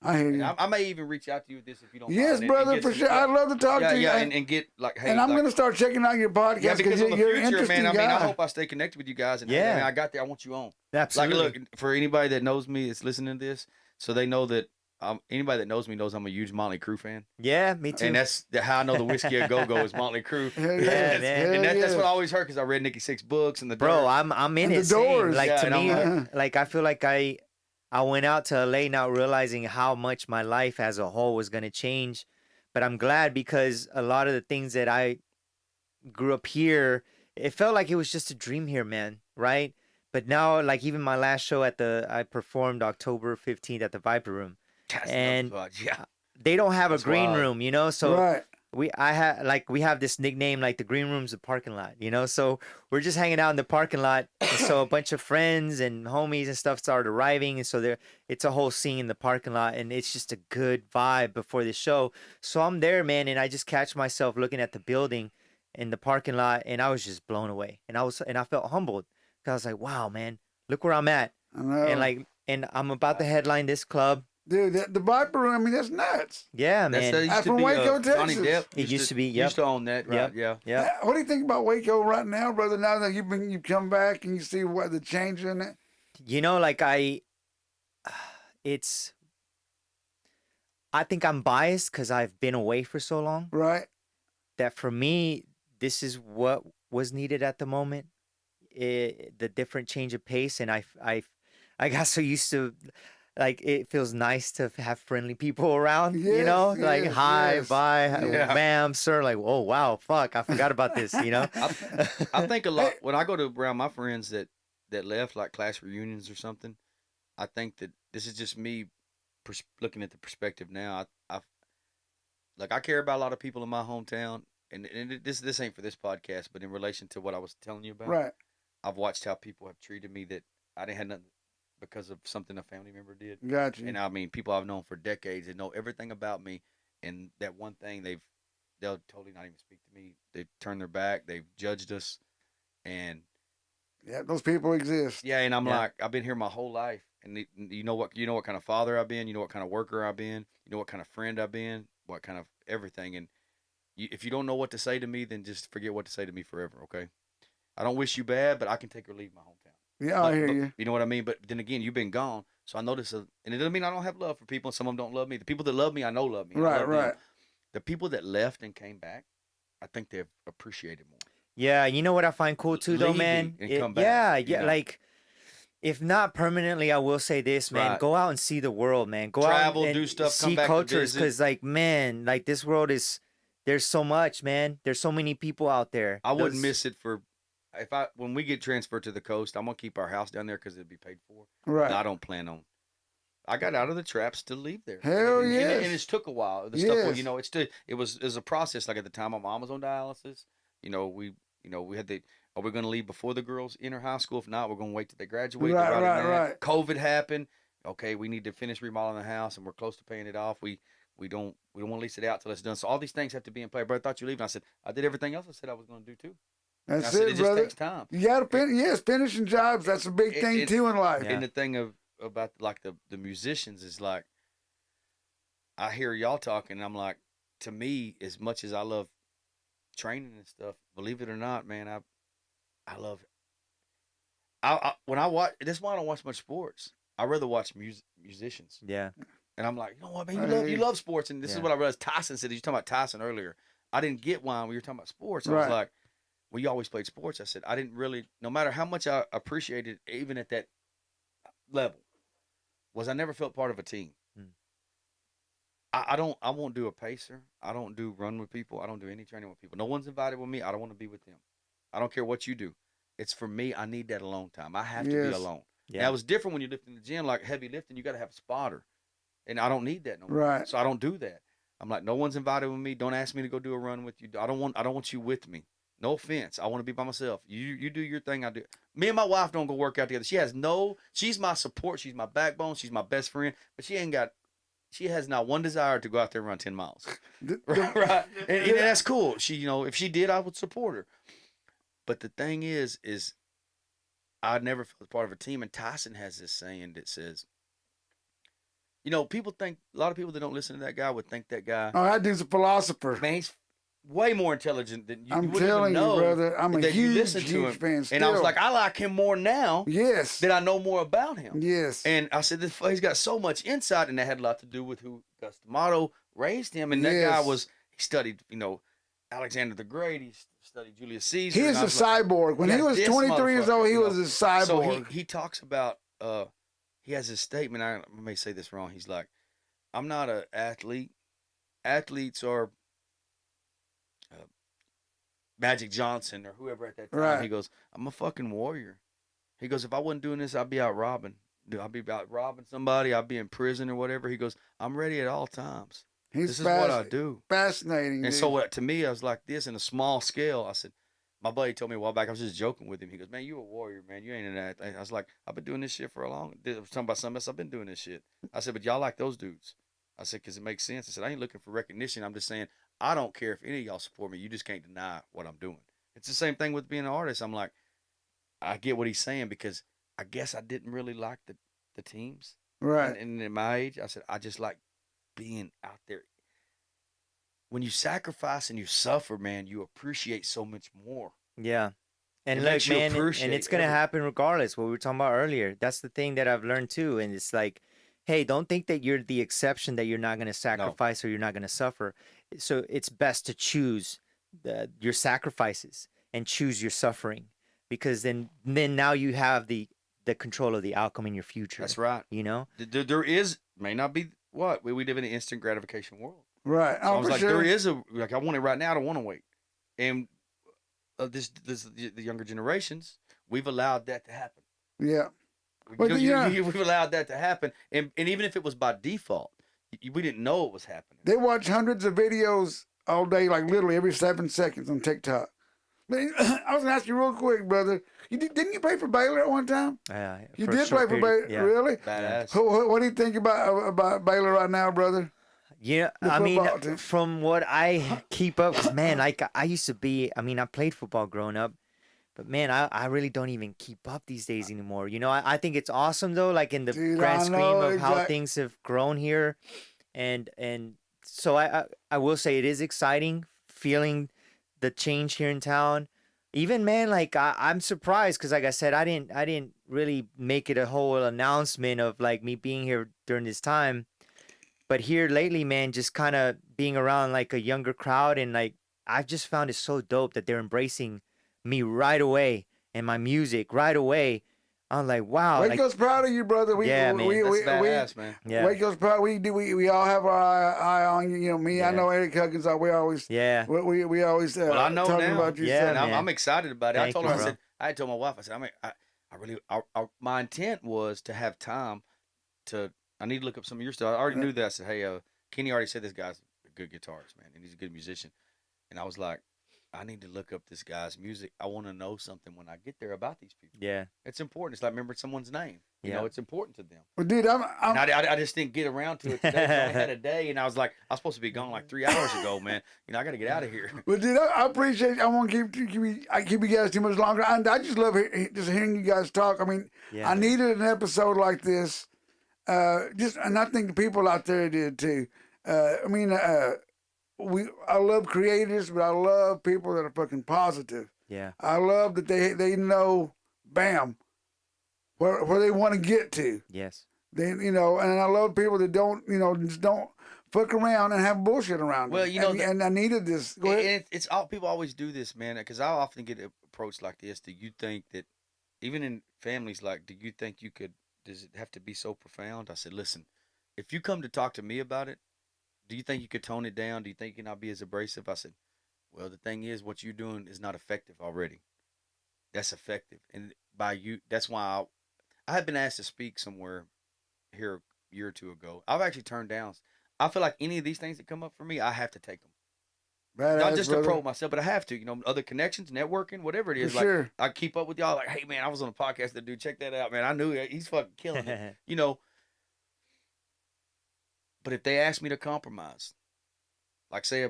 I hear you. I may even reach out to you with this if you don't mind. Yes, brother, for sure. I'd love to talk to you. Yeah, and get like, hey. And I'm going to start checking out your podcast because in the you're future, interesting man, guy. I hope I stay connected with you guys. And hey, man, I got there. I want you on. Absolutely. Like, look, for anybody that knows me that's listening to this, so they know that anybody that knows me knows I'm a huge Motley Crue fan. Yeah, me too. And that's how I know the Whiskey a Go-Go is Motley Crue. Yeah, man. And that's what I always heard because I read Nicky Sixx books and the Bro, Doors. I'm in And it. the Doors. Like Yeah, to and me, like I feel like I went out to LA not realizing how much my life as a whole was going to change. But I'm glad because a lot of the things that I grew up here, it felt like it was just a dream here, man, right? But now, like even my last show I performed October 15th at the Viper Room, That's another and spot. Yeah, they don't have a that's green wild. room, you know. So Right. we have this nickname like the green room's the parking lot, you know. So we're just hanging out in the parking lot, and so a bunch of friends and homies and stuff started arriving, and so it's a whole scene in the parking lot, and it's just a good vibe before the show. So I'm there, man, and I just catch myself looking at the building in the parking lot, and I was just blown away, and I felt humbled because I was like, wow, man, look where I'm at, I and know. and I'm about to headline this club. Dude, the Viper Room, I mean, that's nuts. Yeah, That's man. used I'm to from be Waco, Johnny Texas. Depp It used to be, yep. used to own that, right? Yep. Yeah. Yep. What do you think about Waco right now, brother? Now that you've come back and you see what the change in it, You know, like it's I think I'm biased because I've been away for so long right? that for me, this is what was needed at the moment. The different change of pace, and I got so used to, like, it feels nice to have friendly people around, you Yes, know, like yes, hi, yes, bye, Yeah. ma'am, sir, like, oh wow, fuck, I forgot about this, you know. I think a lot when I go to around my friends that left, like class reunions or something. I think that this is just me looking at the perspective now. I care about a lot of people in my hometown, and this ain't for this podcast, but in relation to what I was telling you about, right. I've watched how people have treated me that I didn't have nothing because of something a family member did. Got you. And I mean, people I've known for decades that know everything about me, and that one thing they'll totally not even speak to me. They've turned their back. They've judged us, and Yeah, those people exist. yeah, and I'm Yeah. like, I've been here my whole life, and you know what kind of father I've been. You know what kind of worker I've been. You know what kind of friend I've been. What kind of everything. And if you don't know what to say to me, then just forget what to say to me forever. Okay. I don't wish you bad, but I can take or leave my hometown. Yeah, I hear you. You know what I mean? But then again, you've been gone, so I notice, and it doesn't mean I don't have love for people. And some of them don't love me. The people that love me, I know love me. and I Right, love them. right. The people that left and came back, I think they've appreciated more. Yeah, you know what I find cool too, though, man. Leaving and come back, yeah, you yeah, know? like if not permanently, I will say this, man. Right. Go out and see the world, man. Go Travel, out and do stuff, come see back to cultures, visit. because, like, man, like this world is. There's so much, man. There's so many people out there. I wouldn't Those- miss it for when we get transferred to the coast. I'm gonna keep our house down there because it'll be paid for. Right. I don't plan on. I got out of the traps to leave there. Hell and, yes. and it took a while. The stuff, Yes. you know, it was a process. Like at the time, my mom was on dialysis. We had the. Are we gonna leave before the girls enter high school? If not, we're gonna wait till they graduate. Right, They're right, that. right. COVID happened. Okay, we need to finish remodeling the house, and we're close to paying it off. We don't want to lease it out till it's done. So all these things have to be in play. But I thought you were leaving. I said I did everything else I said I was going to do too. And I That's said it, it just brother. takes time. You got to finish. Yes, finishing jobs. That's a big thing it- too in life. Yeah. And the thing about like the musicians is like, I hear y'all talking, and I'm like, to me, as much as I love training and stuff, believe it or not, man, I love. When I watch, this is why I don't watch much sports. I rather watch musicians. Yeah. And I'm like, you know what, man, I you hear love you you. love sports, and this is Yeah. what I realized. Tyson said, you were talking about Tyson earlier. I didn't get why we were talking about sports. I was Right. like, well, you always played sports. I said, I didn't really, no matter how much I appreciated, even at that level, was I never felt part of a team. Mm. I won't do a pacer. I don't do run with people. I don't do any training with people. No one's invited with me. I don't want to be with them. I don't care what you do. It's for me. I need that alone time. I have to be Yes. alone. Yeah. Now, it's different when you lift in the gym, like heavy lifting. You got to have a spotter, and I don't need that no more. Right. So I don't do that. I'm like, no one's invited with me. Don't ask me to go do a run with you. I don't want you with me. No offense. I want to be by myself. You do your thing. I do. Me and my wife don't go work out together. She's my support. She's my backbone. She's my best friend. But she has not one desire to go out there and run 10 miles. Right. And that's cool. If she did, I would support her. But the thing is I never felt part of a team. And Tyson has this saying that says, people think, a lot of people that don't listen to that guy would think that guy, Oh, that dude's a philosopher. man, he's way more intelligent than you. I'm you wouldn't telling even you, know brother. I'm a that you huge, listen to huge him. fan. Still. And I was like, I like him more now yes, that I know more about him. yes, And I said, he's got so much insight, and that had a lot to do with who Gus D'Amato raised him. And that guy Yes. he studied, Alexander the Great. He studied Julius Caesar. he and is I a was like, cyborg. When yeah, he was this 23 years motherfucker, old, he was a So cyborg. he talks about he has this statement. I may say this wrong. He's like, I'm not an athlete. Athletes are uh, Magic Johnson or whoever at that time. He Right. goes, I'm a fucking warrior. He goes, if I wasn't doing this, I'd be out robbing. I'd be out robbing somebody. I'd be in prison or whatever. He goes, I'm ready at all times. He's This is what I do. fascinating, And dude. so to me, I was like this in a small scale. I said, my buddy told me a while back, I was just joking with him. He goes, man, you a warrior, man. You ain't an athlete. I was like, I've been doing this shit for a long time. I was talking about something else. I've been doing this shit. I said, but y'all like those dudes. I said, because it makes sense. I said, I ain't looking for recognition. I'm just saying, I don't care if any of y'all support me. You just can't deny what I'm doing. It's the same thing with being an artist. I'm like, I get what he's saying because I guess I didn't really like the teams. Right. And at my age, I said, I just like being out there. When you sacrifice and you suffer, man, you appreciate so much more. Yeah. And It look, makes you man, and appreciate it's gonna every- happen regardless. What we were talking about earlier. That's the thing that I've learned too. And it's like, hey, don't think that you're the exception, that you're not gonna sacrifice or you're not gonna suffer. So it's best to choose your sacrifices and choose your suffering, because then now you have the control of the outcome in your future. That's right. You know. There is, may not be what we live in an instant gratification world. Right. So I Oh, was for like, sure. there is like I want it right now. I don't want to wait. And the younger generations, we've allowed that to happen. Yeah. You Well, know, yeah. we've allowed that to happen, and even if it was by default, we didn't know it was happening. They watch hundreds of videos all day, like literally every 7 seconds on TikTok. Man, I was gonna ask you real quick, brother. Didn't you play for Baylor at one time? You For a did short play for period, Baylor, yeah. really? Badass. What do you think about Baylor right now, brother? Yeah, The I mean, football team. from what I keep up, 'cause, man, like I used to be. I mean, I played football growing up, but man, I really don't even keep up these days anymore. You know, I think it's awesome though, like in the Dude, grand I scheme know, of how exact- things have grown here, and so I will say it is exciting feeling the change here in town. Even man, like I'm surprised because like I said, I didn't really make it a whole announcement of like me being here during this time. But here lately, man, just kind of being around like a younger crowd, and like I've just found it so dope that they're embracing me right away and my music right away. I'm like, wow, like Waco's proud of you, brother. Yeah, man. That's badass, man. yeah, Waco's proud. We all have our eye on you. You know, me. I Yeah. know Eric Huggins. We always yeah, we always Well, I know talking now. about you. Yeah, son. And man. I'm excited about it. I Thank told you, her, I bro. said, I had told my wife, I said, I really, my intent was to have time to. I need to look up some of your stuff. I already knew that. I said, hey, Kenny already said this guy's a good guitarist, man, and he's a good musician. And I was like, I need to look up this guy's music. I want to know something when I get there about these people. yeah, It's important. It's like remembering someone's name. You Yeah. know, it's important to them. Well, dude, And I just didn't get around to it today. I only had a day, and I was like, I was supposed to be gone like 3 hours ago, man. You know, I got to get out of here. Well, dude, I appreciate. I won't keep you guys too much longer. I just love just hearing you guys talk. I mean, yeah. I needed an episode like this. And I think the people out there did too. I mean, I love creators, but I love people that are fucking positive. Yeah, I love that they know, bam, where they want to get to. yes, They and I love people that don't just don't fuck around and have bullshit around. Well, them. you know, and I needed this. Go ahead. It's all people always do this, man. Because I often get approached like this. Do you think that, even in families, like, do you think you could? Does it have to be so profound? I said, listen, if you come to talk to me about it, do you think you could tone it down? Do you think you not be as abrasive? I said, well, the thing is, what you're doing is not effective already. That's effective, and by you, that's why I had been asked to speak somewhere here a year or two ago. I've actually turned down. I feel like any of these things that come up for me, I have to take them. Badass, Not just to brother. promote myself, but I have to. You know, other connections, networking, whatever it For is. Like sure. I keep up with y'all. Like, hey man, I was on a podcast. That dude, check that out, man. I knew it. He's fucking killing it. You know. But if they ask me to compromise, like say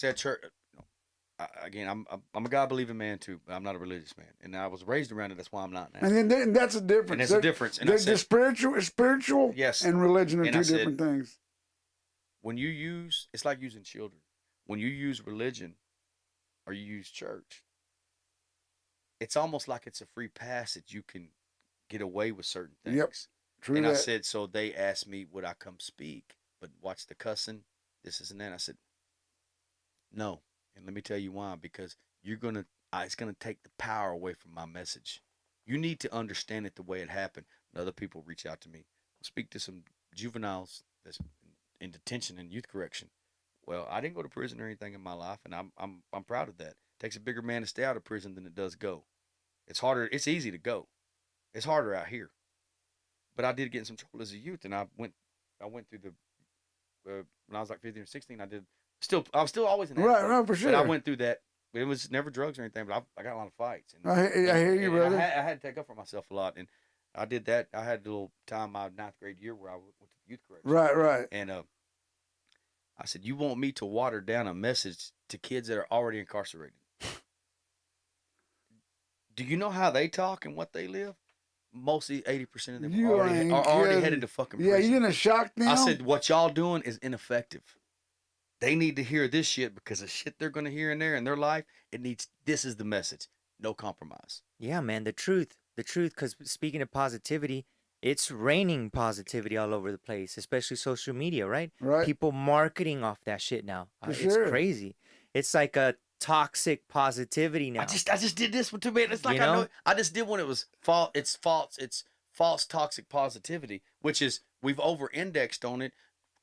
a church. Again, I'm a God believing man too, but I'm not a religious man, and I was raised around it. That's why I'm not now. And that's a difference. And that's a difference. And I The said, spiritual Yes. and religion are And two I said- different things. when you use, it's like using children. When you use religion, or you use church, it's almost like it's a free pass that you can get away with certain things. Yep. True And that. I said, so they asked me, would I come speak? But watch the cussing, this is and that. I said, no. And let me tell you why. Because it's gonna take the power away from my message. You need to understand it the way it happened. and other people reach out to me. Speak to some juveniles that's in detention and youth correction. Well, I didn't go to prison or anything in my life, and I'm proud of that. It takes a bigger man to stay out of prison than it does go. It's harder. It's easy to go. It's harder out here. But I did get in some trouble as a youth, and I went through the when I was like 15 or 16. I was still always an Right, athlete, right, for sure. but I went through that. It was never drugs or anything, but I got a lot of fights. And, I hear you, brother. I had to take up for myself a lot, and I did that. I had a little time my ninth grade year where I went to youth correction. Right, right. And I said, "You want me to water down a message to kids that are already incarcerated? Do you know how they talk and what they live? Mostly 80% of them You are ain't already kidding. headed to fucking Yeah, prison." you gonna shock them? I said, "What y'all doing is ineffective. They need to hear this shit because the shit they're gonna hear in there in their life, this is the message. No compromise." Yeah, man, the truth. Because speaking of positivity, it's raining positivity all over the place, especially social media, right? Right. People marketing off that shit now. For It's sure. crazy. It's like a toxic positivity now. I just did this one too, man. It's like You I know? know I just did when it was false. It's false. It's false toxic positivity, which is we've over indexed on it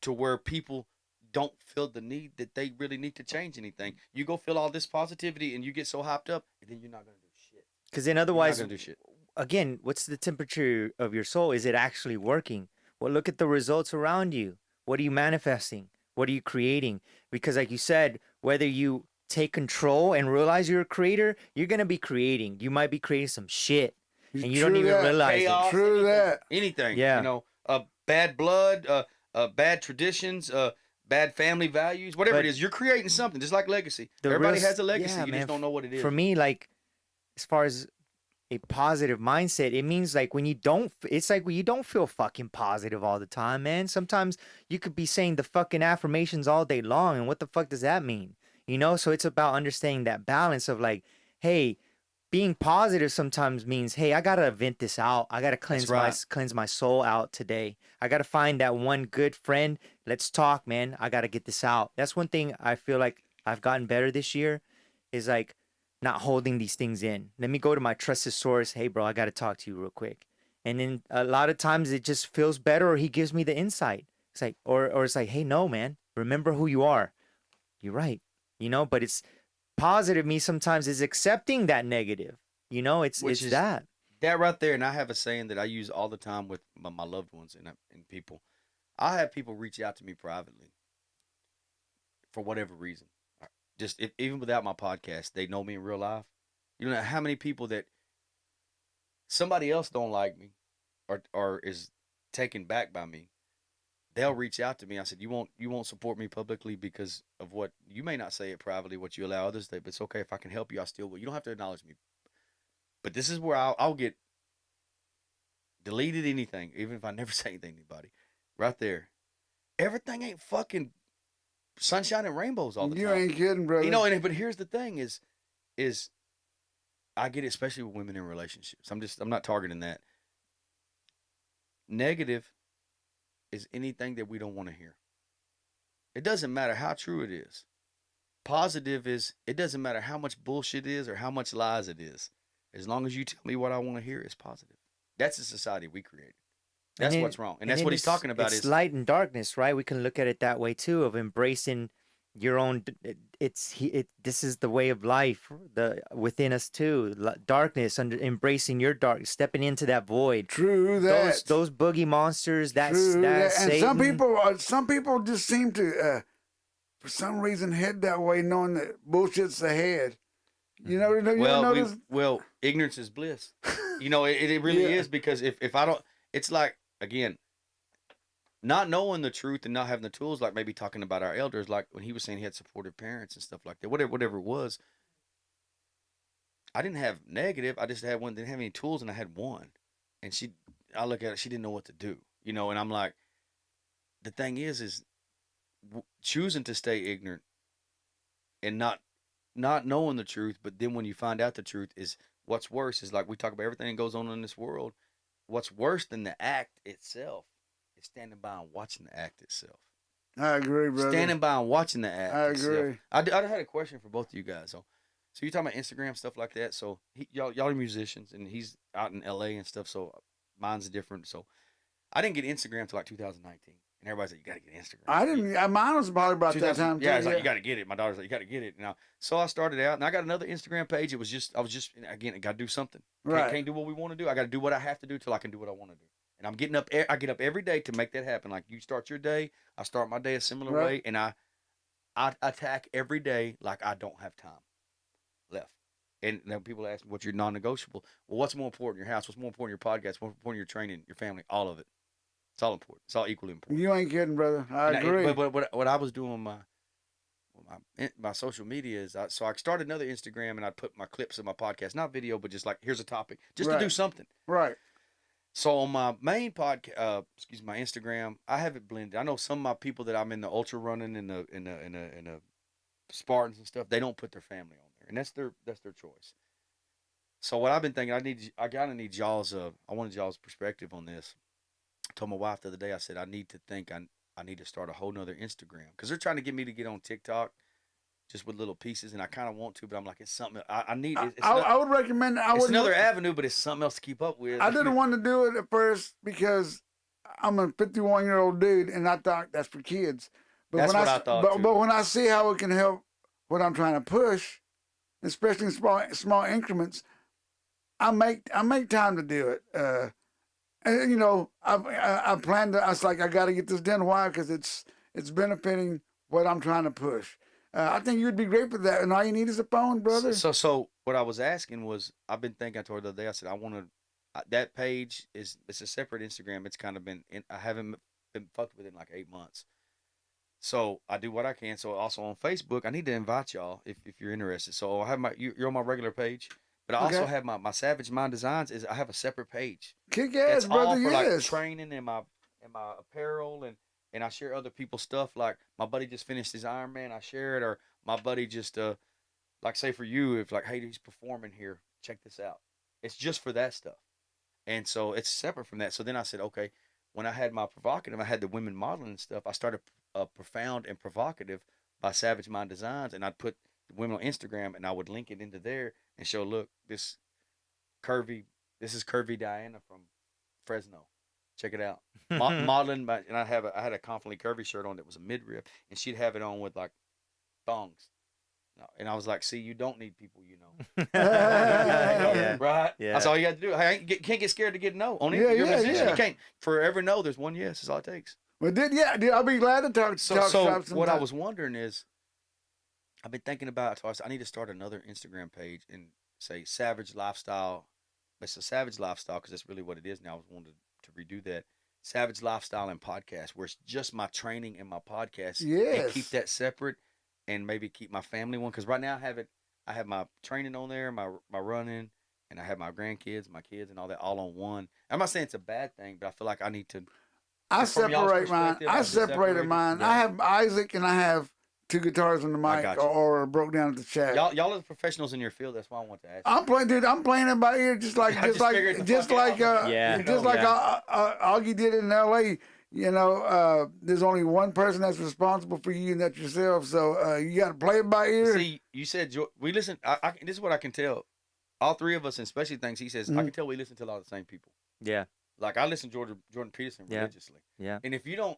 to where people don't feel the need that they really need to change anything. You go feel all this positivity and you get so hyped up, and then you're not gonna do shit. Because then You're not otherwise, gonna do shit. again, what's the temperature of your soul? Is it actually working? Well, look at the results around you. What are you manifesting? What are you creating? Because like you said, whether you take control and realize you're a creator, you're going to be creating. You might be creating some shit and you don't True even that. realize Chaos, it. True anything, that. anything. Yeah. You know, bad blood, bad traditions, bad family values, whatever But it is. You're creating something, just like legacy. The Everybody real- has a legacy. yeah, You man, just don't know what it is. For me, like, as far as a positive mindset, it means like when you don't, it's like when you don't feel fucking positive all the time, man. Sometimes you could be saying the fucking affirmations all day long, and what the fuck does that mean? You know, so it's about understanding that balance of like, hey, being positive sometimes means, hey, I gotta vent this out. I gotta cleanse right. cleanse my soul out today. I gotta find that one good friend. Let's talk, man. I gotta get this out. That's one thing I feel like I've gotten better this year, is like not holding these things in. Let me go to my trusted source. Hey, bro, I gotta talk to you real quick. And then a lot of times it just feels better, or he gives me the insight. It's like, or it's like, hey, no, man, remember who you are. You're right. You know, but it's positive me sometimes is accepting that negative. You know, it's Which is that. that right there. And I have a saying that I use all the time with my loved ones and people. I have people reach out to me privately for whatever reason. Just even without my podcast, they know me in real life. You know how many people that somebody else don't like me or is taken back by me. They'll reach out to me. I said, you won't support me publicly because of what you may not say it privately, what you allow others to, but it's okay if I can help you, I still will. You don't have to acknowledge me. But this is where I'll get deleted anything, even if I never say anything to anybody. Right there. Everything ain't fucking sunshine and rainbows all the You time. ain't kidding, brother. You know, but here's the thing is I get it, especially with women in relationships. I'm not targeting that. Negative is anything that we don't want to hear. It doesn't matter how true it is. Positive is, it doesn't matter how much bullshit it is or how much lies it is. As long as you tell me what I want to hear, it's positive. That's the society we created. That's what's wrong. And that's what he's talking about it's is light and darkness, right? We can look at it that way too, of embracing your own. This is the way of life, within us too. Darkness, embracing your dark, stepping into that void. True that. Those boogie monsters. That's True that. And Satan. some people just seem to, for some reason, head that way, knowing that bullshit's ahead. You know, ignorance is bliss. You know, it really Yeah. is, because if I don't, it's like, again, not knowing the truth and not having the tools, like maybe talking about our elders, like when he was saying he had supportive parents and stuff like that, whatever it was. I didn't have negative. I just had one, didn't have any tools, and I had one. And I look at it, she didn't know what to do, you know, and I'm like, the thing is choosing to stay ignorant and not knowing the truth, but then when you find out the truth, is what's worse is, like we talk about everything that goes on in this world. What's worse than the act itself is standing by and watching the act itself. I agree, brother. Standing by and watching the act. I itself. agree. I had a question for both of you guys. So you're talking about Instagram stuff like that. So y'all are musicians, and he's out in LA and stuff. So mine's different. So I didn't get Instagram until like 2019, and everybody's like, "You got to get Instagram." I didn't. Mine was probably about that 2000, time. yeah, too, it's like you got to get it. My daughter's like, "You got to get it." Now, so I started out, and I got another Instagram page. I was just again, I got to do something. Right. Can't do what we want to do. I got to do what I have to do till I can do what I want to do. And I'm getting up. I get up every day to make that happen. Like you start your day, I start my day a similar Right. way, and I attack every day like I don't have time left. And then people ask me, what's your non-negotiable? Well, what's more important? Your house? What's more important? Your podcast? What's more important? Your training? Your family? All of it. It's all important. It's all equally important. You ain't kidding, brother. I And agree. but what I was doing my social media is so I started another Instagram and I put my clips of my podcast, not video, but just like here's a topic, just Right. to do something. Right. So on my main podcast, my Instagram, I have it blended. I know some of my people that I'm in the ultra running and the Spartans and stuff, they don't put their family on there, and that's their choice. So what I've been thinking, I gotta need y'all's I wanted y'all's perspective on this. I told my wife the other day, I said I need to think I need to start a whole nother Instagram because they're trying to get me to get on TikTok just with little pieces, and I kind of want to, but I'm like, it's something I need. I would recommend. It's another avenue, but it's something else to keep up with. I didn't want to do it at first because I'm a 51-year-old dude, and I thought that's for kids. But That's when what I thought, But, too. but when I see how it can help what I'm trying to push, especially in small increments, I make time to do it. And you know, I plan to. I was like, I got to get this done. Why? Because it's benefiting what I'm trying to push. I think you'd be great for that, and all you need is a phone, brother. So what I was asking was, I've been thinking. I told her the other day. I said I want to. That page it's a separate Instagram. It's kind of been. I haven't been fucked with it in like 8 months. So I do what I can. So also on Facebook, I need to invite y'all if you're interested. So I have you're on my regular page, but I also Okay. have my Savage Mind Designs. I have a separate page. Kick That's ass, all brother. for like Yes. training and my apparel and I share other people's stuff. Like my buddy just finished his Ironman, I share it, or my buddy just like say for you, if like, hey, he's performing here, check this out. It's just for that stuff, and so it's separate from that. So then I said, okay, when I had my provocative, I had the women modeling and stuff. I started profound and provocative by Savage Mind Designs, and I'd put the women on Instagram, and I would link it into there and show, look, this is curvy Diana from Fresno. Check it out. Modeling by, and I had a confidently curvy shirt on that was a midriff, and she'd have it on with like thongs. No, and I was like, see, you don't need people, you know. Yeah. Right? Yeah. That's all you got to do. I can't get scared to get no. On Yeah, you're a yeah, musician. yeah. You can't forever no. There's one yes. That's all it takes. Well, I'll be glad to talk. So talk shop what I sometime. was wondering is, I've been thinking about. So I need to start another Instagram page and say Savage Lifestyle. It's a Savage Lifestyle because that's really what it is now. I was wanting to redo that. Savage Lifestyle and podcast, where it's just my training and my podcast, and Yes. keep that separate, and maybe keep my family one. Because right now I have my training on there, my running, and I have my grandkids, my kids, and all that all on one. I'm not saying it's a bad thing, but I feel like I need to. I from y'all's separate mine. perspective, I I've separated separated- mine. yeah. I have Isaac and I have two guitars on the mic got you. or broke down at the shack. Y'all are the professionals in your field. That's why I want to ask. I'm playing, dude. I'm playing it by ear, just like I just figured the fuck out. Yeah. just like Auggie did it in L.A. You know, there's only one person that's responsible for you, and that's yourself. So you got to play it by ear. See, you said we listen. This is what I can tell. All three of us, and especially things he says, I can tell we listen to a lot of the same people. Yeah. Like I listen to Jordan Peterson Yeah. religiously. Yeah. And if you don't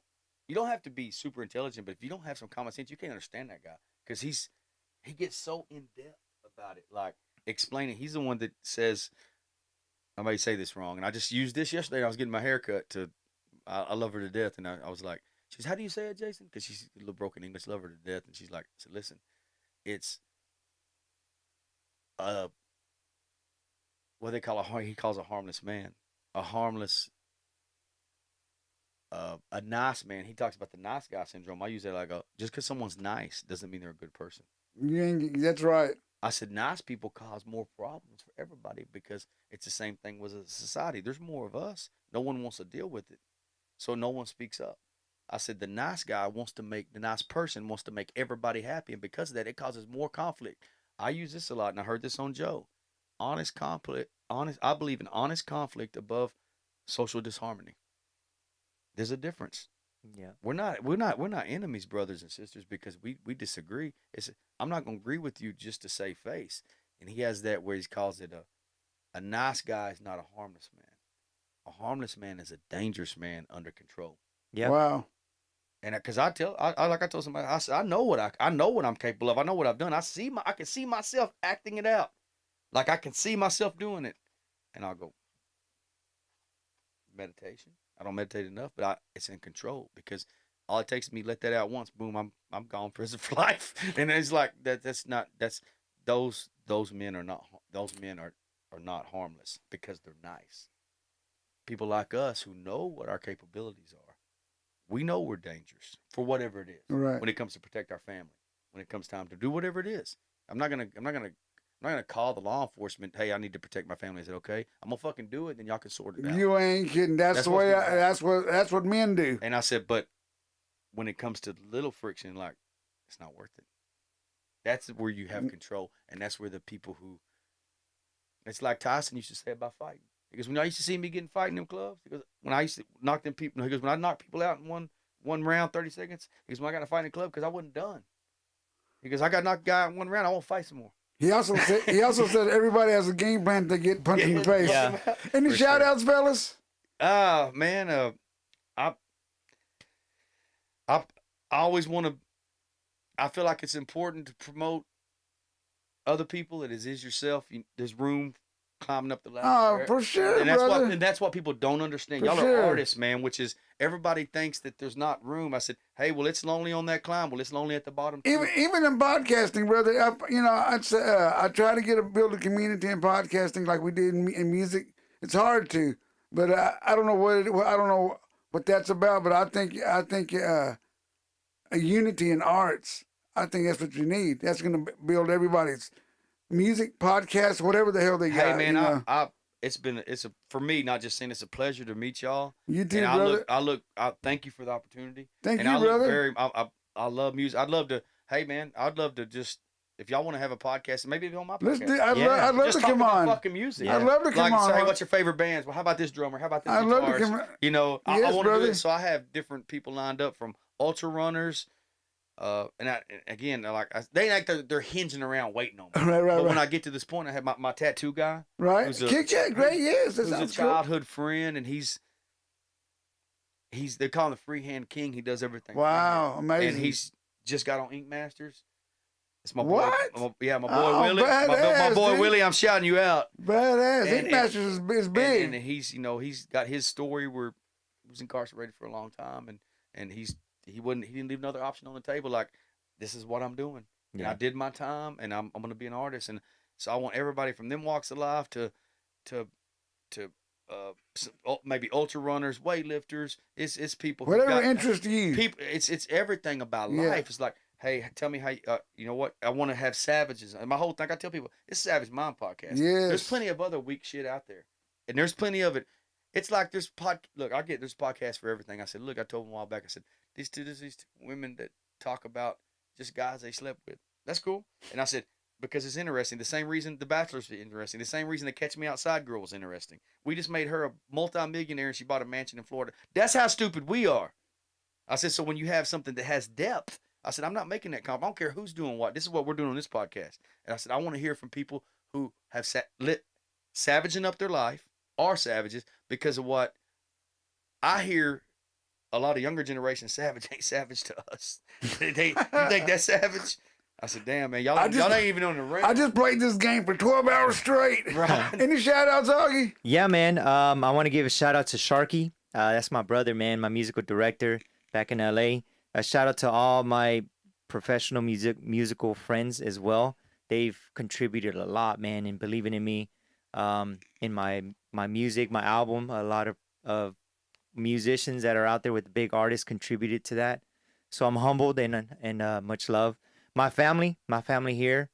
have to be super intelligent, but if you don't have some common sense, you can't understand that guy because he gets so in depth about it, like explaining. He's the one that says, I may say this wrong, and I just used this yesterday. I was getting my hair cut to. I love her to death, and I was like, she says, how do you say it, Jason? Because she's a little broken English. Love her to death, and she's like, I said, listen, it's what they call he calls a harmless man, a harmless. A nice man. He talks about the nice guy syndrome. I use that like just because someone's nice doesn't mean they're a good person. That's right. I said nice people cause more problems for everybody because it's the same thing with a society. There's more of us. No one wants to deal with it, so no one speaks up. I said the nice person wants to make everybody happy, and because of that, it causes more conflict. I use this a lot, and I heard this on Joe. Honest conflict. I believe in honest conflict above social disharmony. There's a difference. Yeah. We're not enemies, brothers and sisters, because we disagree. I'm not gonna agree with you just to save face. And he has that where he calls it a nice guy is not a harmless man. a harmless man is a dangerous man under control. Yep. Wow. And because I like I told somebody, I said, I know what I'm capable of. I know what I've done. I can see myself acting it out. Like I can see myself doing it. And I'll go, meditation. I don't meditate enough, but it's in control because all it takes is me to let that out once, boom, I'm gone prison for life. And it's like those men are not harmless because they're nice. People like us who know what our capabilities are. We know we're dangerous for whatever it is. Right. When it comes to protect our family, when it comes time to do whatever it is, I'm not gonna call the law enforcement. Hey, I need to protect my family. I said, okay, I'm gonna fucking do it. Then y'all can sort it out. You ain't kidding. That's the way. That's what men do. And I said, but when it comes to little friction, like it's not worth it. That's where you have control, and that's where the people who. It's like Tyson used to say about fighting. Because when I used to see me getting fight in them clubs, because when I used to knock them people, he goes, when I knock people out in one round, 30 seconds, he goes, when I got to fight in the club, because I wasn't done. He goes, I got to knock a guy out in one round, I won't fight some more. He also said everybody has a game plan to get punched in the face. Yeah. Any For shout sure. outs, fellas? Man, I always want to. I feel like it's important to promote other people as is yourself. There's room climbing up the ladder. Oh, for sure, and that's brother. and that's what people don't understand. For Y'all sure. are artists, man. Which is everybody thinks that there's not room. I said, hey, well, it's lonely on that climb. Well, it's lonely at the bottom too. Even in podcasting, brother. I try to build a community in podcasting like we did in music. It's hard to, but I don't know I don't know what that's about. But I think a unity in arts. I think that's what you need. That's going to build everybody's music, podcast, whatever the hell they got. Hey, man, you know? it's for me, not just saying it's a pleasure to meet y'all. You too, And brother. I thank you for the opportunity. Thank and you, I look brother. I love music. I'd love to, hey man, I'd love to just, if y'all want to have a podcast, maybe be on my Let's podcast. do. Yeah. I'd love Just to talk come about on. fucking music. I'd love to come Like, on. say, hey, what's your favorite bands? Well, how about this drummer? How about this I'd love to guitarist? come. You know, I Yes, want to do brother. it. So I have different people lined up from ultra runners. Again, they act like they're hinging around waiting on me. Right. But when I get to this point, I have my tattoo guy. Right. Who's a- Kick yeah, great. Yes, that Who's a sounds cool. childhood friend, and they call him the freehand king. He does everything. Wow, amazing. And he's just got on Ink Masters. It's my boy. What? My boy Oh, Willie. My badass, boy dude. Willie. I'm shouting you out. Badass. And- Ink Masters is big. And he's got his story where he was incarcerated for a long time, and he didn't leave another option on the table. Like, this is what I'm doing. And Yeah. I did my time, and I'm going to be an artist. And so I want everybody from them walks of life to maybe ultra runners, weightlifters. It's people. who Whatever got- interests you. people. It's everything about Yeah. life. It's like, hey, tell me how you know what I want to have savages. And my whole thing, I tell people, it's Savage Mind podcast. Yes. There's plenty of other weak shit out there, and there's plenty of it. It's like there's podcasts for everything. I said, look, I told them a while back. I said, these two women that talk about just guys they slept with. That's cool. And I said, because it's interesting. The same reason The Bachelor's interesting. The same reason the Catch Me Outside girl was interesting. We just made her a multi-millionaire and she bought a mansion in Florida. That's how stupid we are. I said, so when you have something that has depth, I said, I'm not making that comp. I don't care who's doing what. This is what we're doing on this podcast. And I said, I want to hear from people who have savaging up their life, are savages, because of what I hear. A lot of younger generation savage ain't savage to us. You think that's savage? I said, damn, man, y'all ain't even on the radar. I just played this game for 12 hours straight. Right. Any shout outs, Auggie? Yeah, man. I want to give a shout out to Sharky. That's my brother, man, my musical director back in LA. A shout out to all my professional musical friends as well. They've contributed a lot, man, in believing in me, in my music, my album. A lot of musicians that are out there with big artists contributed to that. So I'm humbled and much love. My family here.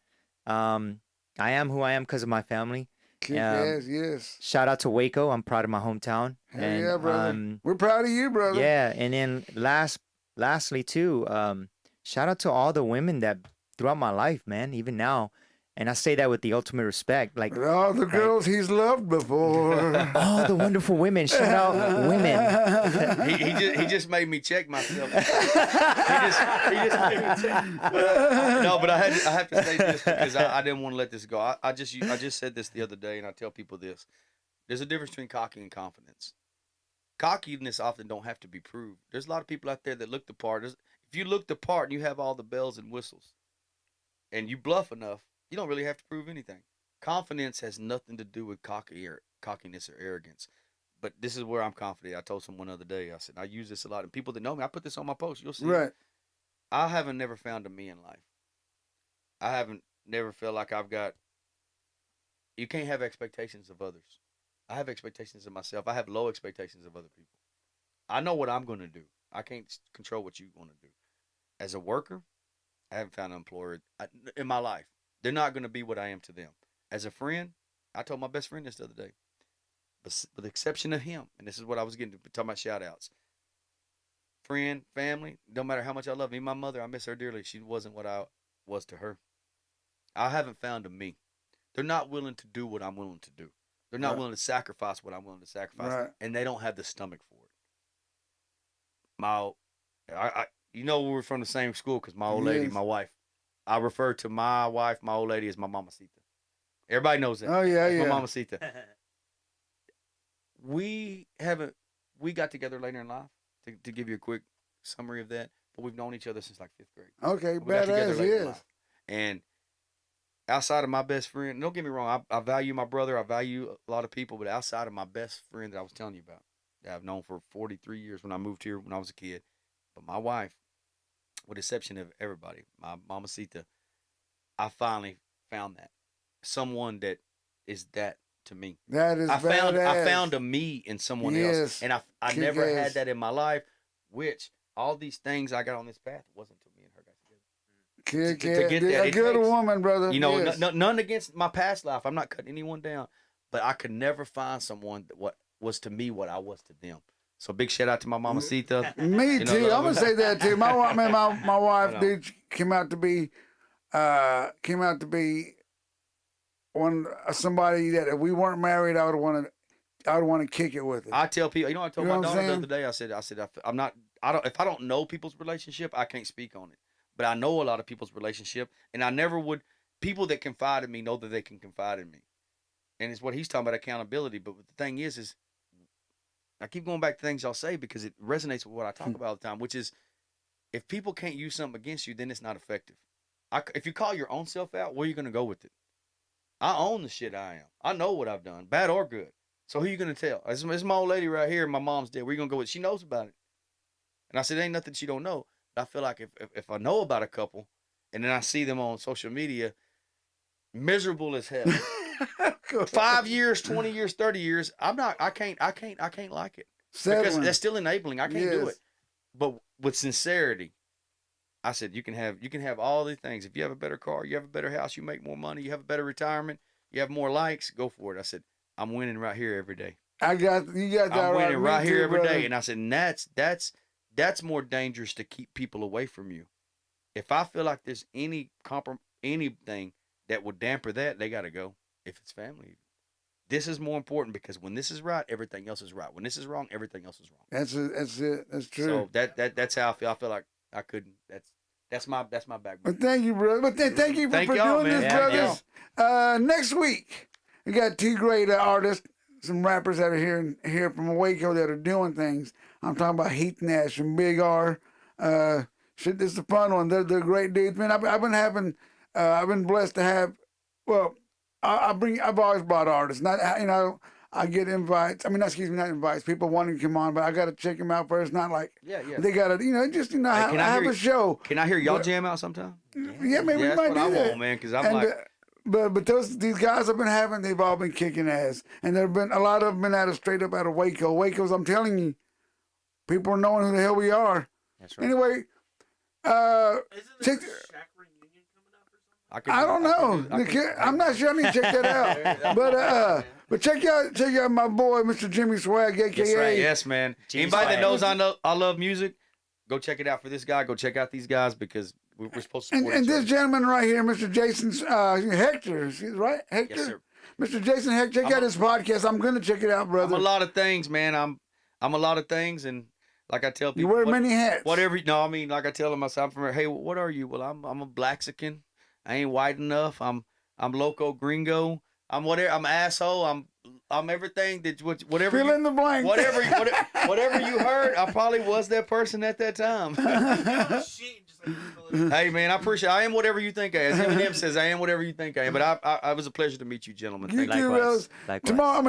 I am who I am because of my family. Yes. Shout out to Waco. I'm proud of my hometown. Hell yeah, brother. We're proud of you, brother. Yeah, and then lastly too, shout out to all the women that throughout my life, man, even now. And I say that with the ultimate respect. Like All the girls he's loved before. all the wonderful women. Shout out women. He just made me check myself. he just made me check. No, but I have to say this because I didn't want to let this go. I just said this the other day, and I tell people this: there's a difference between cocky and confidence. cockiness often don't have to be proved. There's a lot of people out there that look the part. If you look the part and you have all the bells and whistles and you bluff enough, you don't really have to prove anything. Confidence has nothing to do with cockiness or arrogance. But this is where I'm confident. I told someone the other day, I said, I use this a lot. And people that know me, I put this on my post. You'll see. Right. I haven't never found a me in life. I haven't never felt like I've got. You can't have expectations of others. I have expectations of myself. I have low expectations of other people. I know what I'm going to do. I can't control what you're going to do. As a worker, I haven't found an employer in my life. They're not going to be what I am to them. As a friend, I told my best friend this the other day. But with the exception of him, and this is what I was getting to talking about shout outs. Friend, family, no matter how much I love me, my mother, I miss her dearly. She wasn't what I was to her. I haven't found a me. They're not willing to do what I'm willing to do. They're not willing to sacrifice what I'm willing to sacrifice. Right. And they don't have the stomach for it. You know, we were from the same school because my old lady, Yes. my wife, I refer to my wife, my old lady, as my mamacita. Everybody knows that. Oh yeah, That's yeah. my mamacita. We got together later in life to give you a quick summary of that, but we've known each other since like 5th grade. Okay, We got together badass. later in Yes. life. And outside of my best friend, don't get me wrong, I value my brother, I value a lot of people, but outside of my best friend that I was telling you about, that I've known for 43 years when I moved here when I was a kid, but my wife, with the exception of everybody, my mamacita, I finally found that. Someone that is that to me. That is I badass. found a me in someone Yes. else, and I Kick never ass. had that in my life. Which all these things I got on this path wasn't until me and her got together. Kick to get ass. that, A it good takes- woman, brother. You know, Yes. none against my past life. I'm not cutting anyone down, but I could never find someone that what was to me what I was to them. So big shout out to my mamacita. Me You know, too. love I'm gonna her. say that too. My wife, know. dude, came out to be somebody that if we weren't married, I would want to kick it with her. I tell people, you know, I told You know my what I'm daughter the saying? other day. I said, I'm not. I don't. If I don't know people's relationship, I can't speak on it. But I know a lot of people's relationship, and I never would. People that confide in me know that they can confide in me, and it's what he's talking about, accountability. But the thing is I keep going back to things y'all say because it resonates with what I talk about all the time, which is if people can't use something against you, then it's not effective. If you call your own self out, where are you going to go with it? I own the shit I am. I know what I've done, bad or good. So who you going to tell? It's my old lady right here. My mom's dead. Where you going to go with? She knows about it. And I said, ain't nothing she don't know. But I feel like if I know about a couple and then I see them on social media, miserable as hell. 5 years, 20 years, 30 years, I can't like it. Because Settling. that's still enabling. I can't do Yes. it. But with sincerity, I said you can have all these things. If you have a better car, you have a better house, you make more money, you have a better retirement, you have more likes, go for it. I said, I'm winning right here every day. You got that I'm right. winning Me right here too, every day. brother. And I said, and that's more dangerous to keep people away from you. If I feel like there's anything that would damper that, they got to go. If it's family, this is more important because when this is right, everything else is right. When this is wrong, everything else is wrong. That's it. That's true. So that's how I feel. I feel like I couldn't. That's my backbone. But thank you, brother. But thank you Thank for y'all, doing man. this, Yeah, brothers. Next week, we got two great artists, some rappers that are here from Waco that are doing things. I'm talking about Heath Nash and Big R. Shit, this is a fun one. They're great dudes, man. I've been blessed to have. Well, I've always brought artists. Not I get invites. I mean, excuse me, not invites. People wanting to come on, but I got to check them out first. Not like Yeah. they got to, just Hey, I can I have hear a show. Can I hear y'all But- jam out sometime? Yeah, maybe we that's might what do I that. want, man. Because I'm And, like, but these guys I've been having, they've all been kicking ass, and there've been a lot of them been straight up out of Waco. Waco's, I'm telling you, people are knowing who the hell we are. that's right. Anyway, Isn't there check. a Shack reunion coming up or something? I don't know. I'm not sure. I need to check that out. But check out my boy, Mr. Jimmy Swag, aka. That's right. Yes, man. Jimmy Anybody that Swag. knows I love music, go check it out for this guy. Go check out these guys because we're supposed to support And each this other. gentleman right here, Mr. Jason Hector, right? Hector. Yes, sir. Mr. Jason Hector, check out his podcast. I'm gonna check it out, I'm brother. a lot of things, man. I'm a lot of things, and like I tell You people, wear many hats. whatever. No, I mean, like I tell them, I'm from. Hey, what are you? Well, I'm a Blaxican. I ain't white enough. I'm loco gringo. I'm whatever. I'm asshole. I'm everything that whatever Fill you, in the blank. whatever you heard. I probably was that person at that time. Oh, shit, just like, fill it in. Hey man, I appreciate. I am whatever you think I am. As Eminem says, I am whatever you think I am. But it was a pleasure to meet you, gentlemen. You Thank you. too, Likewise. Rose. Likewise. Tomorrow,